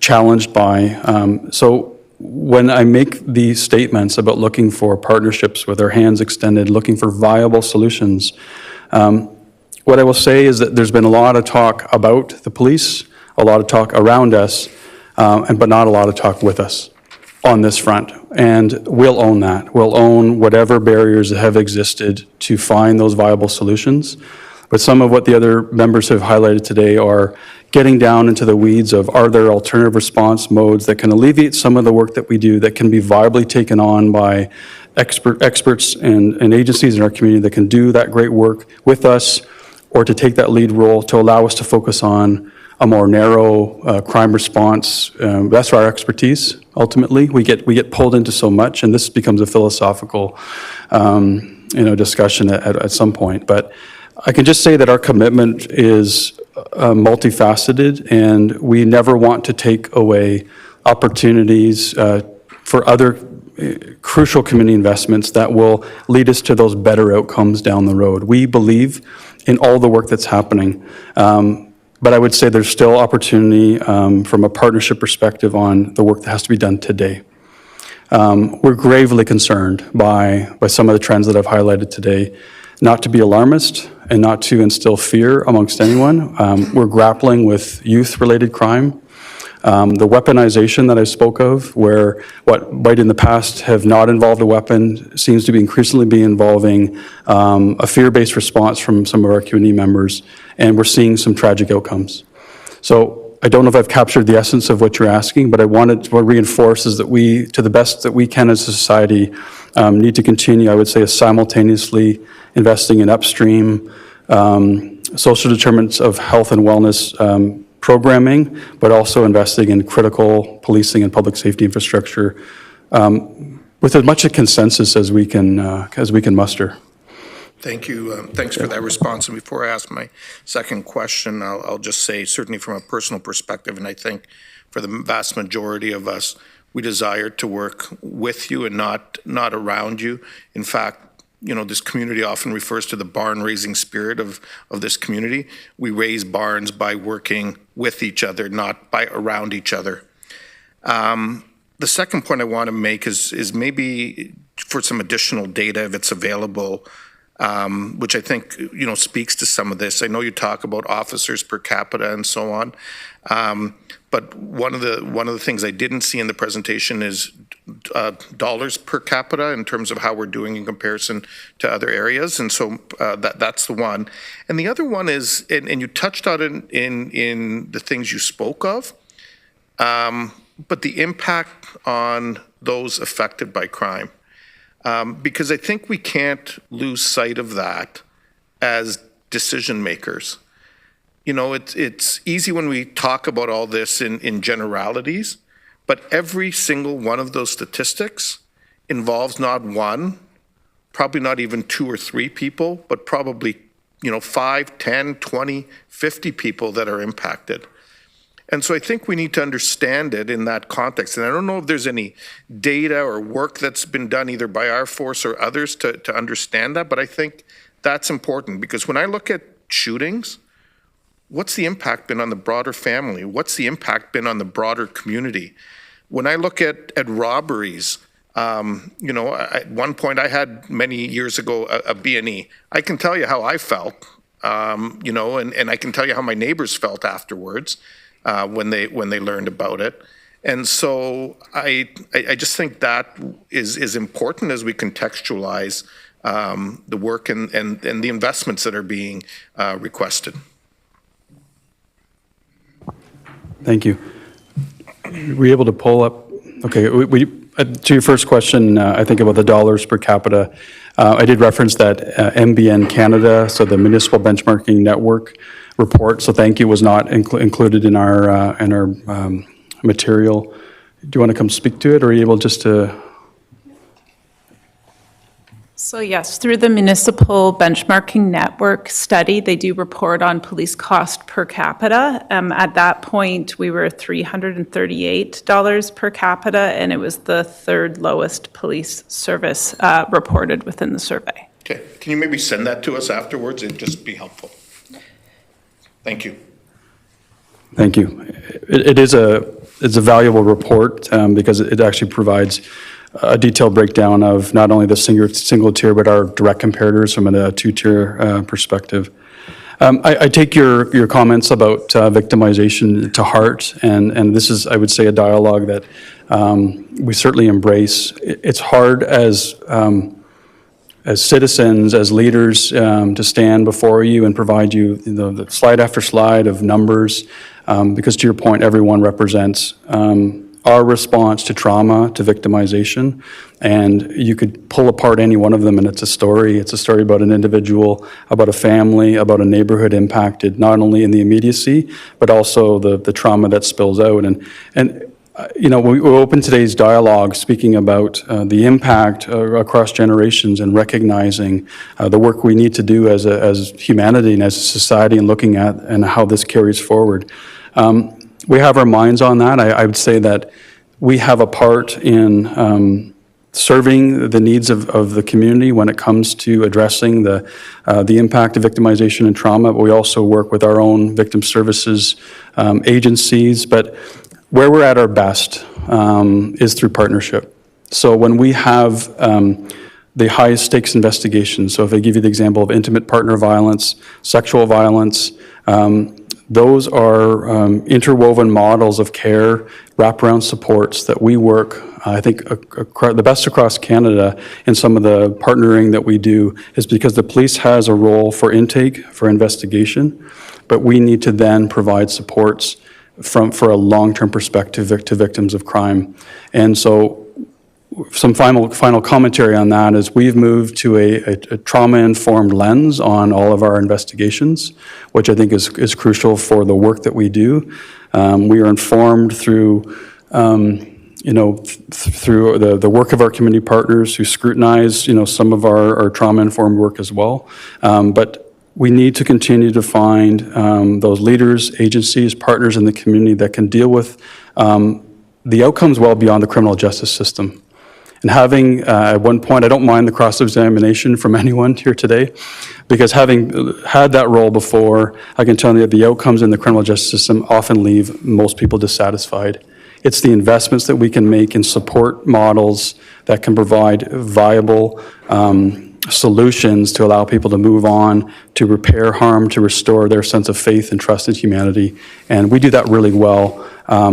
H: challenged by. So when I make these statements about looking for partnerships with our hands extended, looking for viable solutions, what I will say is that there's been a lot of talk about the police, a lot of talk around us, but not a lot of talk with us on this front. And we'll own that. We'll own whatever barriers that have existed to find those viable solutions. But some of what the other members have highlighted today are getting down into the weeds of, are there alternative response modes that can alleviate some of the work that we do that can be viably taken on by experts and agencies in our community that can do that great work with us, or to take that lead role to allow us to focus on a more narrow crime response. That's our expertise, ultimately. We get pulled into so much, and this becomes a philosophical discussion at some point. But I can just say that our commitment is multifaceted, and we never want to take away opportunities for other crucial community investments that will lead us to those better outcomes down the road. We believe in all the work that's happening. But I would say there's still opportunity from a partnership perspective on the work that has to be done today. We're gravely concerned by some of the trends that I've highlighted today, not to be alarmist and not to instill fear amongst anyone. We're grappling with youth-related crime. The weaponization that I spoke of, where what might in the past have not involved a weapon seems to be increasingly be involving a fear-based response from some of our community members, and we're seeing some tragic outcomes. So I don't know if I've captured the essence of what you're asking, but I wanted to reinforce is that we, to the best that we can as a society, need to continue, I would say, simultaneously investing in upstream social determinants of health and wellness programming, but also investing in critical policing and public safety infrastructure with as much a consensus as we can muster.
E: Thank you. Thanks for that response. And before I ask my second question, I'll just say, certainly from a personal perspective, and I think for the vast majority of us, we desire to work with you and not around you. In fact, this community often refers to the barn-raising spirit of this community. We raise barns by working with each other, not by around each other. The second point I want to make is maybe for some additional data, if it's available, which I think speaks to some of this. I know you talk about officers per capita and so on, but one of the things I didn't see in the presentation is dollars per capita in terms of how we're doing in comparison to other areas, and so that's the one. And the other one is, and you touched on it in the things you spoke of, but the impact on those affected by crime. Because I think we can't lose sight of that as decision makers. It's easy when we talk about all this in generalities, but every single one of those statistics involves not one, probably not even 2 or 3 people, but probably 5, 10, 20, 50 people that are impacted. And so I think we need to understand it in that context. And I don't know if there's any data or work that's been done either by our force or others to understand that, but I think that's important, because when I look at shootings, what's the impact been on the broader family? What's the impact been on the broader community? When I look at robberies, At one point I had many years ago a B&E. I can tell you how I felt, and I can tell you how my neighbors felt afterwards when they learned about it. And so I just think that is important as we contextualize the work and the investments that are being requested.
H: Thank you. Were you able to pull up? Okay, to your first question, I think about the dollars per capita. I did reference that MBN Canada, so the Municipal Benchmarking Network report. So thank you was not included in our material. Do you want to come speak to it, or are you able just to?
S: So yes, through the Municipal Benchmarking Network study, they do report on police cost per capita. At that point, we were $338 per capita, and it was the third lowest police service reported within the survey.
E: Okay, can you maybe send that to us afterwards? It'd just be helpful. Thank you.
H: Thank you. It's a valuable report because it actually provides a detailed breakdown of not only the single tier, but our direct comparators from a two-tier perspective. I take your comments about victimization to heart, and this is, I would say, a dialogue that we certainly embrace. It's hard as citizens, as leaders, to stand before you and provide you the slide after slide of numbers, because to your point, everyone represents our response to trauma, to victimization, and you could pull apart any one of them and it's a story. It's a story about an individual, about a family, about a neighborhood impacted, not only in the immediacy, but also the trauma that spills out. And we open today's dialogue speaking about the impact across generations and recognizing the work we need to do as humanity and as a society, and looking at and how this carries forward. We have our minds on that. I would say that we have a part in serving the needs of the community when it comes to addressing the impact of victimization and trauma. But we also work with our own victim services agencies. But where we're at our best is through partnership. So when we have the highest stakes investigations, so if I give you the example of intimate partner violence, sexual violence, those are interwoven models of care, wraparound supports that we work, I think, the best across Canada in some of the partnering that we do is because the police has a role for intake, for investigation, but we need to then provide supports for a long-term perspective to victims of crime. And so some final commentary on that is we've moved to a trauma-informed lens on all of our investigations, which I think is crucial for the work that we do. We are informed through through the work of our community partners who scrutinize some of our trauma-informed work as well. But we need to continue to find those leaders, agencies, partners in the community that can deal with the outcomes well beyond the criminal justice system. And having, at one point, I don't mind the cross-examination from anyone here today, because having had that role before, I can tell you that the outcomes in the criminal justice system often leave most people dissatisfied. It's the investments that we can make in support models that can provide viable solutions to allow people to move on, to repair harm, to restore their sense of faith and trust in humanity. And we do that really well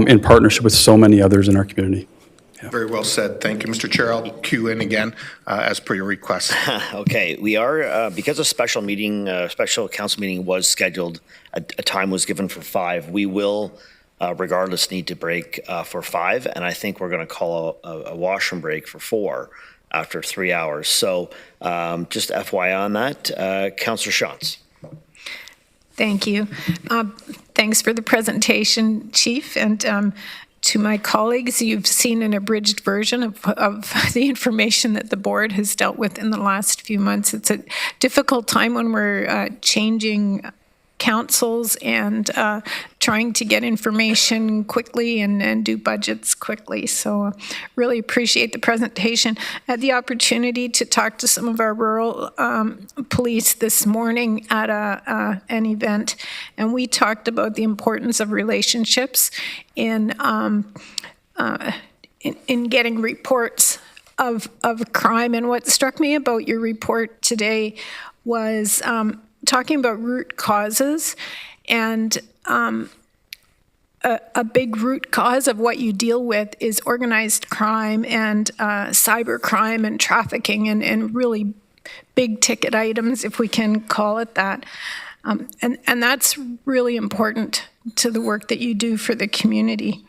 H: in partnership with so many others in our community.
E: Very well said. Thank you, Mr. Chair. I'll cue in again as per your request.
A: Okay, we are, because a special council meeting was scheduled, a time was given for 5. We will, regardless, need to break for 5, and I think we're going to call a washroom break for 4 after 3 hours. So just FYI on that, Councillor Shantz.
D: Thank you. Thanks for the presentation, Chief, and to my colleagues, you've seen an abridged version of the information that the board has dealt with in the last few months. It's a difficult time when we're changing councils and trying to get information quickly and do budgets quickly. So really appreciate the presentation. I had the opportunity to talk to some of our rural police this morning at an event, and we talked about the importance of relationships in getting reports of crime. And what struck me about your report today was talking about root causes, and a big root cause of what you deal with is organized crime and cyber crime and trafficking and really big ticket items, if we can call it that. And that's really important to the work that you do for the community.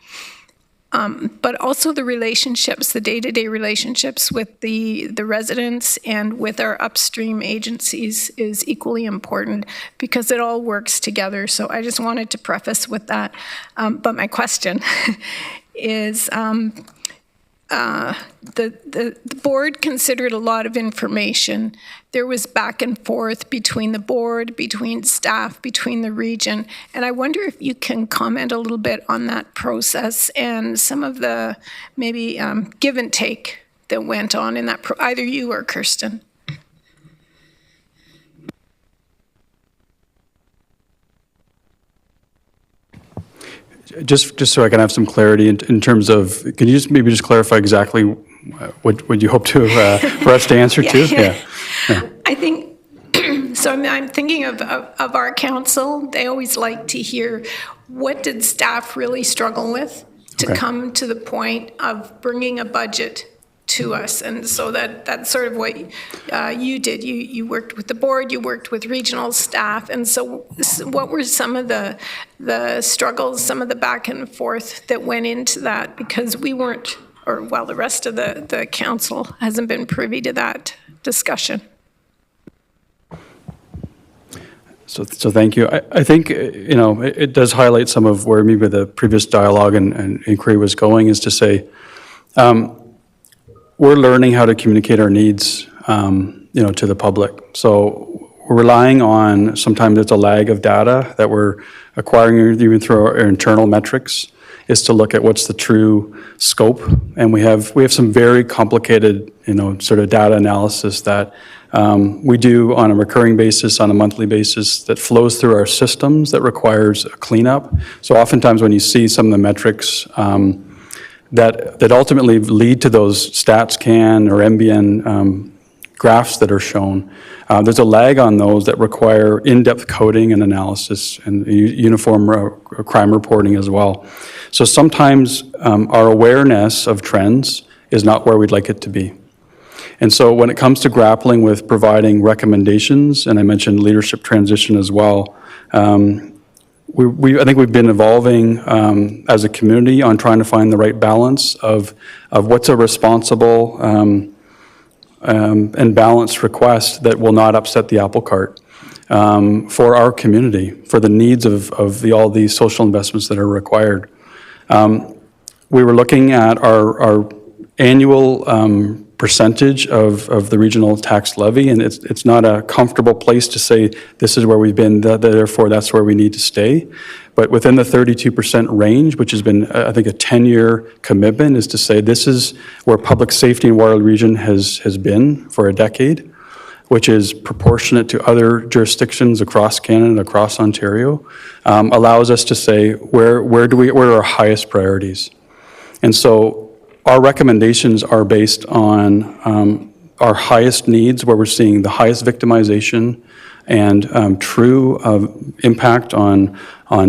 D: But also the relationships, the day-to-day relationships with the residents and with our upstream agencies is equally important because it all works together. So I just wanted to preface with that. But my question is, the board considered a lot of information. There was back and forth between the board, between staff, between the region. And I wonder if you can comment a little bit on that process and some of the maybe give and take that went on in that, either you or Kirsten.
H: Just so I can have some clarity in terms of, can you maybe just clarify exactly what you hope to for us to answer to? Yeah.
D: I think, so I'm thinking of our council. They always like to hear, what did staff really struggle with to come to the point of bringing a budget to us? And so that's sort of what you did. You worked with the board, you worked with regional staff. And so what were some of the struggles, some of the back and forth that went into that? Because we weren't, or well, the rest of the council hasn't been privy to that discussion.
H: So thank you. I think, it does highlight some of where maybe the previous dialogue and inquiry was going, is to say, we're learning how to communicate our needs, to the public. So we're relying on, sometimes it's a lag of data that we're acquiring even through our internal metrics, is to look at what's the true scope. And we have some very complicated, sort of data analysis that we do on a recurring basis, on a monthly basis, that flows through our systems that requires a cleanup. So oftentimes when you see some of the metrics that ultimately lead to those StatsCan or MBN graphs that are shown, there's a lag on those that require in-depth coding and analysis and uniform crime reporting as well. So sometimes our awareness of trends is not where we'd like it to be. And so when it comes to grappling with providing recommendations, and I mentioned leadership transition as well, I think we've been evolving as a community on trying to find the right balance of what's a responsible and balanced request that will not upset the apple cart for our community, for the needs of all these social investments that are required. We were looking at our annual percentage of the regional tax levy, and it's not a comfortable place to say this is where we've been, therefore that's where we need to stay. But within the 32% range, which has been, I think, a 10-year commitment, is to say this is where public safety in Waterloo region has been for a decade, which is proportionate to other jurisdictions across Canada, across Ontario, allows us to say where are our highest priorities. And so our recommendations are based on our highest needs, where we're seeing the highest victimization and true impact on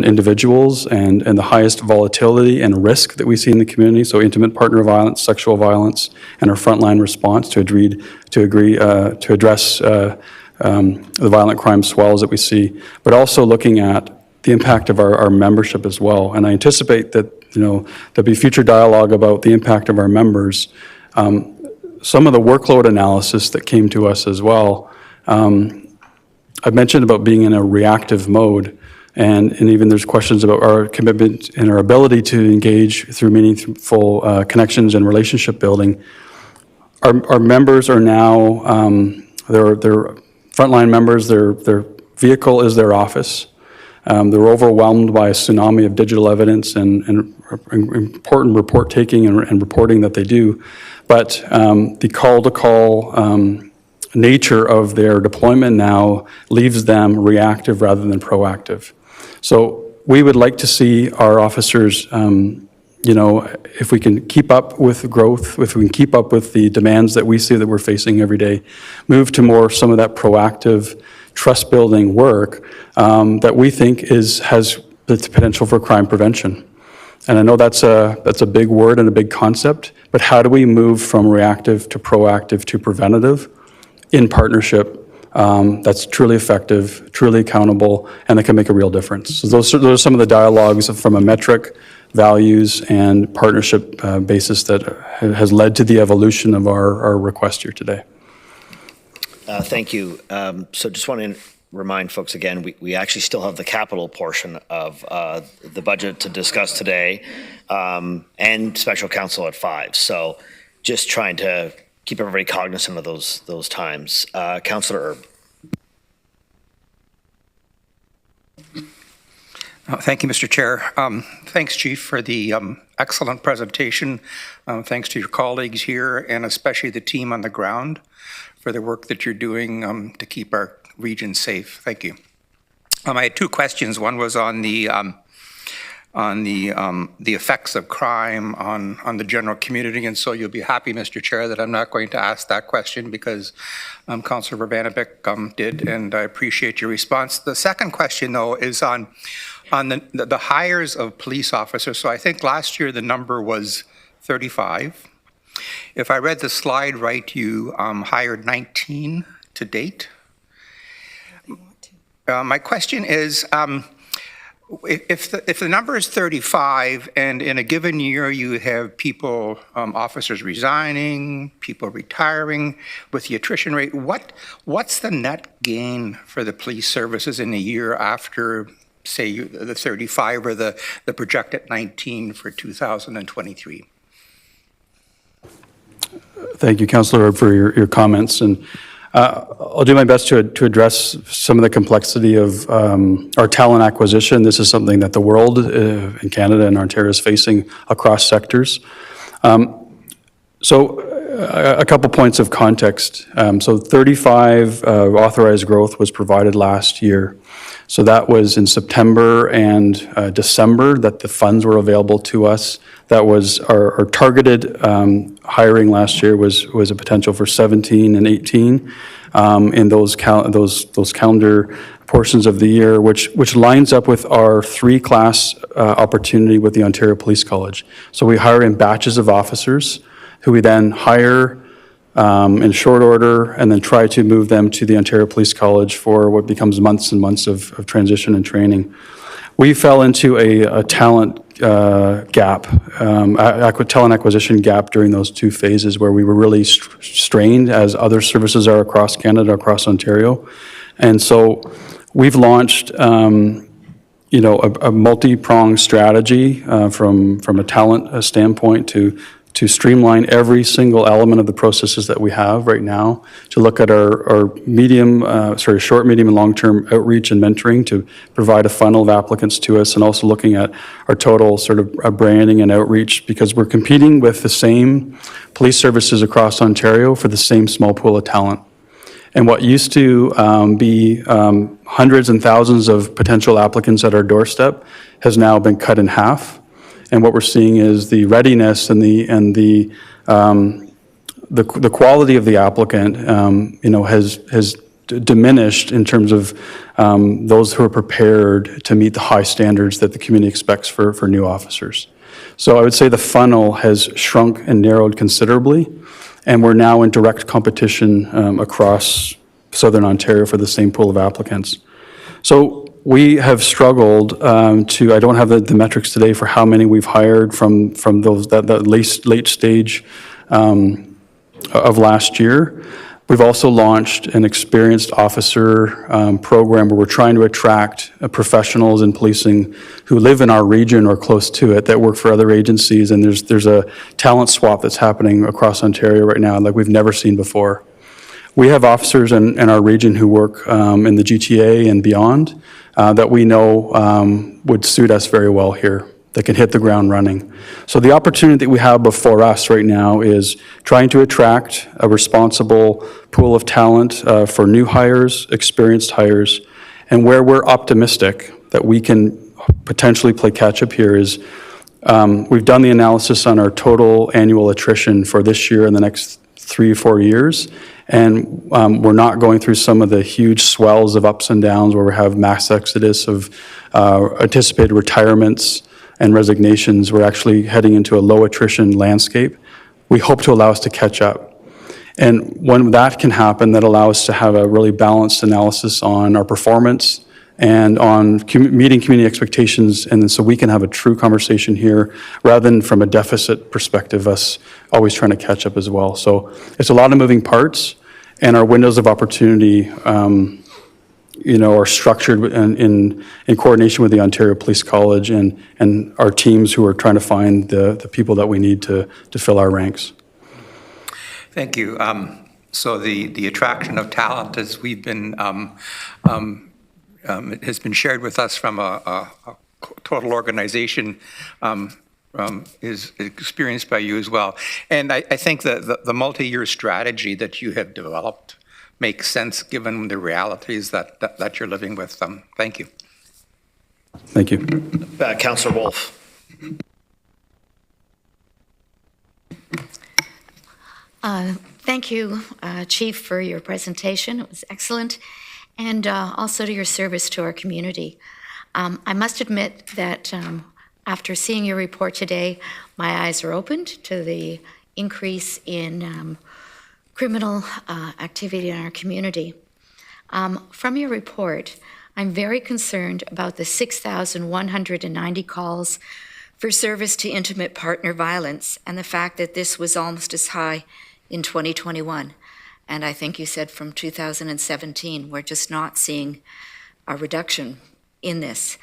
H: individuals and the highest volatility and risk that we see in the community. So intimate partner violence, sexual violence, and our frontline response to address the violent crime swells that we see, but also looking at the impact of our membership as well. And I anticipate that there'll be future dialogue about the impact of our members. Some of the workload analysis that came to us as well, I've mentioned about being in a reactive mode, and even there's questions about our commitment and our ability to engage through meaningful connections and relationship building. Our members are now, they're frontline members, their vehicle is their office. They're overwhelmed by a tsunami of digital evidence and important report taking and reporting that they do. But the call-to-call nature of their deployment now leaves them reactive rather than proactive. So we would like to see our officers if we can keep up with growth, if we can keep up with the demands that we see that we're facing every day, move to more some of that proactive, trust-building work that we think has the potential for crime prevention. And I know that's a big word and a big concept, but how do we move from reactive to proactive to preventative in partnership that's truly effective, truly accountable, and that can make a real difference? So those are some of the dialogues from a metric, values, and partnership basis that has led to the evolution of our request here today.
A: Thank you. So just want to remind folks again, we actually still have the capital portion of the budget to discuss today, and special counsel at 5. So just trying to keep everybody cognizant of those times. Councillor Erb.
B: Thank you, Mr. Chair. Thanks, Chief, for the excellent presentation. Thanks to your colleagues here and especially the team on the ground for the work that you're doing to keep our region safe. Thank you. I had 2 questions. One was on the effects of crime on the general community, and so you'll be happy, Mr. Chair, that I'm not going to ask that question because Councillor Urbanovic did, and I appreciate your response. The second question, though, is on the hires of police officers. So I think last year the number was 35. If I read the slide right, you hired 19 to date. My question is, if the number is 35 and in a given year you have people, officers resigning, people retiring with the attrition rate, what's the net gain for the police services in a year after, say, the 35 or the projected 19 for 2023?
H: Thank you, Councillor, for your comments. And I'll do my best to address some of the complexity of our talent acquisition. This is something that the world in Canada and Ontario is facing across sectors. So a couple points of context. So 35 authorized growth was provided last year. So that was in September and December that the funds were available to us. That was our targeted hiring last year was a potential for 17 and 18 in those calendar portions of the year, which lines up with our 3-class opportunity with the Ontario Police College. So we hire in batches of officers who we then hire in short order and then try to move them to the Ontario Police College for what becomes months and months of transition and training. We fell into a talent gap, talent acquisition gap during those 2 phases where we were really strained as other services are across Canada, across Ontario. And so we've launched a multi-pronged strategy from a talent standpoint to streamline every single element of the processes that we have right now, to look at our short, medium, and long-term outreach and mentoring to provide a funnel of applicants to us, and also looking at our total sort of branding and outreach, because we're competing with the same police services across Ontario for the same small pool of talent. And what used to be hundreds and thousands of potential applicants at our doorstep has now been cut in half. And what we're seeing is the readiness and the quality of the applicant, has diminished in terms of those who are prepared to meet the high standards that the community expects for new officers. So I would say the funnel has shrunk and narrowed considerably, and we're now in direct competition across Southern Ontario for the same pool of applicants. So we have struggled I don't have the metrics today for how many we've hired from those that late stage of last year. We've also launched an experienced officer program where we're trying to attract professionals in policing who live in our region or close to it that work for other agencies, and there's a talent swap that's happening across Ontario right now like we've never seen before. We have officers in our region who work in the GTA and beyond that we know would suit us very well here, that can hit the ground running. So the opportunity that we have before us right now is trying to attract a responsible pool of talent for new hires, experienced hires, and where we're optimistic that we can potentially play catch up here is We've done the analysis on our total annual attrition for this year and the next 3 or 4 years, and we're not going through some of the huge swells of ups and downs where we have mass exodus of anticipated retirements and resignations. We're actually heading into a low attrition landscape. We hope to allow us to catch up. And when that can happen, that allows us to have a really balanced analysis on our performance and on meeting community expectations, and then so we can have a true conversation here rather than from a deficit perspective, us always trying to catch up as well. So it's a lot of moving parts, and our windows of opportunity are structured in coordination with the Ontario Police College and our teams who are trying to find the people that we need to fill our ranks.
B: Thank you. So the attraction of talent, as we've been, it has been shared with us from a total organization, is experienced by you as well. And I think the multi-year strategy that you have developed makes sense given the realities that you're living with. Thank you.
H: Thank you.
A: Councillor Wolf.
G: Thank you, Chief, for your presentation. It was excellent. And also to your service to our community. I must admit that after seeing your report today, my eyes are opened to the increase in criminal activity in our community. From your report, I'm very concerned about the 6,190 calls for service to intimate partner violence and the fact that this was almost as high in 2021. And I think you said from 2017, we're just not seeing a reduction in this.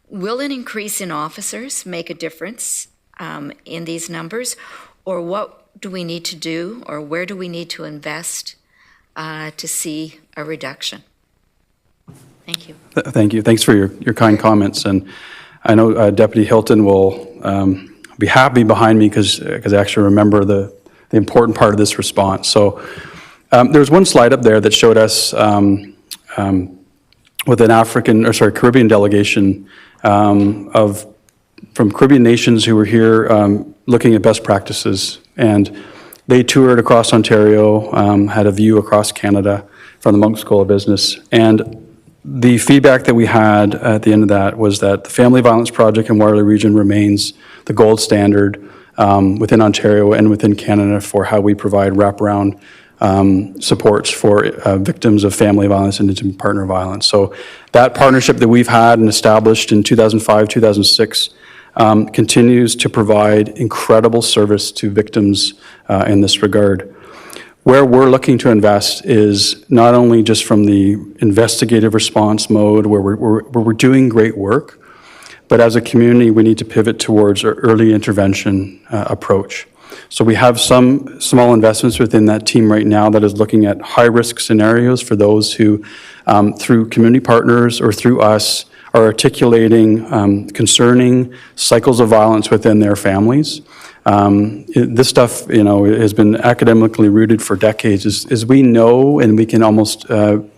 G: Will an increase in officers make a difference in these numbers? Or what do we need to do, or where do we need to invest to see a reduction? Thank you.
H: Thank you. Thanks for your kind comments. And I know Deputy Hilton will be happy behind me because I actually remember the important part of this response. So there's one slide up there that showed us with an Caribbean delegation from Caribbean nations who were here looking at best practices. And they toured across Ontario, had a view across Canada from the Monk School of Business. And the feedback that we had at the end of that was that the Family Violence Project in Waterloo Region remains the gold standard within Ontario and within Canada for how we provide wraparound supports for victims of family violence and intimate partner violence. So that partnership that we've had and established in 2005, 2006 continues to provide incredible service to victims in this regard. Where we're looking to invest is not only just from the investigative response mode where we're doing great work, but as a community, we need to pivot towards our early intervention approach. So we have some small investments within that team right now that is looking at high-risk scenarios for those who, through community partners or through us, are articulating concerning cycles of violence within their families. This stuff, has been academically rooted for decades. As we know, and we can almost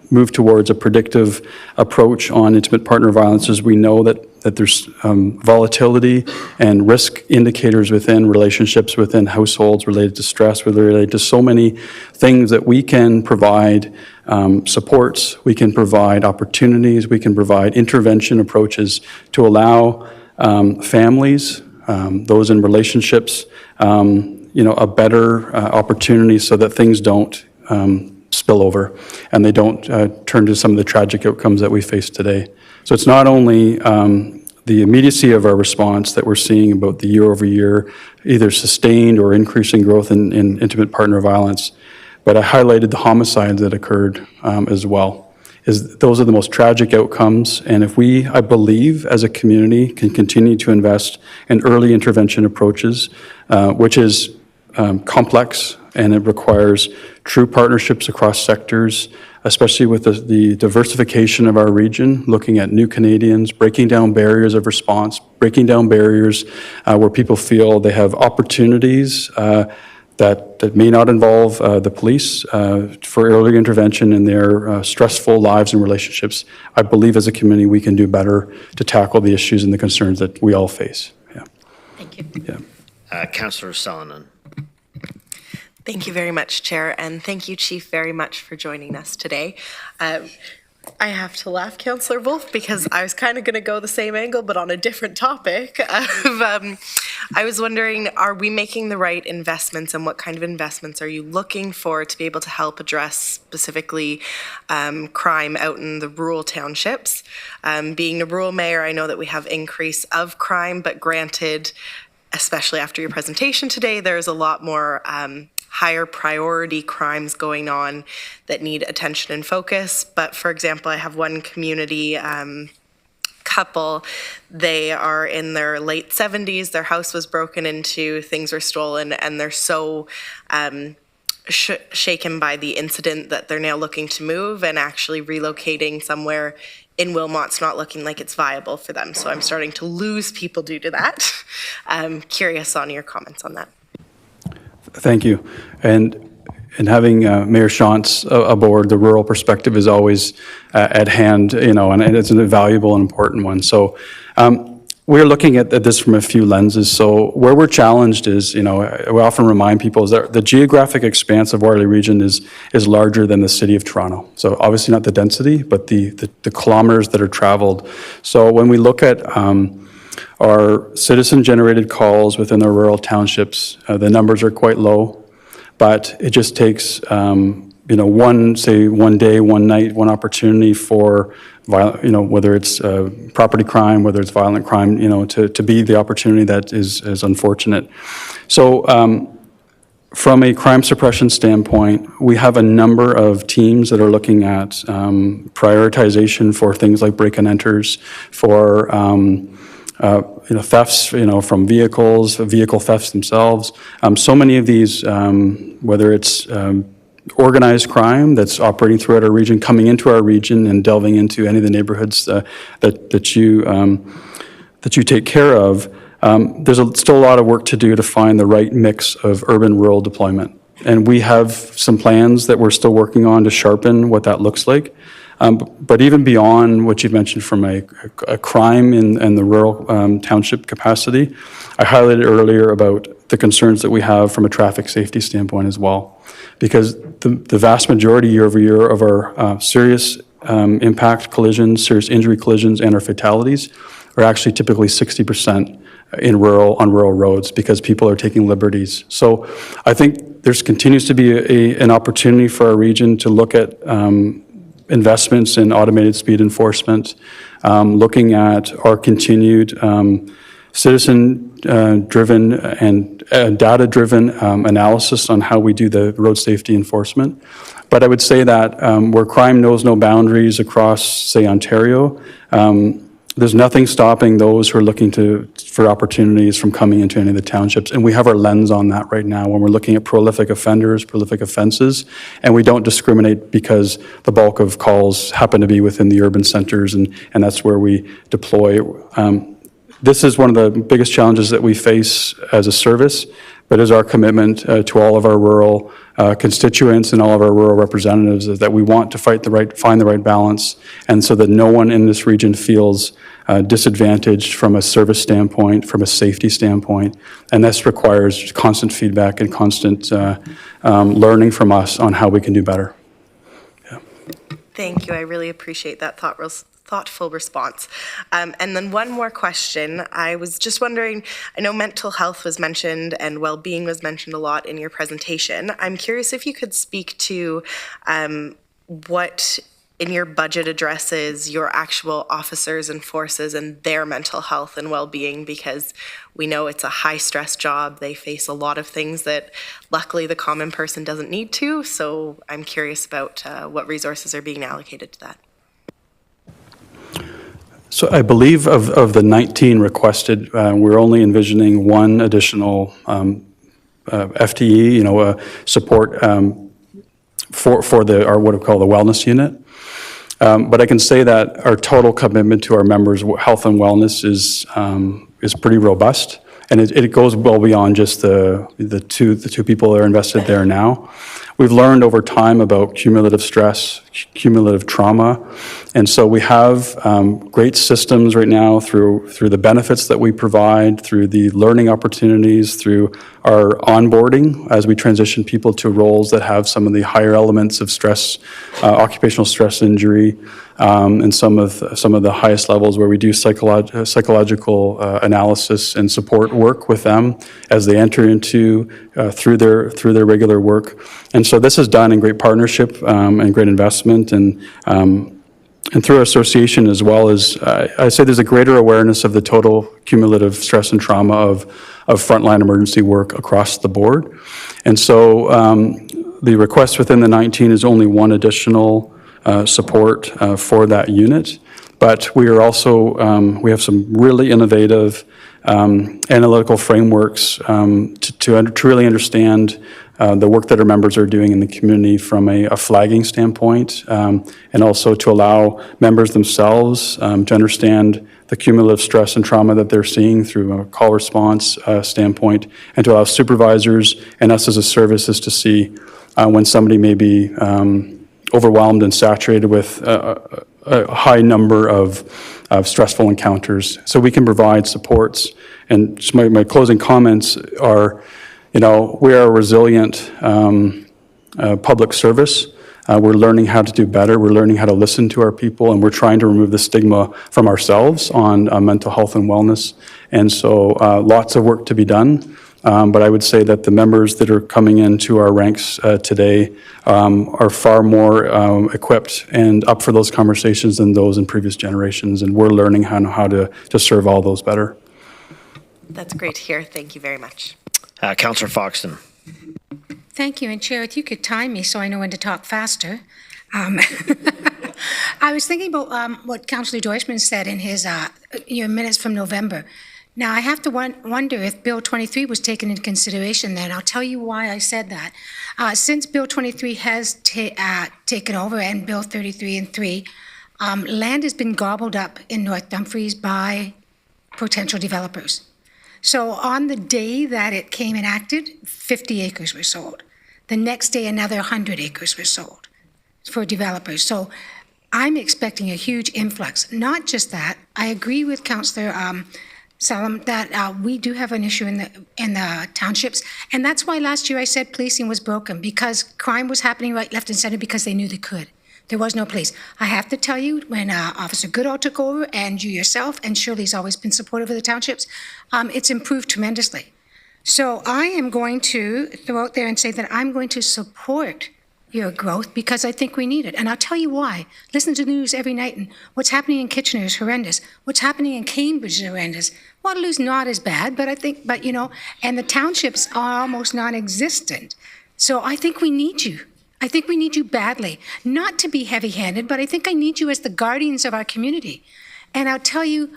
H: move towards a predictive approach on intimate partner violence, as we know that there's volatility and risk indicators within relationships, within households related to stress, related to so many things that we can provide supports, we can provide opportunities, we can provide intervention approaches to allow families, those in relationships, a better opportunity so that things don't spill over and they don't turn to some of the tragic outcomes that we face today. So it's not only the immediacy of our response that we're seeing about the year-over-year, either sustained or increasing growth in intimate partner violence, but I highlighted the homicides that occurred as well. Those are the most tragic outcomes, and if we, I believe, as a community, can continue to invest in early intervention approaches, which is complex, and it requires true partnerships across sectors, especially with the diversification of our region, looking at new Canadians, breaking down barriers of response, breaking down barriers where people feel they have opportunities that may not involve the police for early intervention in their stressful lives and relationships. I believe as a community we can do better to tackle the issues and the concerns that we all face. Yeah.
G: Thank you.
A: Councillor Salonen.
L: Thank you very much, Chair, and thank you, Chief, very much for joining us today. I have to laugh, Councillor Wolf, because I was kind of going to go the same angle, but on a different topic. I was wondering, are we making the right investments, and what kind of investments are you looking for to be able to help address specifically crime out in the rural townships? Being a rural mayor, I know that we have increase of crime, but granted, especially after your presentation today, there's a lot more higher priority crimes going on that need attention and focus. But for example, I have one community couple. They are in their late 70s. Their house was broken into, things were stolen, and they're so shaken by the incident that they're now looking to move, and actually relocating somewhere in Wilmot's not looking like it's viable for them. So I'm starting to lose people due to that. I'm curious on your comments on that.
H: Thank you. And having Mayor Shantz aboard, the rural perspective is always at hand, and it's a valuable and important one. So we're looking at this from a few lenses. So where we're challenged is, we often remind people is that the geographic expanse of Waterloo region is larger than the city of Toronto. So obviously not the density, but the kilometers that are traveled. So when we look at our citizen-generated calls within the rural townships, the numbers are quite low, but it just takes, one day, one night, one opportunity for, whether it's property crime, whether it's violent crime, to be the opportunity that is unfortunate. So from a crime suppression standpoint, we have a number of teams that are looking at prioritization for things like break-and-enters, for thefts, from vehicles, vehicle thefts themselves. So many of these, whether it's organized crime that's operating throughout our region, coming into our region and delving into any of the neighborhoods that you take care of, there's still a lot of work to do to find the right mix of urban-rural deployment. And we have some plans that we're still working on to sharpen what that looks like. But even beyond what you mentioned from a crime in the rural township capacity, I highlighted earlier about the concerns that we have from a traffic safety standpoint as well. Because the vast majority year over year of our serious impact collisions, serious injury collisions, and our fatalities are actually typically 60% on rural roads because people are taking liberties. So I think there continues to be an opportunity for our region to look at investments in automated speed enforcement, looking at our continued citizen-driven and data-driven analysis on how we do the road safety enforcement. But I would say that where crime knows no boundaries across, say, Ontario, there's nothing stopping those who are looking for opportunities from coming into any of the townships. And we have our lens on that right now when we're looking at prolific offenders, prolific offenses, and we don't discriminate because the bulk of calls happen to be within the urban centers, and that's where we deploy. This is one of the biggest challenges that we face as a service, but is our commitment to all of our rural constituents and all of our rural representatives is that we want to find the right balance, and so that no one in this region feels disadvantaged from a service standpoint, from a safety standpoint, and this requires constant feedback and constant learning from us on how we can do better. Yeah.
L: Thank you. I really appreciate that thoughtful response. And then one more question. I was just wondering, I know mental health was mentioned and well-being was mentioned a lot in your presentation. I'm curious if you could speak to what in your budget addresses your actual officers and forces and their mental health and well-being, because we know it's a high-stress job. They face a lot of things that luckily the common person doesn't need to. So I'm curious about what resources are being allocated to that.
H: So I believe of the 19 requested, we're only envisioning one additional FTE, support for our what we call the wellness unit. But I can say that our total commitment to our members' health and wellness is pretty robust, and it goes well beyond just the two people that are invested there now. we've learned over time about cumulative stress, cumulative trauma, and so we have great systems right now through the benefits that we provide, through the learning opportunities, through our onboarding as we transition people to roles that have some of the higher elements of stress, occupational stress injury, and some of the highest levels where we do psychological analysis and support work with them as they enter into through their regular work. And so this is done in great partnership and great investment, and through our association as well as, I say there's a greater awareness of the total cumulative stress and trauma of frontline emergency work across the board. And so the request within the 19 is only one additional support for that unit. But we are also, we have some really innovative analytical frameworks to really understand the work that our members are doing in the community from a flagging standpoint, and also to allow members themselves to understand the cumulative stress and trauma that they're seeing through a call response standpoint, and to allow supervisors and us as a services to see when somebody may be overwhelmed and saturated with a high number of stressful encounters, so we can provide supports. And just my closing comments are, we are a resilient public service. We're learning how to do better. We're learning how to listen to our people, and we're trying to remove the stigma from ourselves on mental health and wellness. And so lots of work to be done. But I would say that the members that are coming into our ranks today are far more equipped and up for those conversations than those in previous generations. And we're learning how to serve all those better.
L: That's great to hear. Thank you very much.
A: Councillor Foxton.
I: Thank you. And Chair, if you could time me so I know when to talk faster. I was thinking about what Councillor Deutschman said in his minutes from November. Now, I have to wonder if Bill 23 was taken into consideration then. I'll tell you why I said that. Since Bill 23 has taken over, and Bill 33 and 3, land has been gobbled up in North Dumfries by potential developers. So on the day that it came enacted, 50 acres were sold. The next day, another 100 acres were sold for developers. So I'm expecting a huge influx. Not just that, I agree with Councillor Salem that we do have an issue in the townships, and that's why last year I said policing was broken, because crime was happening right, left, and center because they knew they could. There was no police. I have to tell you, when Officer Goodall took over, and you yourself, and Shirley's always been supportive of the townships, it's improved tremendously. So I am going to throw out there and say that I'm going to support your growth because I think we need it. And I'll tell you why. Listen to the news every night, and what's happening in Kitchener is horrendous. What's happening in Cambridge is horrendous. Waterloo's not as bad, but and the townships are almost non-existent. So I think we need you. I think we need you badly. Not to be heavy-handed, but I think I need you as the guardians of our community. And I'll tell you,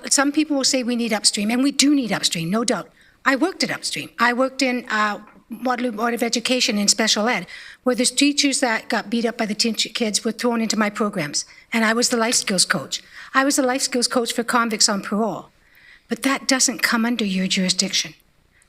I: some people will say we need upstream, and we do need upstream, no doubt. I worked at upstream. I worked in Waterloo Board of Education in special ed, where the teachers that got beat up by the kids were thrown into my programs, and I was the life skills coach. I was the life skills coach for convicts on parole. But that doesn't come under your jurisdiction,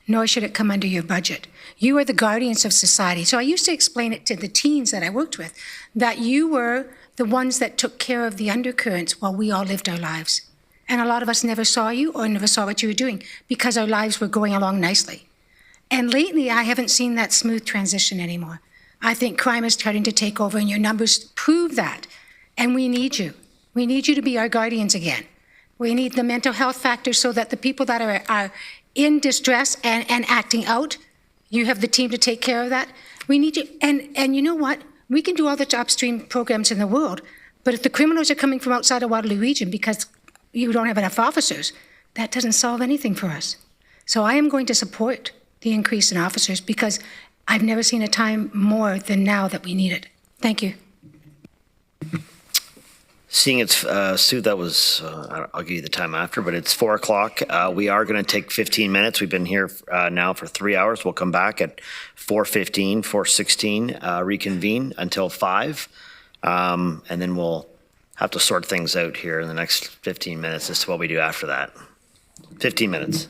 I: nor should it come under your budget. You are the guardians of society. So I used to explain it to the teens that I worked with, that you were the ones that took care of the undercurrents while we all lived our lives. And a lot of us never saw you or never saw what you were doing because our lives were going along nicely. And lately, I haven't seen that smooth transition anymore. I think crime is starting to take over, and your numbers prove that. And we need you. We need you to be our guardians again. We need the mental health factors so that the people that are in distress and acting out, you have the team to take care of that. We need you. And you know what? We can do all the upstream programs in the world, but if the criminals are coming from outside of Waterloo region because you don't have enough officers, that doesn't solve anything for us. So I am going to support the increase in officers because I've never seen a time more than now that we need it. Thank you.
A: Seeing it's, Sue, that was, I'll give you the time after, but it's 4 o'clock. We are going to take 15 minutes. We've been here now for 3 hours. We'll come back at 4:15, 4:16, reconvene until 5. And then we'll have to sort things out here in the next 15 minutes as to what we do after that. 15 minutes.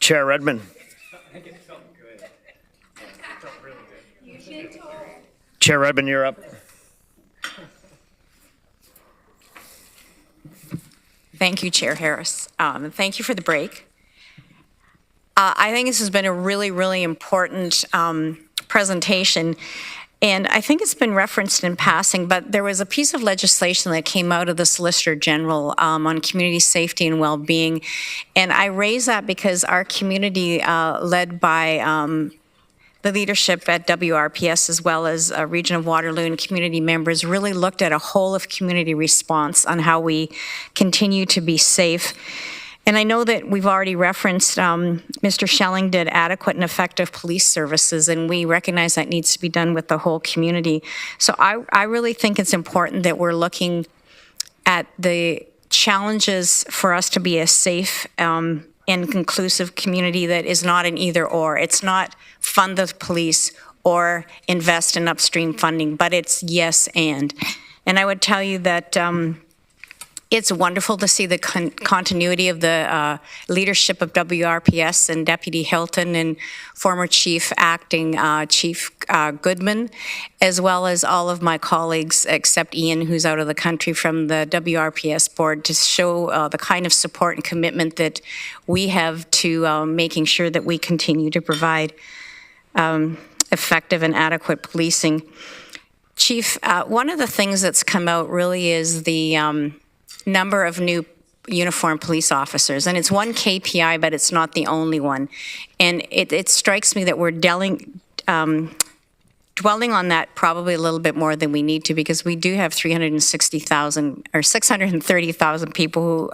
A: Chair Redmond. Chair Redmond, you're up.
M: Thank you, Chair Harris. And thank you for the break. I think this has been a really, really important presentation. And I think it's been referenced in passing, but there was a piece of legislation that came out of the Solicitor General on community safety and well-being. And I raise that because our community, led by the leadership at WRPS, as well as Region of Waterloo and community members, really looked at a whole of community response on how we continue to be safe. And I know that we've already referenced Mr. Schelling did adequate and effective police services, and we recognize that needs to be done with the whole community. So I really think it's important that we're looking at the challenges for us to be a safe and conclusive community that is not an either or. It's not fund the police or invest in upstream funding, but it's yes and. And I would tell you that it's wonderful to see the continuity of the leadership of WRPS and Deputy Hilton and former Chief Acting Chief Goodman, as well as all of my colleagues except Ian, who's out of the country, from the WRPS board, to show the kind of support and commitment that we have to making sure that we continue to provide effective and adequate policing. Chief, one of the things that's come out really is the number of new uniformed police officers. And it's one KPI, but it's not the only one. And it strikes me that we're dwelling on that probably a little bit more than we need to, because we do have 360,000 or 630,000 people who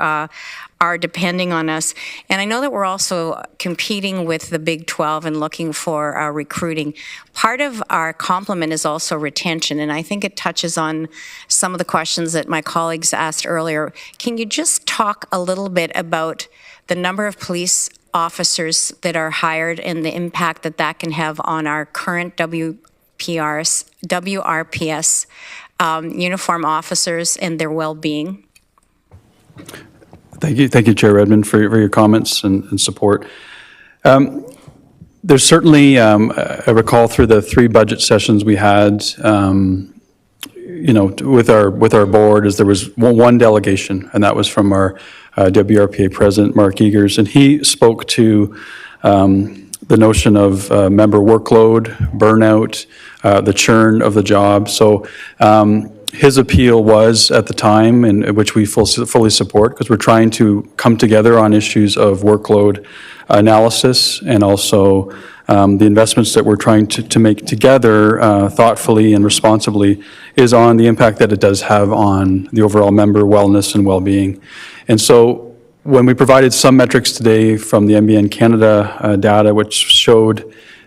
M: are depending on us. And I know that we're also competing with the Big 12 and looking for recruiting. Part of our complement is also retention, and I think it touches on some of the questions that my colleagues asked earlier. Can you just talk a little bit about the number of police officers that are hired and the impact that that can have on our current WRPS uniform officers and their well-being?
H: Thank you, Chair Redmond, for your comments and support. There's certainly, I recall through the 3 budget sessions we had, with our board, is there was one delegation, and that was from our WRPA President, Mark Eagers, and he spoke to the notion of member workload, burnout, the churn of the job. So his appeal was, at the time, in which we fully support, because we're trying to come together on issues of workload analysis, and also the investments that we're trying to make together thoughtfully and responsibly, is on the impact that it does have on the overall member wellness and well-being. And so when we provided some metrics today from the MBN Canada data, which showed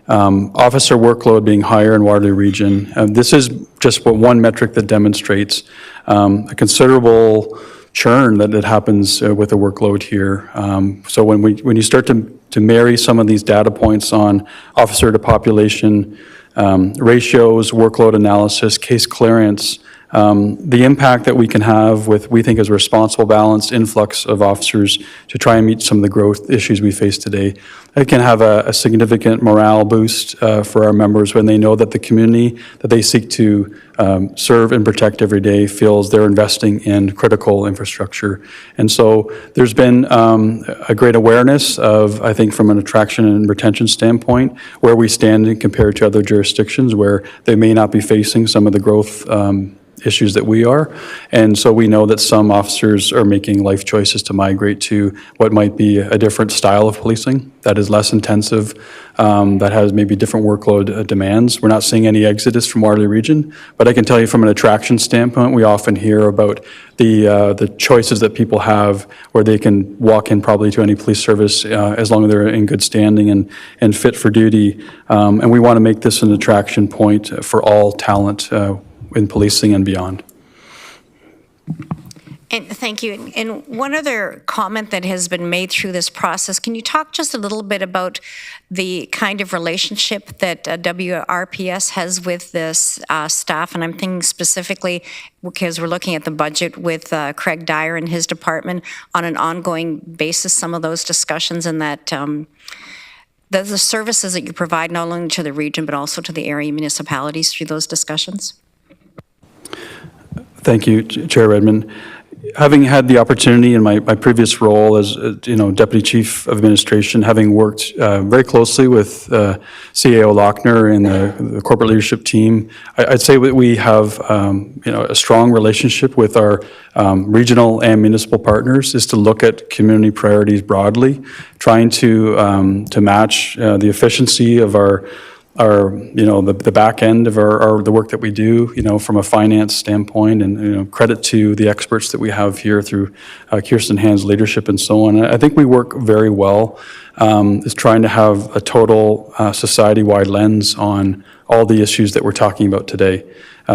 H: officer workload being higher in Waterloo Region, this is just one metric that demonstrates a considerable churn that happens with the workload here. So when you start to marry some of these data points on officer to population ratios, workload analysis, case clearance, the impact that we can have with, we think, is a responsible, balanced influx of officers to try and meet some of the growth issues we face today. It can have a significant morale boost for our members when they know that the community that they seek to serve and protect every day feels they're investing in critical infrastructure. And so there's been a great awareness of, I think, from an attraction and retention standpoint, where we stand compared to other jurisdictions where they may not be facing some of the growth issues that we are. And so we know that some officers are making life choices to migrate to what might be a different style of policing that is less intensive, that has maybe different workload demands. We're not seeing any exodus from Waterloo Region, but I can tell you from an attraction standpoint, we often hear about the choices that people have where they can walk in probably to any police service as long as they're in good standing and fit for duty. And we want to make this an attraction point for all talent in policing and beyond.
M: And thank you. And one other comment that has been made through this process, can you talk just a little bit about the kind of relationship that WRPS has with this staff? And I'm thinking specifically, because we're looking at the budget with Craig Dyer and his department on an ongoing basis, some of those discussions and that the services that you provide not only to the region but also to the area municipalities through those discussions?
H: Thank you, Chair Redmond. Having had the opportunity in my previous role as Deputy Chief of Administration, having worked very closely with CAO Lochner and the corporate leadership team, I'd say that we have a strong relationship with our regional and municipal partners, is to look at community priorities broadly, trying to match the efficiency of the back end of the work that we do, from a finance standpoint, and credit to the experts that we have here through Kirsten Hand's leadership and so on. I think we work very well, is trying to have a total society-wide lens on all the issues that we're talking about today.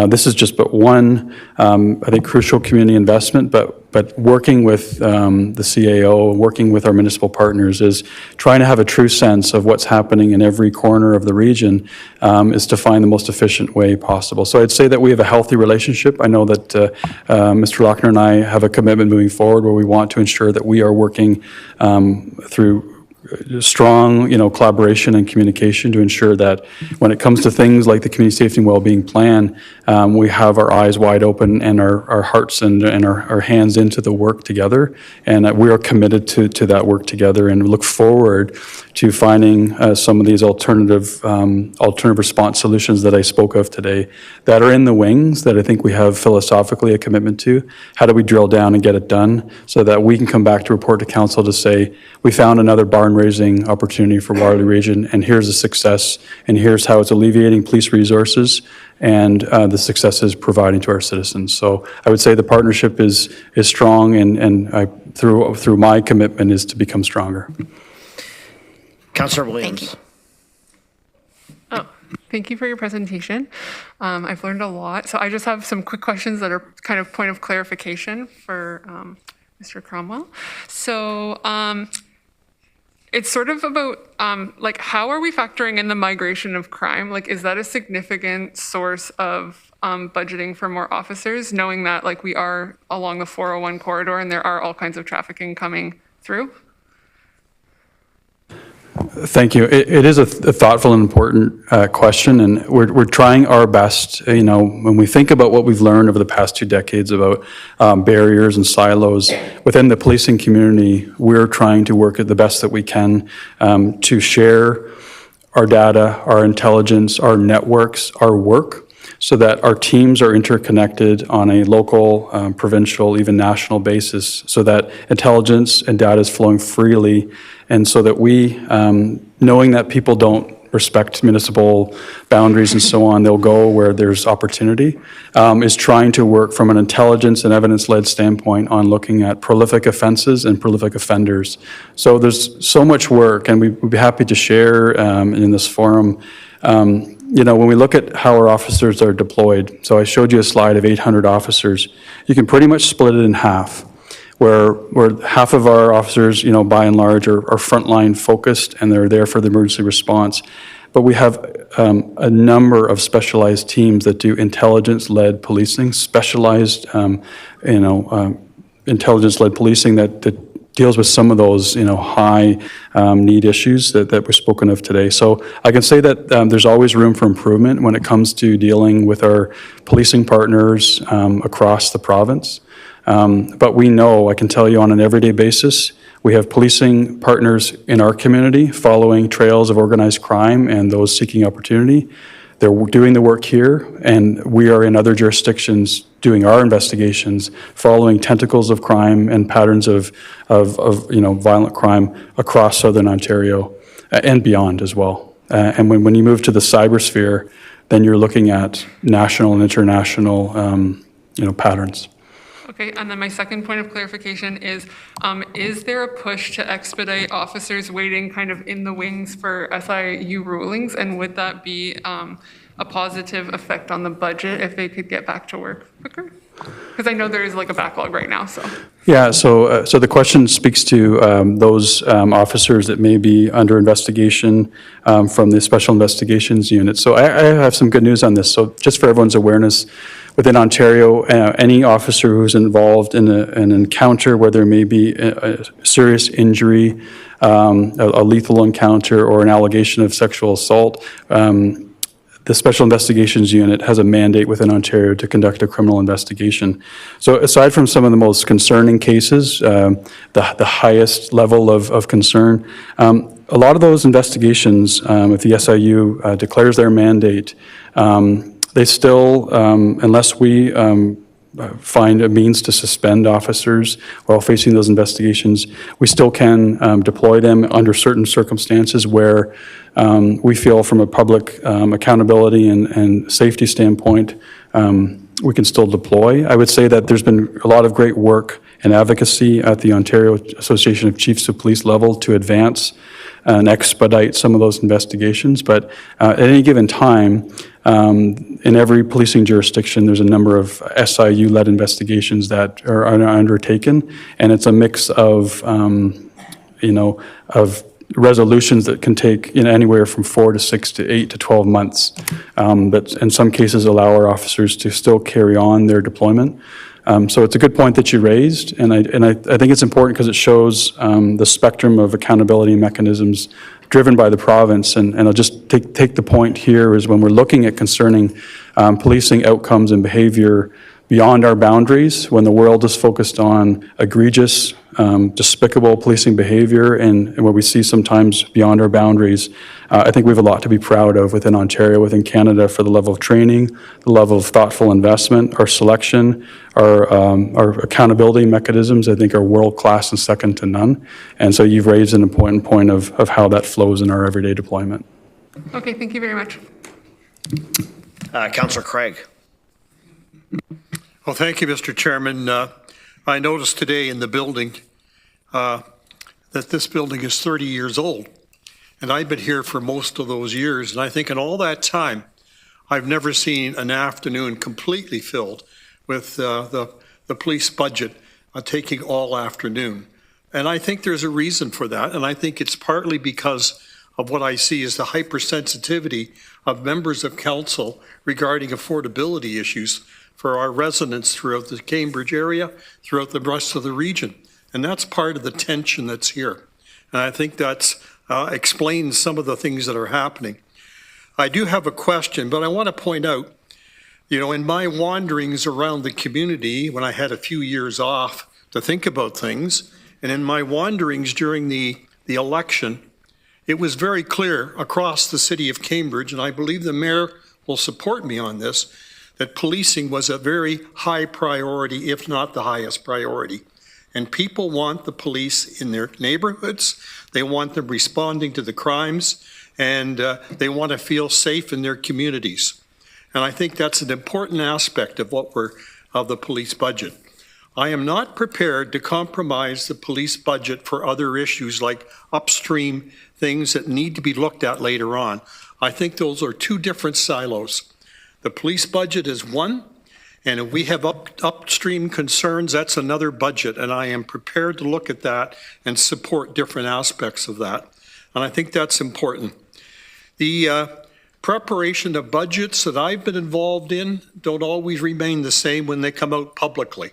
H: This is just but one, I think, crucial community investment, but working with the CAO, working with our municipal partners, is trying to have a true sense of what's happening in every corner of the region, is to find the most efficient way possible. So I'd say that we have a healthy relationship. I know that Mr. Lochner and I have a commitment moving forward where we want to ensure that we are working through strong, collaboration and communication to ensure that when it comes to things like the community safety and well-being plan, we have our eyes wide open and our hearts and our hands into the work together. And we are committed to that work together, and look forward to finding some of these alternative response solutions that I spoke of today that are in the wings, that I think we have philosophically a commitment to. How do we drill down and get it done so that we can come back to report to council to say, we found another barn-raising opportunity for Waterloo Region, and here's a success, and here's how it's alleviating police resources, and the success is providing to our citizens. So I would say the partnership is strong, and through my commitment is to become stronger.
A: Councillor Williams.
K: Thank you for your presentation. I've learned a lot. So I just have some quick questions that are kind of point of clarification for Mr. Cromwell. So it's sort of about how are we factoring in the migration of crime? Is that a significant source of budgeting for more officers, knowing that we are along the 401 corridor and there are all kinds of trafficking coming through?
H: Thank you. It is a thoughtful and important question, and we're trying our best. When we think about what we've learned over the past 2 decades about barriers and silos within the policing community, we're trying to work at the best that we can to share our data, our intelligence, our networks, our work, so that our teams are interconnected on a local, provincial, even national basis, so that intelligence and data is flowing freely, and so that we, knowing that people don't respect municipal boundaries and so on, they'll go where there's opportunity, is trying to work from an intelligence and evidence-led standpoint on looking at prolific offenses and prolific offenders. So there's so much work, and we'd be happy to share in this forum. When we look at how our officers are deployed, so I showed you a slide of 800 officers, you can pretty much split it in half, where half of our officers, by and large, are frontline focused, and they're there for the emergency response. But we have a number of specialized teams that do intelligence-led policing, specialized, intelligence-led policing that deals with some of those, high need issues that were spoken of today. So I can say that there's always room for improvement when it comes to dealing with our policing partners across the province. But we know, I can tell you on an everyday basis, we have policing partners in our community following trails of organized crime and those seeking opportunity. They're doing the work here, and we are in other jurisdictions doing our investigations, following tentacles of crime and patterns of violent crime across Southern Ontario and beyond as well. And when you move to the cybersphere, then you're looking at national and international patterns.
K: Okay, and then my second point of clarification is there a push to expedite officers waiting kind of in the wings for SIU rulings, and would that be a positive effect on the budget if they could get back to work quicker? Because I know there is like a backlog right now, so.
H: Yeah, so the question speaks to those officers that may be under investigation from the Special Investigations Unit. So I have some good news on this. So just for everyone's awareness, within Ontario, any officer who's involved in an encounter where there may be a serious injury, a lethal encounter, or an allegation of sexual assault, the Special Investigations Unit has a mandate within Ontario to conduct a criminal investigation. So aside from some of the most concerning cases, the highest level of concern, a lot of those investigations, if the SIU declares their mandate, they still, unless we find a means to suspend officers while facing those investigations, we still can deploy them under certain circumstances where we feel from a public accountability and safety standpoint, we can still deploy. I would say that there's been a lot of great work and advocacy at the Ontario Association of Chiefs of Police level to advance and expedite some of those investigations. But at any given time, in every policing jurisdiction, there's a number of SIU-led investigations that are undertaken, and it's a mix of, of resolutions that can take anywhere from 4 to 6 to 8 to 12 months, but in some cases allow our officers to still carry on their deployment. So it's a good point that you raised, and I think it's important because it shows the spectrum of accountability mechanisms driven by the province. And I'll just take the point here is when we're looking at concerning policing outcomes and behavior beyond our boundaries, when the world is focused on egregious, despicable policing behavior and what we see sometimes beyond our boundaries, I think we have a lot to be proud of within Ontario, within Canada, for the level of training, the level of thoughtful investment, our selection, our accountability mechanisms, I think are world-class and second to none. And so you've raised an important point of how that flows in our everyday deployment.
K: Okay, thank you very much.
A: Councillor Craig.
J: Well, thank you, Mr. Chairman. I noticed today in the building that this building is 30 years old, and I've been here for most of those years, and I think in all that time, I've never seen an afternoon completely filled with the police budget taking all afternoon. And I think there's a reason for that, and I think it's partly because of what I see as the hypersensitivity of members of council regarding affordability issues for our residents throughout the Cambridge area, throughout the rest of the region. And that's part of the tension that's here. And I think that's explains some of the things that are happening. I do have a question, but I want to point out, in my wanderings around the community, when I had a few years off to think about things, and in my wanderings during the election, it was very clear across the city of Cambridge, and I believe the mayor will support me on this, that policing was a very high priority, if not the highest priority. And people want the police in their neighborhoods, they want them responding to the crimes, and they want to feel safe in their communities. And I think that's an important aspect of of the police budget. I am not prepared to compromise the police budget for other issues like upstream things that need to be looked at later on. I think those are two different silos. The police budget is one, and if we have upstream concerns, that's another budget, and I am prepared to look at that and support different aspects of that. And I think that's important. The preparation of budgets that I've been involved in don't always remain the same when they come out publicly.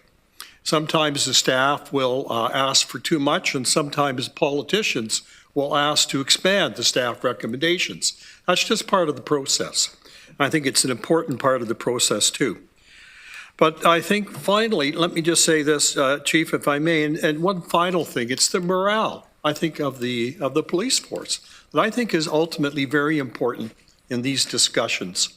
J: Sometimes the staff will ask for too much, and sometimes politicians will ask to expand the staff recommendations. That's just part of the process. I think it's an important part of the process too. But I think finally, let me just say this, Chief, if I may, and one final thing, it's the morale, I think, of the police force that I think is ultimately very important in these discussions.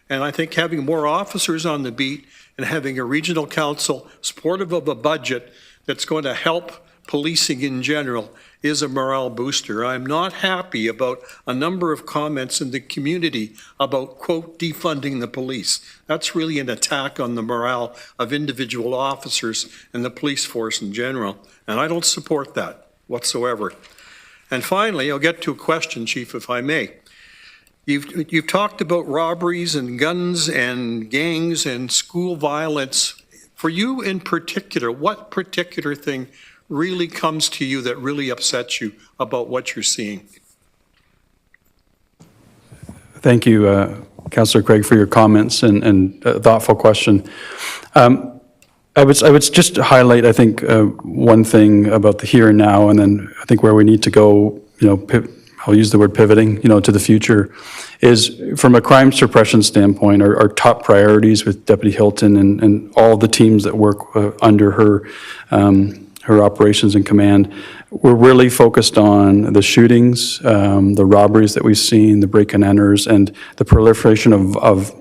J: And I think having more officers on the beat and having a regional council supportive of a budget that's going to help policing in general is a morale booster. I'm not happy about a number of comments in the community about, quote, defunding the police. That's really an attack on the morale of individual officers and the police force in general. And I don't support that whatsoever. And finally, I'll get to a question, Chief, if I may. You've talked about robberies and guns and gangs and school violence For you in particular, what particular thing really comes to you that really upsets you about what you're seeing?
H: Thank you, Councillor Craig, for your comments and thoughtful question. I would just highlight, I think, one thing about the here and now, and then I think where we need to go, I'll use the word pivoting, to the future, is from a crime suppression standpoint, our top priorities with Deputy Hilton and all the teams that work under her operations and command. We're really focused on the shootings, the robberies that we've seen, the break-and-enters, and the proliferation of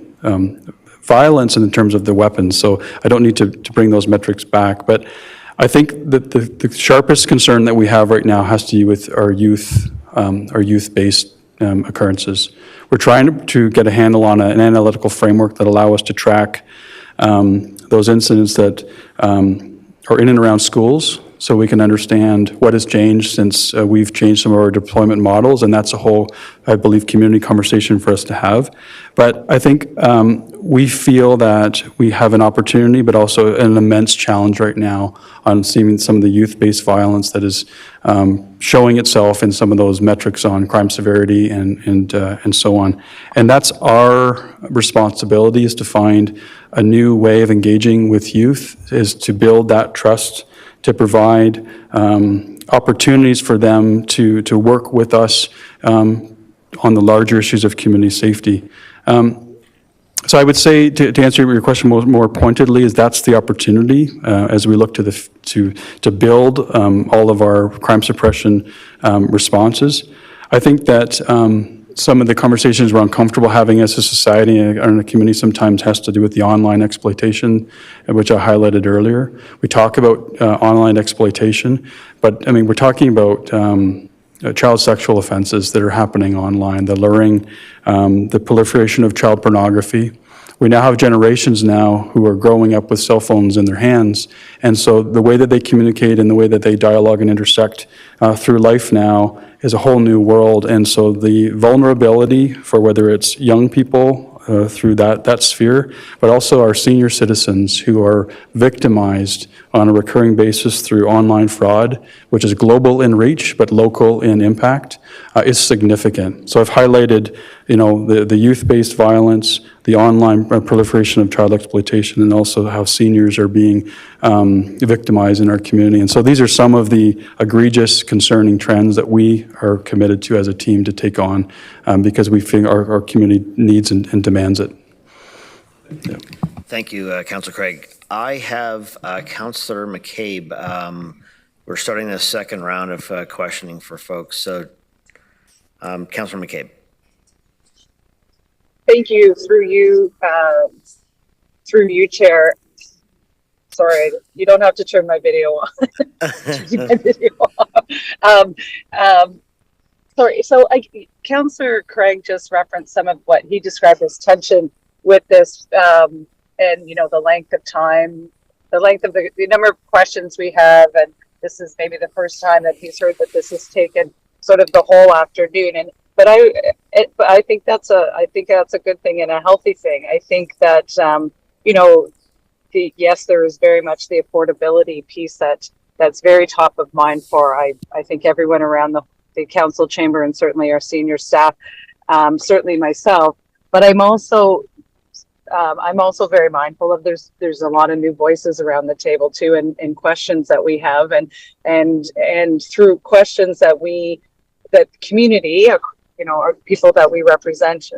H: violence in terms of the weapons. So I don't need to bring those metrics back, but I think that the sharpest concern that we have right now has to do with our youth-based occurrences. We're trying to get a handle on an analytical framework that allow us to track those incidents that are in and around schools, so we can understand what has changed since we've changed some of our deployment models, and that's a whole, I believe, community conversation for us to have. But I think we feel that we have an opportunity, but also an immense challenge right now on seeing some of the youth-based violence that is showing itself in some of those metrics on crime severity and so on. And that's our responsibility, is to find a new way of engaging with youth, is to build that trust, to provide opportunities for them to work with us on the larger issues of community safety. So I would say, to answer your question more pointedly, is that's the opportunity as we look to build all of our crime suppression responses. I think that some of the conversations we're uncomfortable having as a society and a community sometimes has to do with the online exploitation, which I highlighted earlier. We talk about online exploitation, but I mean, we're talking about child sexual offenses that are happening online, the luring, the proliferation of child pornography. We now have generations now who are growing up with cell phones in their hands, and so the way that they communicate and the way that they dialogue and intersect through life now is a whole new world. And so the vulnerability for whether it's young people through that sphere, but also our senior citizens who are victimized on a recurring basis through online fraud, which is global in reach but local in impact, is significant. So I've highlighted, the youth-based violence, the online proliferation of child exploitation, and also how seniors are being victimized in our community. And so these are some of the egregious, concerning trends that we are committed to as a team to take on because we think our community needs and demands it. Yeah.
A: Thank you, Councillor Craig. I have Councillor McCabe. We're starting the second round of questioning for folks. So, Councillor McCabe.
N: Thank you. Through you, Chair. Sorry, you don't have to turn my video on. Sorry. So, Councillor Craig just referenced some of what he described as tension with this, and the length of time, the number of questions we have, and this is maybe the first time that he's heard that this has taken sort of the whole afternoon. But I think that's a good thing and a healthy thing. I think that yes, there is very much the affordability piece that's very top of mind for I think everyone around the council chamber, and certainly our senior staff, certainly myself. But I'm also very mindful of there's a lot of new voices around the table too, and questions that we have, and through questions that community, our people that we represent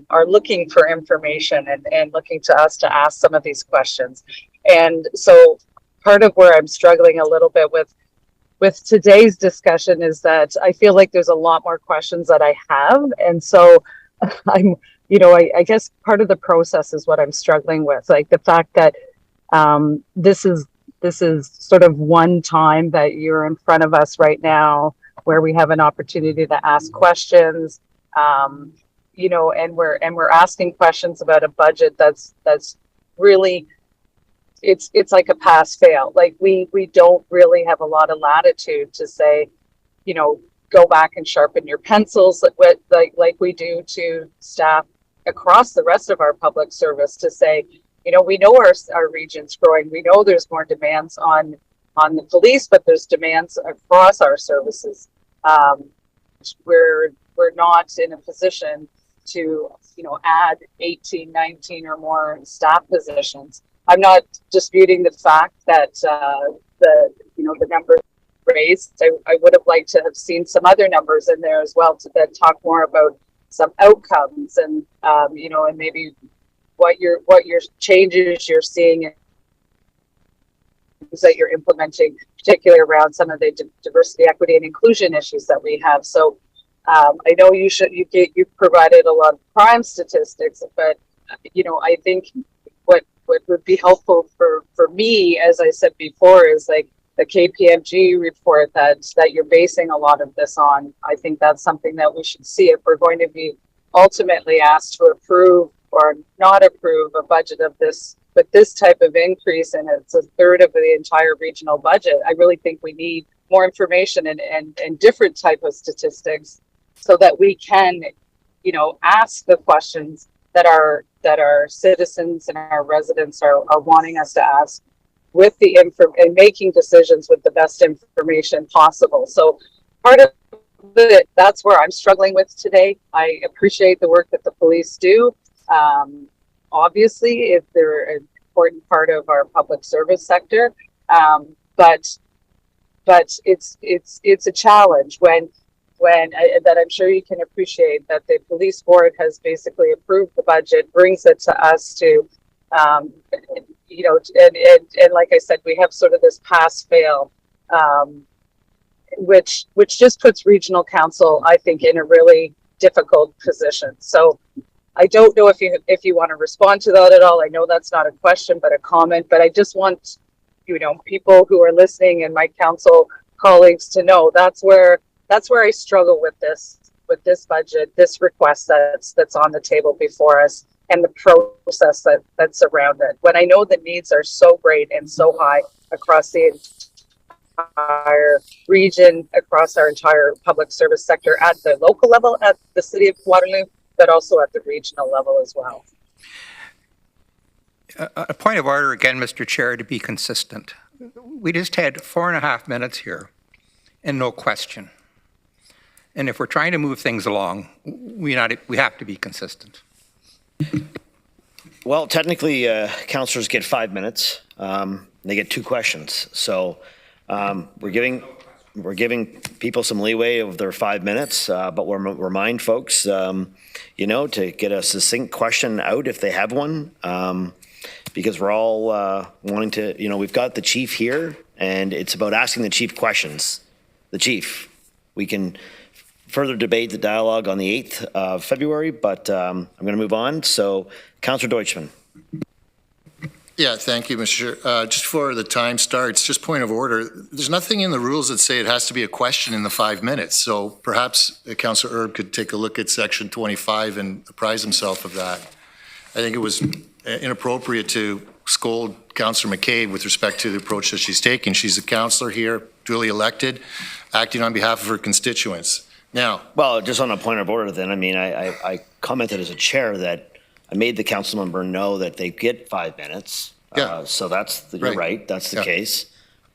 N: are looking for information and looking to us to ask some of these questions. And so part of where I'm struggling a little bit with today's discussion is that I feel like there's a lot more questions that I have. And so I guess part of the process is what I'm struggling with, like the fact that this is sort of one time that you're in front of us right now, where we have an opportunity to ask questions, and we're asking questions about a budget that's really, it's like a pass fail. Like we don't really have a lot of latitude to say, go back and sharpen your pencils like we do to staff across the rest of our public service, to say, we know our region's growing. We know there's more demands on the police, but there's demands across our services. We're not in a position to, add 18, 19 or more staff positions. I'm not disputing the fact that the number raised. I would have liked to have seen some other numbers in there as well to then talk more about some outcomes and and maybe what your changes you're seeing that you're implementing, particularly around some of the diversity, equity, and inclusion issues that we have. So I know you've provided a lot of crime statistics, but I think what would be helpful for me, as I said before, is like the KPMG report that you're basing a lot of this on. I think that's something that we should see if we're going to be ultimately asked to approve or not approve a budget of this, but this type of increase, and it's a third of the entire regional budget. I really think we need more information and different type of statistics so that we can, ask the questions that our citizens and our residents are wanting us to ask with the and making decisions with the best information possible. So part of it, that's where I'm struggling with today. I appreciate the work that the police do. Obviously, if they're an important part of our public service sector, but it's a challenge when that I'm sure you can appreciate that the police board has basically approved the budget, brings it to us to, and like I said, we have sort of this pass fail, which just puts regional council, I think, in a really difficult position. So I don't know if you want to respond to that at all. I know that's not a question, but a comment. But I just want, people who are listening and my council colleagues to know that's where I struggle with this budget, this request that's on the table before us, and the process that's around it. When I know the needs are so great and so high across the entire region, across our entire public service sector, at the local level, at the city of Waterloo, but also at the regional level as well.
B: A point of order again, Mr. Chair, to be consistent. We just had 4.5 minutes here and no question. And if we're trying to move things along, we have to be consistent.
A: Well, technically, councillors get 5 minutes. They get 2 questions. So we're giving people some leeway of their 5 minutes, but we'll remind folks, to get a succinct question out if they have one, because we're all wanting to, we've got the chief here, and it's about asking the chief questions. The chief. We can further debate the dialogue on the 8th of February, but I'm going to move on. So, Councillor Deutschmann.
C: Yeah, thank you, Mr. Chair. Just before the time starts, just point of order, there's nothing in the rules that say it has to be a question in the 5 minutes. So perhaps Councillor Erb could take a look at section 25 and apprise himself of that. I think it was inappropriate to scold Councillor McCabe with respect to the approach that she's taking. She's a councillor here, duly elected, acting on behalf of her constituents. Now,
A: well, just on a point of order then, I commented as a chair that I made the council member know that they get 5 minutes.
C: Yeah.
A: So you're right. That's the case.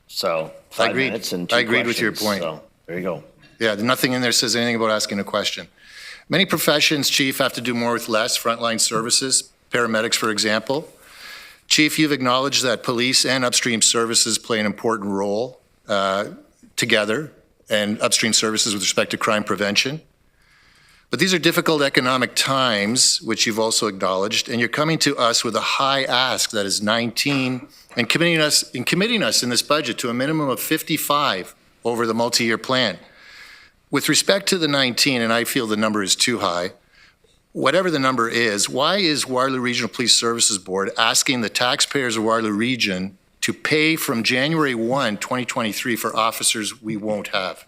A: So 5 minutes and 2
C: I agreed with your
A: questions.
C: point.
A: So there you go.
C: Yeah, nothing in there says anything about asking a question. Many professions, Chief, have to do more with less. Frontline services, paramedics, for example. Chief, you've acknowledged that police and upstream services play an important role together, and upstream services with respect to crime prevention. But these are difficult economic times, which you've also acknowledged, and you're coming to us with a high ask that is 19, and committing us in this budget to a minimum of 55 over the multi-year plan. With respect to the 19, and I feel the number is too high, whatever the number is, why is Waterloo Regional Police Services Board asking the taxpayers of Waterloo Region to pay from January 1, 2023 for officers we won't have?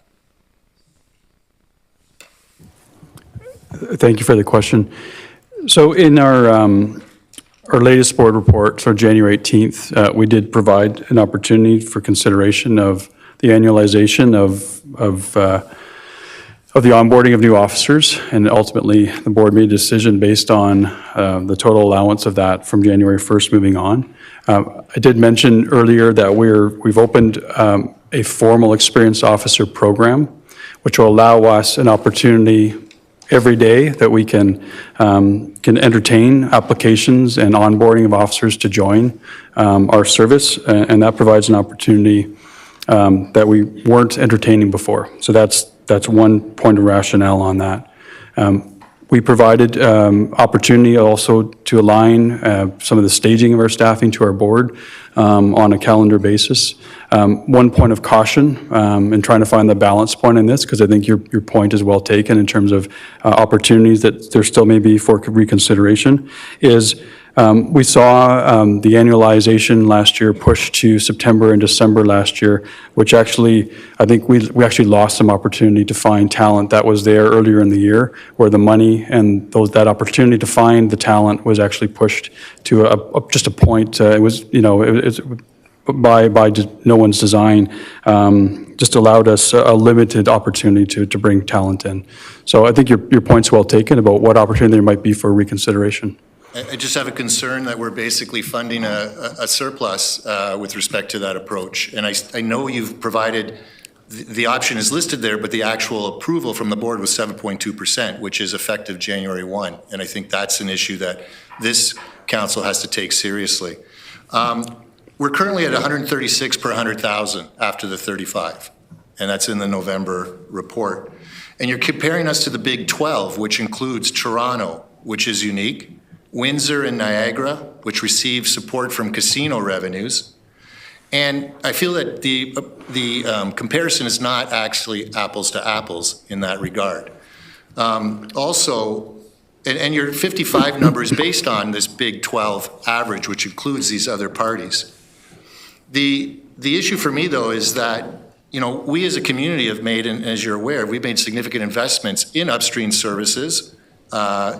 H: Thank you for the question. So in our latest board report, so January 18th, we did provide an opportunity for consideration of the annualization of the onboarding of new officers, and ultimately the board made a decision based on the total allowance of that from January 1st moving on. I did mention earlier that we've opened a formal experienced officer program, which will allow us an opportunity every day that we can entertain applications and onboarding of officers to join our service, and that provides an opportunity that we weren't entertaining before. So that's one point of rationale on that. We provided opportunity also to align some of the staging of our staffing to our board on a calendar basis. One point of caution in trying to find the balance point in this, because I think your point is well taken in terms of opportunities that there still may be for reconsideration, is we saw the annualization last year push to September and December last year, which actually, I think we actually lost some opportunity to find talent that was there earlier in the year, where the money and that opportunity to find the talent was actually pushed to just a point. It was, it's by just no one's design, just allowed us a limited opportunity to bring talent in. So I think your point's well taken about what opportunity there might be for reconsideration.
C: I just have a concern that we're basically funding a surplus with respect to that approach. And I know you've provided, the option is listed there, but the actual approval from the board was 7.2%, which is effective January 1. And I think that's an issue that this council has to take seriously. We're currently at 136 per 100,000 after the 35, and that's in the November report. And you're comparing us to the Big 12, which includes Toronto, which is unique, Windsor and Niagara, which receive support from casino revenues. And I feel that the comparison is not actually apples to apples in that regard. Also, and your 55 number is based on this Big 12 average, which includes these other parties. The issue for me, though, is that we as a community have made, and as you're aware, we've made significant investments in upstream services,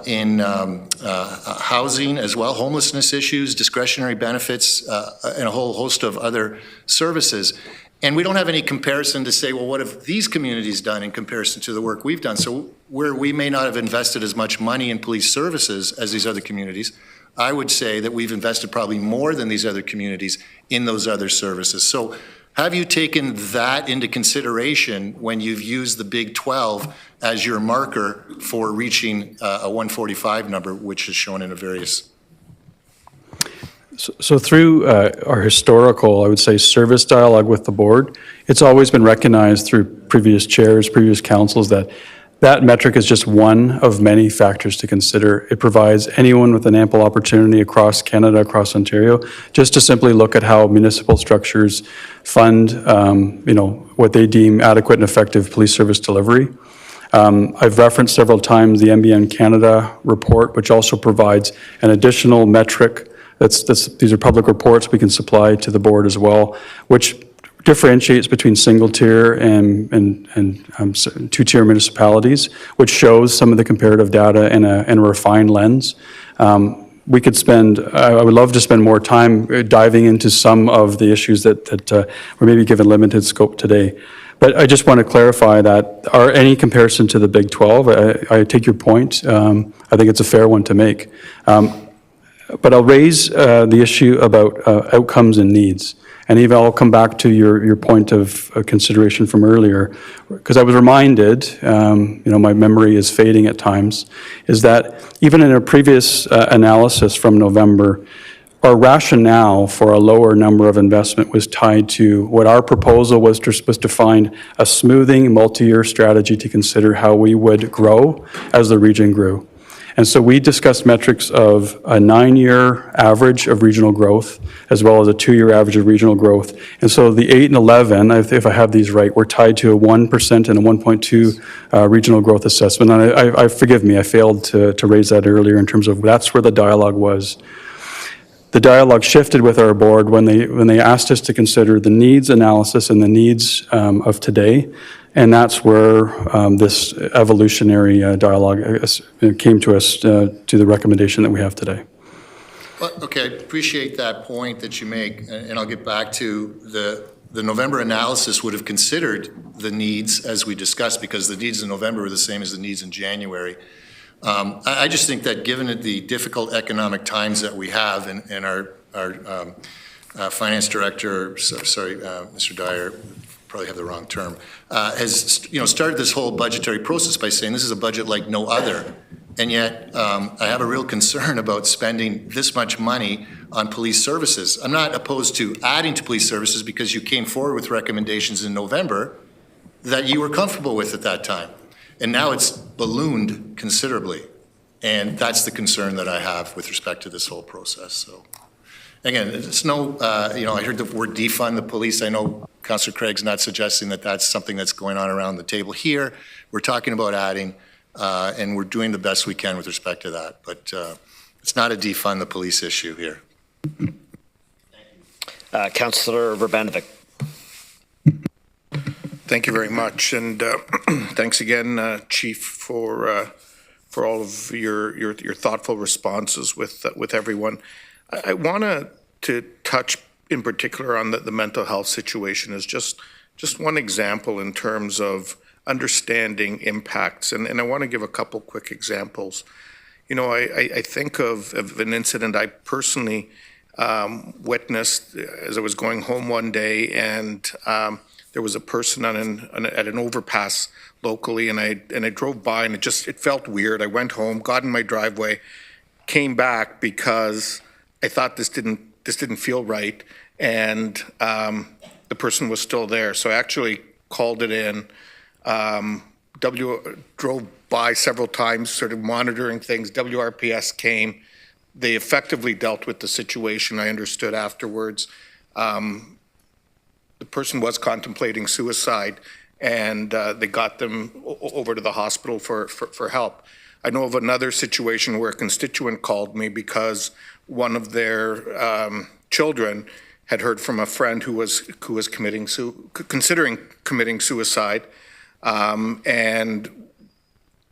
C: in housing as well, homelessness issues, discretionary benefits, and a whole host of other services. And we don't have any comparison to say, well, what have these communities done in comparison to the work we've done? So where we may not have invested as much money in police services as these other communities, I would say that we've invested probably more than these other communities in those other services. So have you taken that into consideration when you've used the Big 12 as your marker for reaching a 145 number, which is shown in a various?
H: So through our historical, I would say, service dialogue with the board, it's always been recognized through previous chairs, previous councils, that metric is just one of many factors to consider. It provides anyone with an ample opportunity across Canada, across Ontario, just to simply look at how municipal structures fund, what they deem adequate and effective police service delivery. I've referenced several times the NBN Canada report, which also provides an additional metric. These are public reports we can supply to the board as well, which differentiates between single-tier and two-tier municipalities, which shows some of the comparative data in a refined lens. We could I would love to spend more time diving into some of the issues that were maybe given limited scope today. But I just want to clarify that any comparison to the Big 12, I take your point. I think it's a fair one to make. But I'll raise the issue about outcomes and needs. And Eva, I'll come back to your point of consideration from earlier, because I was reminded, my memory is fading at times, is that even in a previous analysis from November, our rationale for a lower number of investment was tied to what our proposal was to find a smoothing multi-year strategy to consider how we would grow as the region grew. And so we discussed metrics of a 9-year average of regional growth, as well as a 2-year average of regional growth. And so the 8 and 11, if I have these right, were tied to a 1% and a 1.2 regional growth assessment. And forgive me, I failed to raise that earlier in terms of that's where the dialogue was. The dialogue shifted with our board when they asked us to consider the needs analysis and the needs of today. And that's where this evolutionary dialogue came to us to the recommendation that we have today.
C: Well, okay, I appreciate that point that you make, and I'll get back to the November analysis would have considered the needs as we discussed, because the needs in November were the same as the needs in January. I just think that given the difficult economic times that we have, and our finance director, Mr. Dyer, probably have the wrong term, has started this whole budgetary process by saying this is a budget like no other. And yet, I have a real concern about spending this much money on police services. I'm not opposed to adding to police services because you came forward with recommendations in November that you were comfortable with at that time. And now it's ballooned considerably. And that's the concern that I have with respect to this whole process. So again, it's no, I heard the word defund the police. I know Councillor Craig's not suggesting that that's something that's going on around the table here. We're talking about adding, and we're doing the best we can with respect to that. But it's not a defund the police issue here.
A: Councillor Urbanovic.
E: Thank you very much, and thanks again, Chief, for all of your thoughtful responses with everyone. I want to touch in particular on the mental health situation as just one example in terms of understanding impacts, and I want to give a couple quick examples. I think of an incident I personally witnessed as I was going home one day, and there was a person at an overpass locally, and I drove by, and it felt weird. I went home, got in my driveway, came back because I thought this didn't feel right, and the person was still there. So I actually called it in. Drove by several times, sort of monitoring things. WRPS came. They effectively dealt with the situation. I understood afterwards. The person was contemplating suicide, and they got them over to the hospital for help. I know of another situation where a constituent called me because one of their children had heard from a friend who was considering committing suicide, and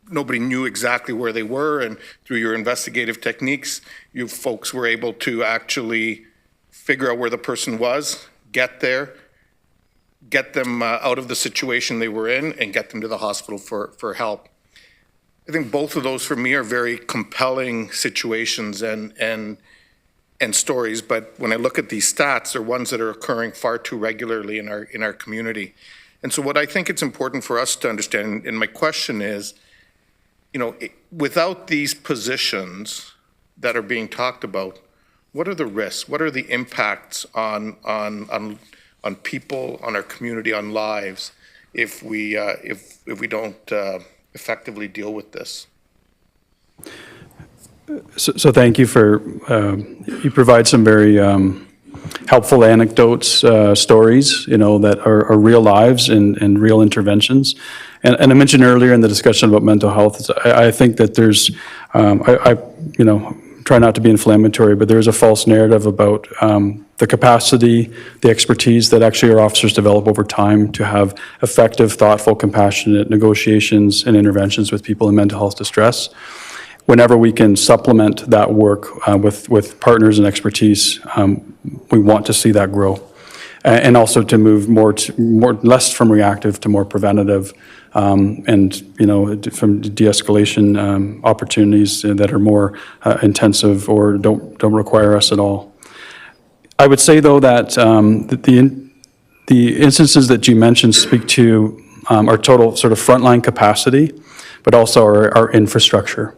E: nobody knew exactly where they were, and through your investigative techniques, you folks were able to actually figure out where the person was, get there, get them out of the situation they were in, and get them to the hospital for help. I think both of those for me are very compelling situations and stories, but when I look at these stats, they're ones that are occurring far too regularly in our community. And so what I think it's important for us to understand, and my question is, without these positions that are being talked about, what are the risks? What are the impacts on people, on our community, on lives, if we don't effectively deal with this?
H: So thank you for, you provide some very helpful anecdotes, stories, that are real lives and real interventions. And I mentioned earlier in the discussion about mental health, I think that there's, try not to be inflammatory, but there is a false narrative about the capacity, the expertise that actually our officers develop over time to have effective, thoughtful, compassionate negotiations and interventions with people in mental health distress. Whenever we can supplement that work with partners and expertise, we want to see that grow. And also to move less from reactive to more preventative, and from de-escalation opportunities that are more intensive or don't require us at all. I would say though that the instances that you mentioned speak to our total sort of frontline capacity, but also our infrastructure.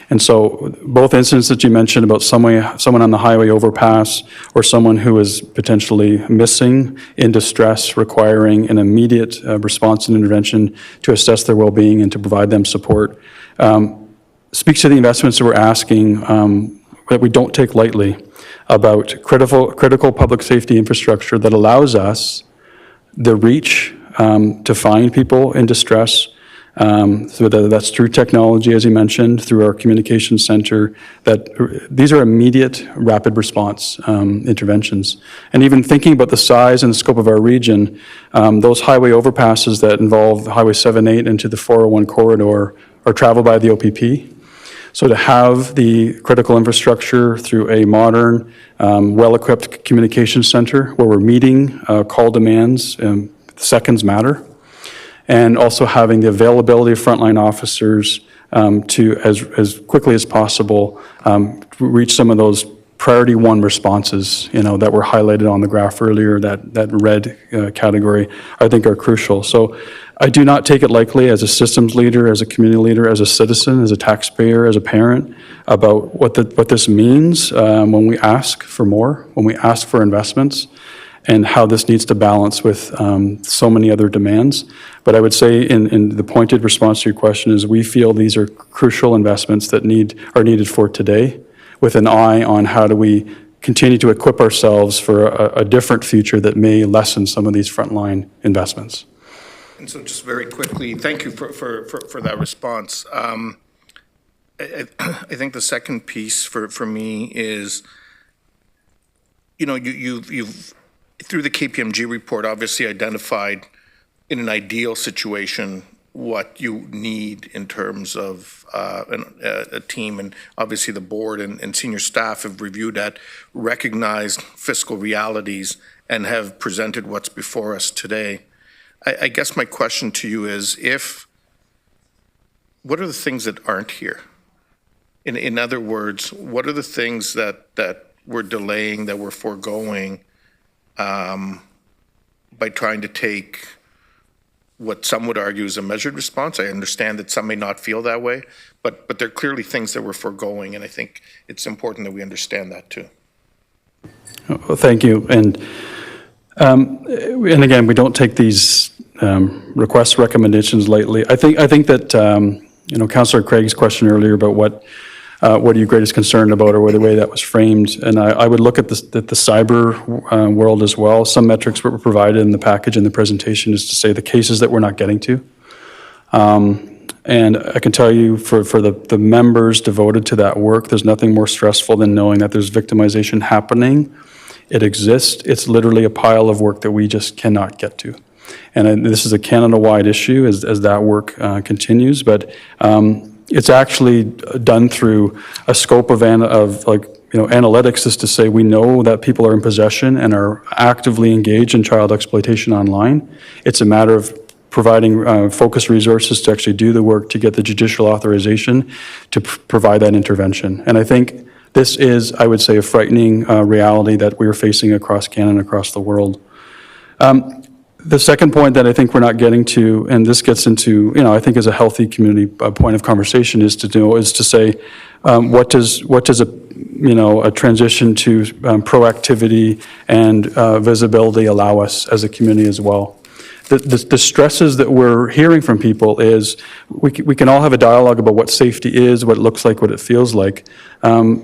H: And so both instances that you mentioned about someone on the highway overpass or someone who is potentially missing in distress, requiring an immediate response and intervention to assess their well-being and to provide them support, speaks to the investments that we're asking that we don't take lightly about critical public safety infrastructure that allows us the reach to find people in distress. So that's through technology, as you mentioned, through our communications center, that these are immediate rapid response interventions. And even thinking about the size and the scope of our region, those highway overpasses that involve Highway 78 into the 401 corridor are traveled by the OPP. So to have the critical infrastructure through a modern, well-equipped communications center where we're meeting call demands, seconds matter. and also having the availability of frontline officers to, as quickly as possible, reach some of those priority one responses, that were highlighted on the graph earlier, that red category, I think are crucial. So I do not take it lightly as a systems leader, as a community leader, as a citizen, as a taxpayer, as a parent, about what this means when we ask for more, when we ask for investments, and how this needs to balance with so many other demands. But I would say in the pointed response to your question is we feel these are crucial investments that are needed for today, with an eye on how do we continue to equip ourselves for a different future that may lessen some of these frontline investments.
E: And so just very quickly, thank you for that response. I think the second piece for me is, you've through the KPMG report obviously identified in an ideal situation what you need in terms of a team, and obviously the board and senior staff have reviewed that, recognized fiscal realities, and have presented what's before us today. I guess my question to you is, what are the things that aren't here? In other words, what are the things that we're delaying, that we're foregoing by trying to take what some would argue is a measured response? I understand that some may not feel that way, but there are clearly things that we're foregoing, and I think it's important that we understand that too.
H: Well, thank you. And again, we don't take these requests, recommendations lightly. I think that Councillor Craig's question earlier about what are you greatest concerned about, or the way that was framed, and I would look at the cyber world as well. Some metrics were provided in the package in the presentation is to say the cases that we're not getting to. And I can tell you for the members devoted to that work, there's nothing more stressful than knowing that there's victimization happening. It exists. It's literally a pile of work that we just cannot get to. And this is a Canada-wide issue as that work continues, but it's actually done through a scope of analytics, is to say we know that people are in possession and are actively engaged in child exploitation online. It's a matter of providing focused resources to actually do the work to get the judicial authorization to provide that intervention. And I think this is, I would say, a frightening reality that we're facing across Canada and across the world. The second point that I think we're not getting to, and this gets into, I think is a healthy community point of conversation, is to say, what does a transition to proactivity and visibility allow us as a community as well? The stresses that we're hearing from people is we can all have a dialogue about what safety is, what it looks like, what it feels like.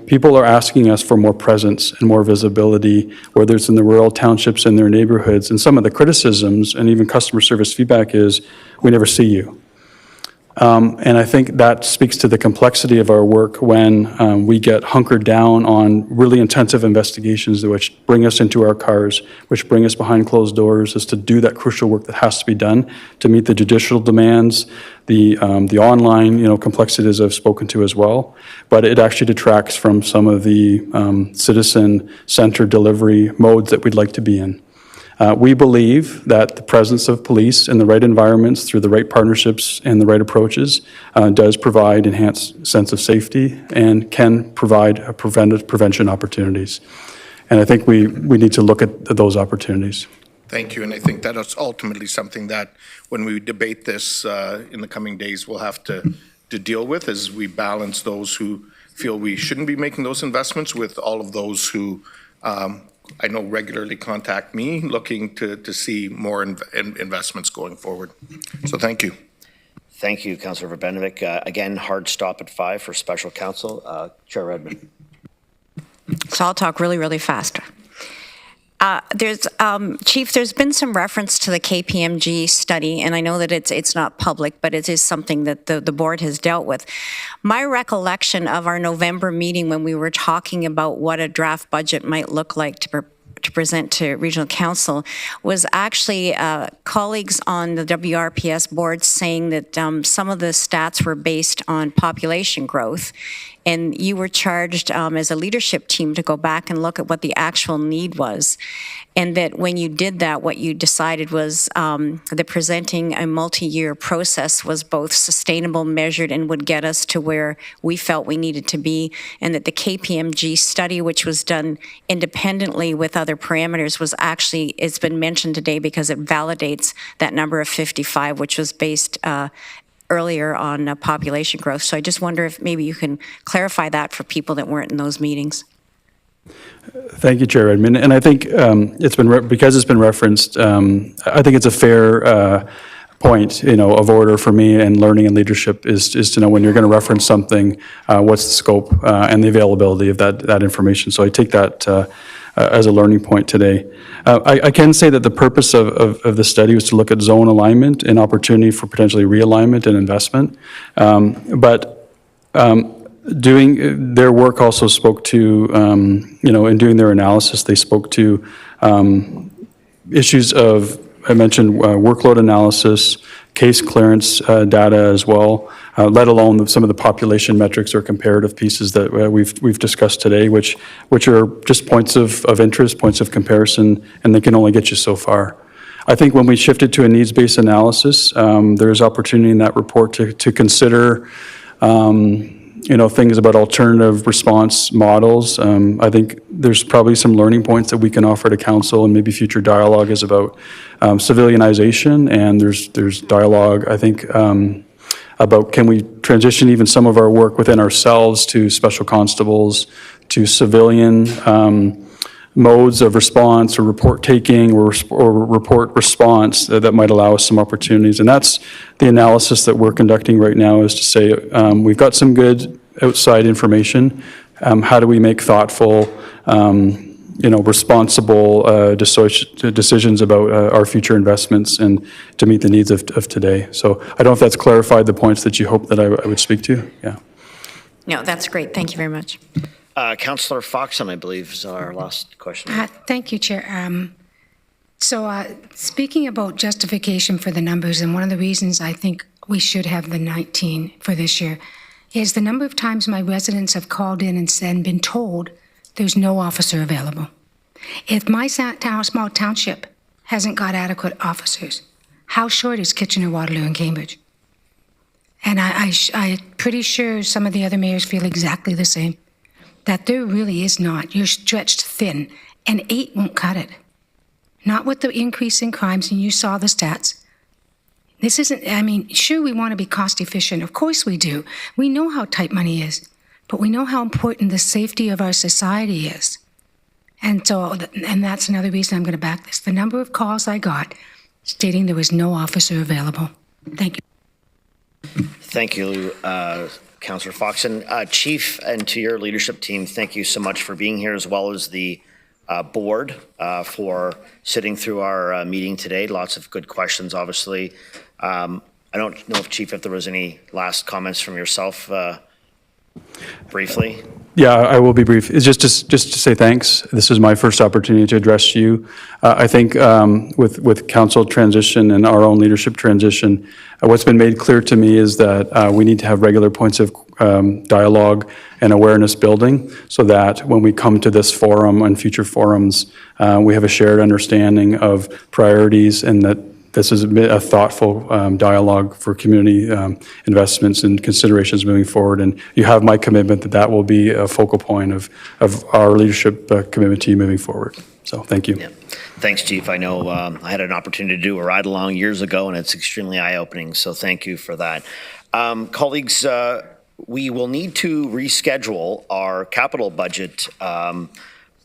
H: People are asking us for more presence and more visibility, whether it's in the rural townships, in their neighborhoods. And some of the criticisms and even customer service feedback is, we never see you. And I think that speaks to the complexity of our work when we get hunkered down on really intensive investigations which bring us into our cars, which bring us behind closed doors, is to do that crucial work that has to be done to meet the judicial demands, the online complexities I've spoken to as well. But it actually detracts from some of the citizen-centered delivery modes that we'd like to be in. We believe that the presence of police in the right environments through the right partnerships and the right approaches does provide enhanced sense of safety and can provide prevention opportunities. And I think we need to look at those opportunities.
E: Thank you, and I think that is ultimately something that when we debate this in the coming days, we'll have to deal with as we balance those who feel we shouldn't be making those investments with all of those who I know regularly contact me looking to see more investments going forward. So thank you.
A: Thank you, Councillor Verbenevik. Again, hard stop at 5 for special counsel. Chair Redmond.
M: So I'll talk really, really fast. Chief, there's been some reference to the KPMG study, and I know that it's not public, but it is something that the board has dealt with. My recollection of our November meeting when we were talking about what a draft budget might look like to present to Regional Council was actually colleagues on the WRPS board saying that some of the stats were based on population growth and you were charged as a leadership team to go back and look at what the actual need was. And that when you did that, what you decided was that presenting a multi-year process was both sustainable, measured, and would get us to where we felt we needed to be, and that the KPMG study, which was done independently with other parameters, was actually, it's been mentioned today because it validates that number of 55, which was based earlier on population growth. So I just wonder if maybe you can clarify that for people that weren't in those meetings.
H: Thank you, Chair Redmond. And I think because it's been referenced, I think it's a fair point, of order for me and learning and leadership is to know when you're going to reference something, what's the scope and the availability of that information. So I take that as a learning point today. I can say that the purpose of the study was to look at zone alignment and opportunity for potentially realignment and investment. Doing their work also spoke to, in doing their analysis, they spoke to issues of, I mentioned workload analysis, case clearance data as well, let alone some of the population metrics or comparative pieces that we've discussed today, which are just points of interest, points of comparison, and they can only get you so far. I think when we shifted to a needs-based analysis, there's opportunity in that report to consider things about alternative response models. I think there's probably some learning points that we can offer to council, and maybe future dialogue is about civilianization, and there's dialogue, I think, about can we transition even some of our work within ourselves to special constables, to civilian modes of response or report taking or report response that might allow us some opportunities. And that's the analysis that we're conducting right now, is to say we've got some good outside information. How do we make thoughtful, responsible decisions about our future investments and to meet the needs of today? So I don't know if that's clarified the points that you hope that I would speak to. Yeah.
M: No, that's great. Thank you very much.
A: Councillor Foxon, I believe, is our last question.
I: Thank you, Chair. Speaking about justification for the numbers, and one of the reasons I think we should have the 19 for this year is the number of times my residents have called in and been told there's no officer available. If my small township hasn't got adequate officers, how short is Kitchener, Waterloo, and Cambridge? And I'm pretty sure some of the other mayors feel exactly the same, that there really is not. You're stretched thin, and 8 won't cut it. Not with the increase in crimes, and you saw the stats. This isn't, sure, we want to be cost efficient. Of course we do. We know how tight money is, but we know how important the safety of our society is. And that's another reason I'm going to back this. The number of calls I got stating there was no officer available. Thank you.
A: Thank you, Councillor Foxon. Chief, and to your leadership team, thank you so much for being here, as well as the board for sitting through our meeting today. Lots of good questions, obviously. I don't know if, Chief, if there was any last comments from yourself briefly.
H: Yeah, I will be brief. It's just to say thanks. This is my first opportunity to address you. I think with council transition and our own leadership transition, what's been made clear to me is that we need to have regular points of dialogue and awareness building, so that when we come to this forum and future forums, we have a shared understanding of priorities, and that this is a thoughtful dialogue for community investments and considerations moving forward. And you have my commitment that that will be a focal point of our leadership commitment to you moving forward. So thank you.
A: Yeah. Thanks, Chief. I know I had an opportunity to do a ride along years ago, and it's extremely eye-opening. So thank you for that. Colleagues, we will need to reschedule our capital budget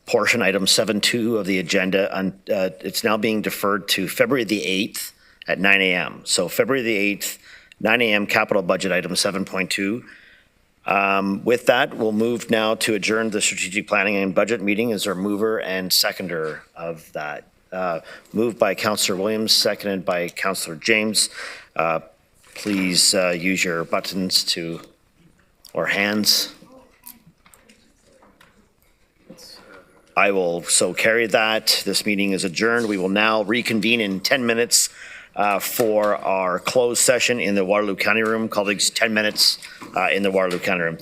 A: portion, item 7.2 of the agenda. And it's now being deferred to February the 8th at 9 a.m. So February the 8th, 9 a.m. capital budget item 7.2. With that, we'll move now to adjourn the strategic planning and budget meeting. As our mover and seconder of that. Moved by Councillor Williams, seconded by Councillor James. Please use your buttons or hands. I will so carry that. This meeting is adjourned. We will now reconvene in 10 minutes for our closed session in the Waterloo County Room. Colleagues, 10 minutes in the Waterloo County Room.